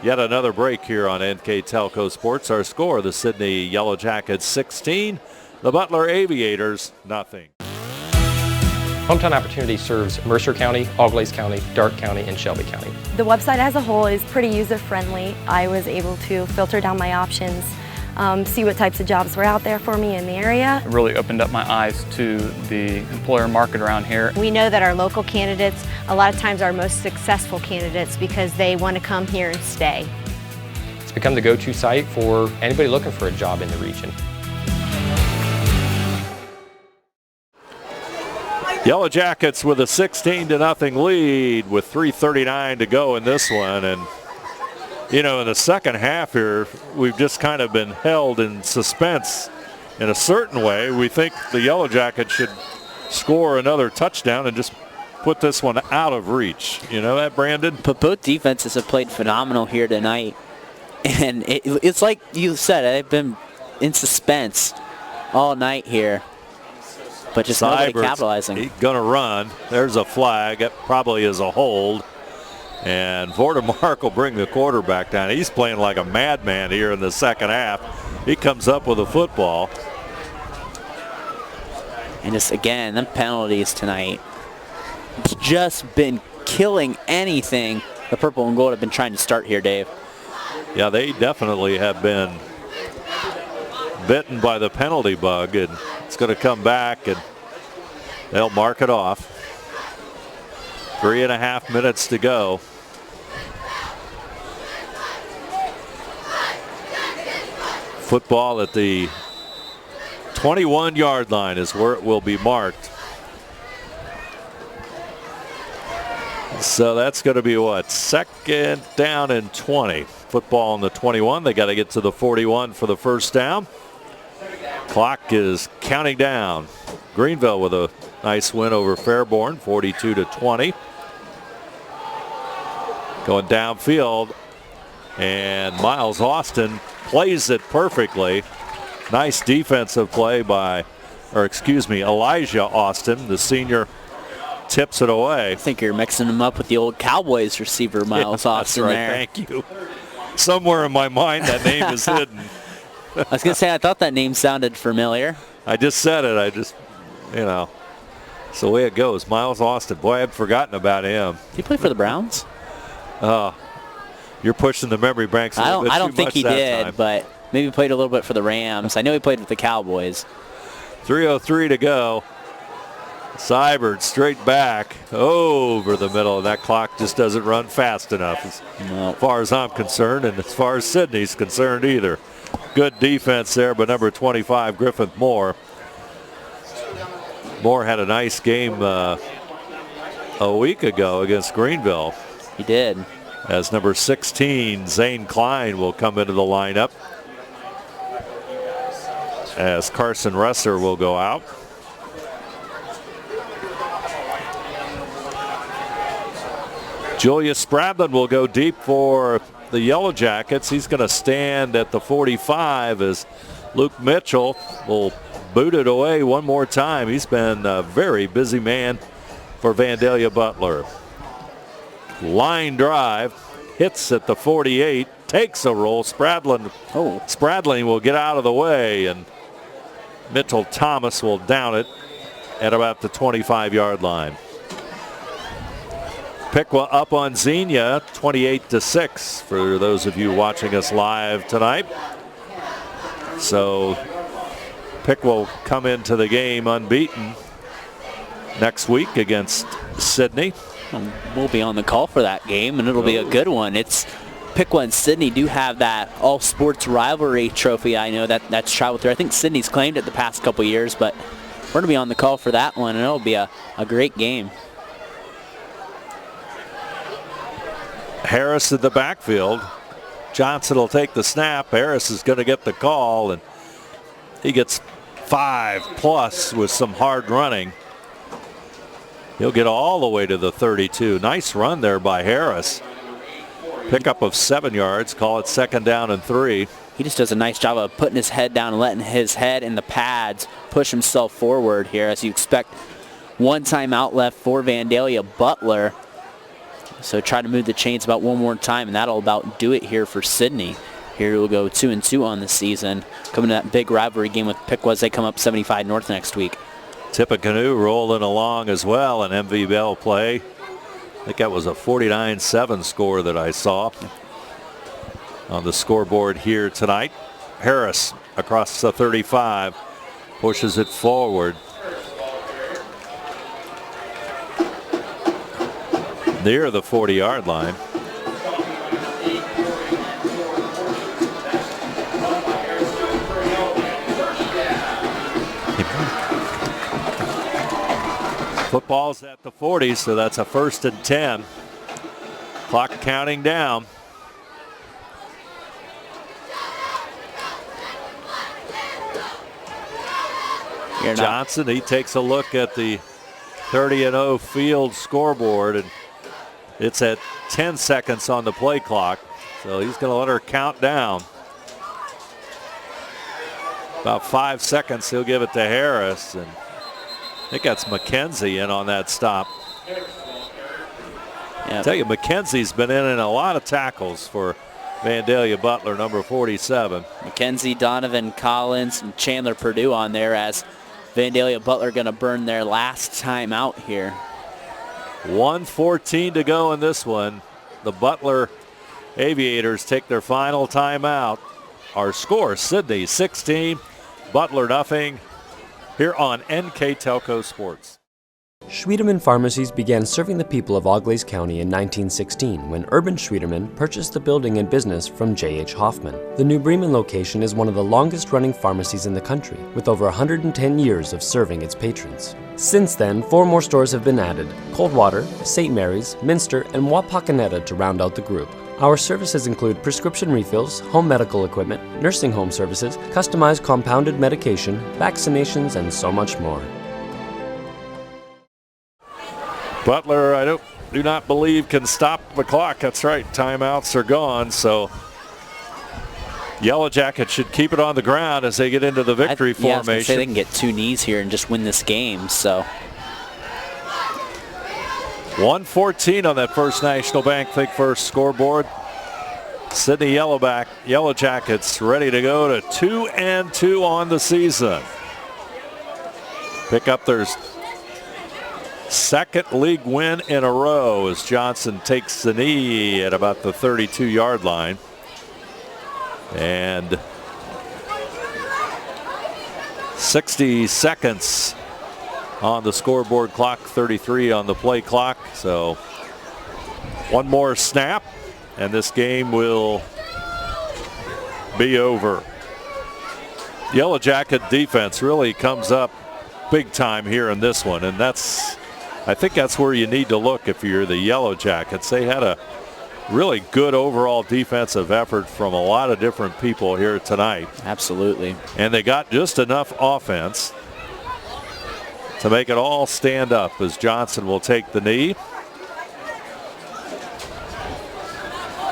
yet another break here on NKTelco Sports. Our score, the Sidney Yellow Jackets 16, the Butler Aviators nothing. Hometown Opportunity serves Mercer County, Auglaize County, Darke County, and Shelby County. The website as a whole is pretty user-friendly. I was able to filter down my options, see what types of jobs were out there for me in the area. It really opened up my eyes to the employer market around here. We know that our local candidates, a lot of times, are most successful candidates because they want to come here and stay. It's become the go-to site for anybody looking for a job in the region. Yellow Jackets with a 16-0 lead with 3:39 to go in this one. And, you know, in the second half here, we've just kind of been held in suspense in a certain way. We think the Yellow Jackets should score another touchdown and just put this one out of reach. You know that, Brandon? But both defenses have played phenomenal here tonight. And it's like you said, they've been in suspense all night here. But just nobody capitalizing. He's going to run. There's a flag. That probably is a hold. And Vordermark will bring the quarterback down. He's playing like a madman here in the second half. He comes up with a football. And just again, the penalties tonight. It's just been killing anything the purple and gold have been trying to start here, Dave. Yeah, they definitely have been bitten by the penalty bug, and it's going to come back and they'll mark it off. 3.5 minutes to go. Football at the 21-yard line is where it will be marked. So that's going to be what? Second down and 20. Football on the 21. They got to get to the 41 for the first down. Clock is counting down. Greenville with a nice win over Fairborn, 42-20. Going downfield, and Miles Austin plays it perfectly. Nice defensive play by, Elijah Austin, the senior, tips it away. I think you're mixing him up with the old Cowboys receiver, Miles Austin. That's right. There. Thank you. Somewhere in my mind that name is hidden. I was going to say, I thought that name sounded familiar. I just said it. It's the way it goes. Miles Austin. Boy, I'd forgotten about him. Did he play for the Browns? You're pushing the memory banks a little bit too much. I don't think he did, time. but maybe played a little bit for the Rams. I know he played with the Cowboys. 3:03 to go. Seibert straight back over the middle, and that clock just doesn't run fast enough as far as I'm concerned, and as far as Sidney's concerned either. Good defense there, but number 25, Griffin Moore. Moore had a nice game a week ago against Greenville. He did. As number 16, Zane Klein, will come into the lineup. As Carson Resser will go out. Julius Spradlin will go deep for the Yellow Jackets. He's going to stand at the 45 as Luke Mitchell will boot it away one more time. He's been a very busy man for Vandalia Butler. Line drive, hits at the 48, takes a roll. Spradlin will get out of the way, and Mitchell Thomas will down it at about the 25-yard line. Piqua up on Xenia, 28-6 for those of you watching us live tonight. So Piqua will come into the game unbeaten next week against Sidney. We'll be on the call for that game, and it'll be a good one. It's Piqua and Sidney do have that all-sports rivalry trophy. I know that's traveled through. I think Sidney's claimed it the past couple years, but we're going to be on the call for that one, and it'll be a great game. Harris in the backfield. Johnson will take the snap. Harris is going to get the call, and he gets 5+ with some hard running. He'll get all the way to the 32. Nice run there by Harris. Pickup of 7 yards. Call it second down and 3. He just does a nice job of putting his head down and letting his head in the pads push himself forward here, as you expect. One timeout left for Vandalia Butler. So try to move the chains about one more time, and that'll about do it here for Sidney. Here we'll go 2-2 on the season. Coming to that big rivalry game with Piqua as they come up 75 North next week. Tippecanoe rolling along as well in MVBL play. I think that was a 49-7 score that I saw on the scoreboard here tonight. Harris across the 35 pushes it forward. Near the 40-yard line. Football's at the 40, so that's a 1st and 10. Clock counting down. Johnson, he takes a look at the 30-0 field scoreboard, and it's at 10 seconds on the play clock, so he's going to let her count down. About 5 seconds, he'll give it to Harris, and I think that's McKenzie in on that stop. I tell you, McKenzie's been in a lot of tackles for Vandalia Butler, number 47. McKenzie, Donovan Collins, and Chandler Purdue on there as Vandalia Butler going to burn their last time out here. 1:14 to go in this one. The Butler Aviators take their final timeout. Our score, Sidney 16, Butler nothing, here on NKTelco Sports. Schwiedemann Pharmacies began serving the people of Auglaize County in 1916 when Urban Schwiedemann purchased the building and business from J.H. Hoffman. The New Bremen location is one of the longest-running pharmacies in the country, with over 110 years of serving its patrons. Since then, 4 more stores have been added: Coldwater, St. Mary's, Minster, and Wapakoneta to round out the group. Our services include prescription refills, home medical equipment, nursing home services, customized compounded medication, vaccinations, and so much more. Butler, I do not believe, can stop the clock. That's right, timeouts are gone, so Yellow Jackets should keep it on the ground as they get into the victory formation. I was gonna say they can get 2 knees here and just win this game, so. 1:14 on that First National Bank Think First scoreboard. Sidney Yellow Jackets ready to go to 2-2 on the season. Pick up their second league win in a row as Johnson takes the knee at about the 32-yard line. And 60 seconds on the scoreboard clock, 33 on the play clock. So one more snap and this game will be over. Yellow Jacket defense really comes up big time here in this one, and I think that's where you need to look if you're the Yellow Jackets. They had a really good overall defensive effort from a lot of different people here tonight. Absolutely. And they got just enough offense to make it all stand up as Johnson will take the knee.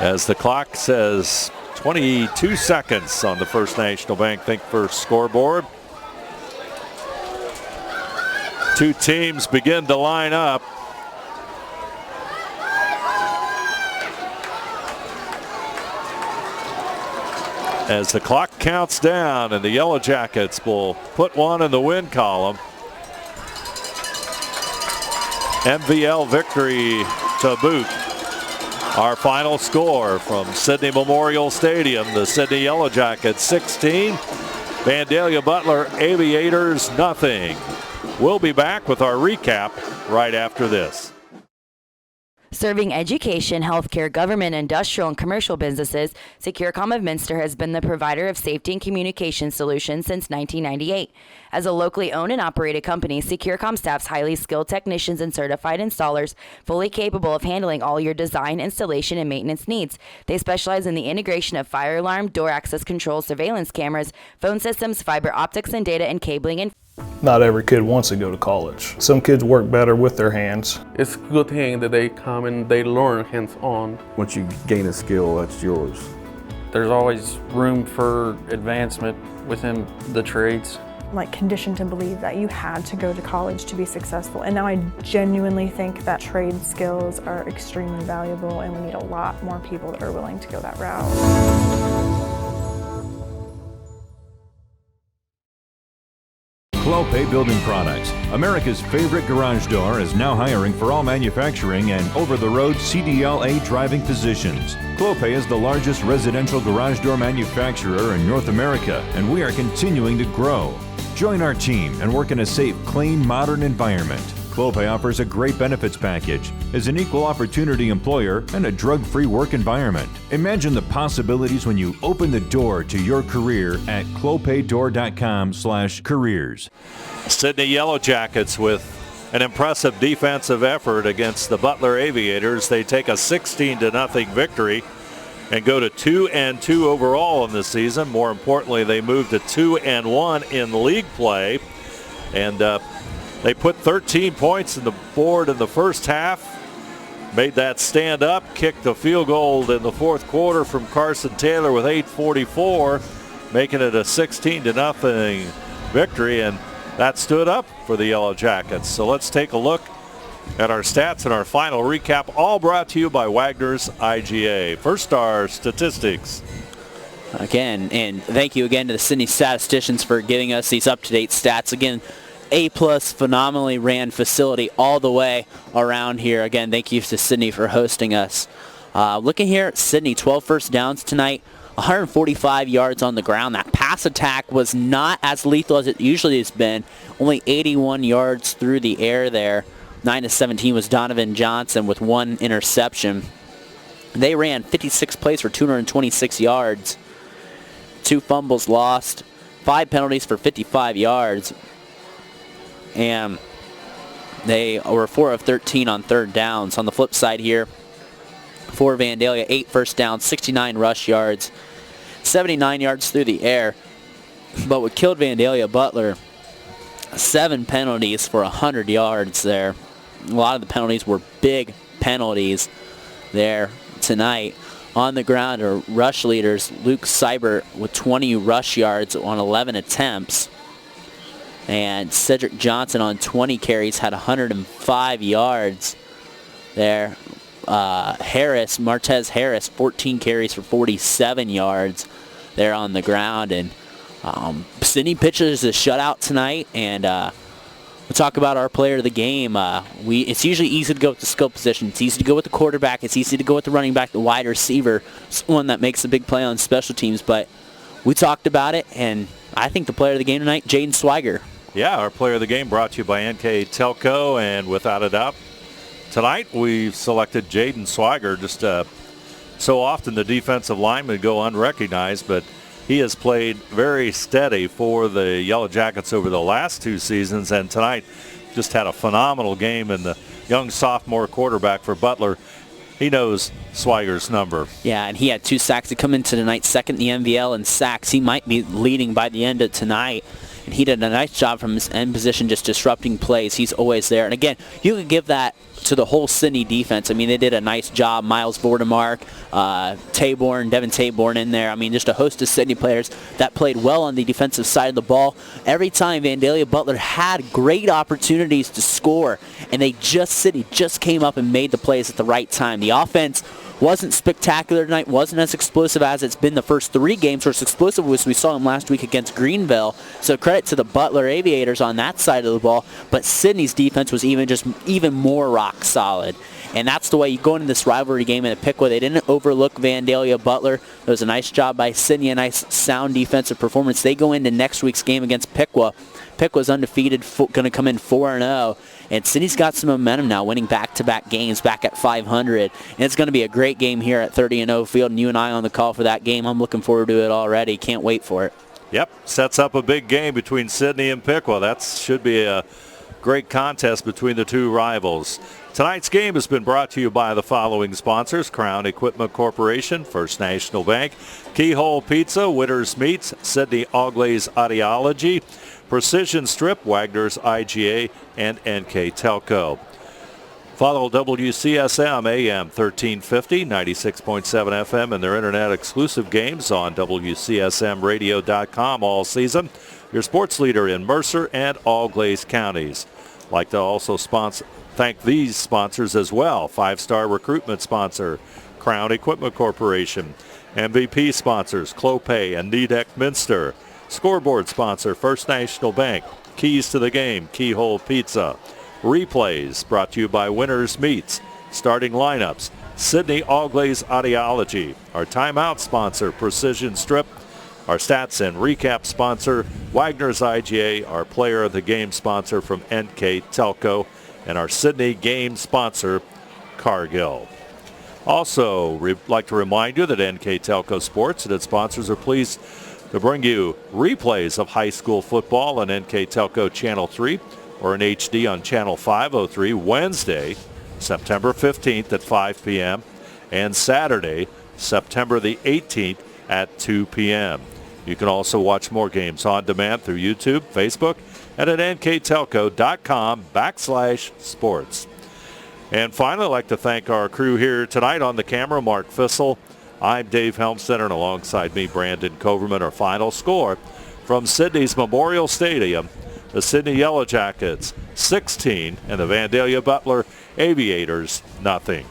As the clock says 22 seconds on the First National Bank Think First scoreboard. 2 teams begin to line up. As the clock counts down and the Yellow Jackets will put one in the win column. MVL victory to boot. Our final score from Sidney Memorial Stadium, the Sidney Yellow Jackets 16, Vandalia Butler Aviators nothing. We'll be back with our recap right after this. Serving education, healthcare, government, industrial, and commercial businesses, Securcom of Minster has been the provider of safety and communication solutions since 1998. As a locally owned and operated company, Securcom staffs highly skilled technicians and certified installers, fully capable of handling all your design, installation, and maintenance needs. They specialize in the integration of fire alarm, door access control, surveillance cameras, phone systems, fiber optics, and data and cabling, and not every kid wants to go to college. Some kids work better with their hands. It's a good thing that they come and they learn hands-on. Once you gain a skill, that's yours. There's always room for advancement within the trades. Like conditioned to believe that you had to go to college to be successful. And now I genuinely think that trade skills are extremely valuable and we need a lot more people that are willing to go that route. Clopay Building Products, America's favorite garage door, is now hiring for all manufacturing and over-the-road CDLA driving positions. Clopay is the largest residential garage door manufacturer in North America, and we are continuing to grow. Join our team and work in a safe, clean, modern environment. Clopay offers a great benefits package, is an equal opportunity employer, and a drug-free work environment. Imagine the possibilities when you open the door to your career at clopaydoor.com/careers. Sidney Yellow Jackets with an impressive defensive effort against the Butler Aviators. They take a 16-0 victory and go to 2-2 overall in the season. More importantly, they move to 2-1 in league play. And they put 13 points in the board in the first half, made that stand up, kicked a field goal in the fourth quarter from Carson Taylor with 8:44, making it a 16-0 victory, and that stood up for the Yellow Jackets. So let's take a look And our stats and our final recap, all brought to you by Wagner's IGA. First, our statistics. Again, and thank you again to the Sidney statisticians for giving us these up-to-date stats. Again, A-plus, phenomenally ran facility all the way around here. Again, thank you to Sidney for hosting us. Looking here at Sidney, 12 first downs tonight, 145 yards on the ground. That pass attack was not as lethal as it usually has been. Only 81 yards through the air there. 9-17 was Donovan Johnson with 1 interception. They ran 56 plays for 226 yards. 2 fumbles lost. 5 penalties for 55 yards. And they were 4 of 13 on third downs. On the flip side here, for Vandalia, 8 first downs, 69 rush yards, 79 yards through the air. But what killed Vandalia, Butler, 7 penalties for 100 yards there. A lot of the penalties were big penalties there tonight. On the ground are rush leaders, Luke Seibert with 20 rush yards on 11 attempts. And Cedric Johnson on 20 carries had 105 yards there. Martez Harris, 14 carries for 47 yards there on the ground. And Sidney pitches a shutout tonight, and we'll talk about our player of the game. It's usually easy to go with the skill position. It's easy to go with the quarterback. It's easy to go with the running back, the wide receiver, one that makes a big play on special teams. But we talked about it, and I think the player of the game tonight, Jaden Swiger. Yeah, our player of the game brought to you by NKTelco, and without a doubt, tonight we've selected Jaden Swiger. Just so often the defensive linemen go unrecognized, but he has played very steady for the Yellow Jackets over the last 2 seasons, and tonight just had a phenomenal game. And the young sophomore quarterback for Butler, he knows Swiger's number. Yeah, and he had 2 sacks to come into tonight, second in the MVL in sacks. He might be leading by the end of tonight. And he did a nice job from his end position, just disrupting plays. He's always there. And again, you could give that to the whole Sidney defense. I mean, they did a nice job. Miles Vordemark, Devin Taborn in there. I mean, just a host of Sidney players that played well on the defensive side of the ball. Every time Vandalia Butler had great opportunities to score, and Sidney just came up and made the plays at the right time. The offense wasn't spectacular tonight, wasn't as explosive as it's been the first 3 games, or as explosive as we saw them last week against Greenville. So credit to the Butler Aviators on that side of the ball. But Sidney's defense was even more rock solid. And that's the way you go into this rivalry game in Piqua. They didn't overlook Vandalia Butler. It was a nice job by Sidney, a nice sound defensive performance. They go into next week's game against Piqua. Piqua's undefeated, going to come in 4-0. And Sidney's got some momentum now, winning back-to-back games, back at 500. And it's going to be a great game here at 30-0 Field, and you and I on the call for that game. I'm looking forward to it already. Can't wait for it. Yep, sets up a big game between Sidney and Piqua. That should be a great contest between the 2 rivals. Tonight's game has been brought to you by the following sponsors: Crown Equipment Corporation, First National Bank, Keyhole Pizza, Witters Meats, Sidney Auglays Audiology, Precision Strip, Wagner's IGA, and NKTelco. Follow WCSM AM 1350, 96.7 FM, and their internet-exclusive games on WCSMradio.com all season. Your sports leader in Mercer and Auglaize counties. Like to also thank these sponsors as well: 5-star recruitment sponsor, Crown Equipment Corporation; MVP sponsors, Clopay and Nidec Minster; scoreboard sponsor, First National Bank; Keys to the Game, Keyhole Pizza; replays brought to you by Winners Meats; starting lineups, Sidney Auglays Audiology; our timeout sponsor, Precision Strip; our stats and recap sponsor, Wagner's IGA; our player of the game sponsor from NKTelco; and our Sidney game sponsor, Cargill. Also, we'd like to remind you that NKTelco Sports and its sponsors are pleased to bring you replays of high school football on NKTelco Channel 3 or in HD on Channel 503 Wednesday, September 15th at 5 p.m. and Saturday, September the 18th at 2 p.m. You can also watch more games on demand through YouTube, Facebook, and at nktelco.com/sports. And finally, I'd like to thank our crew here tonight on the camera: Mark Fissel. I'm Dave Helmstetter, and alongside me, Brandon Coverman. Our final score from Sidney's Memorial Stadium the Sidney Yellow Jackets 16 and the Vandalia Butler Aviators 0.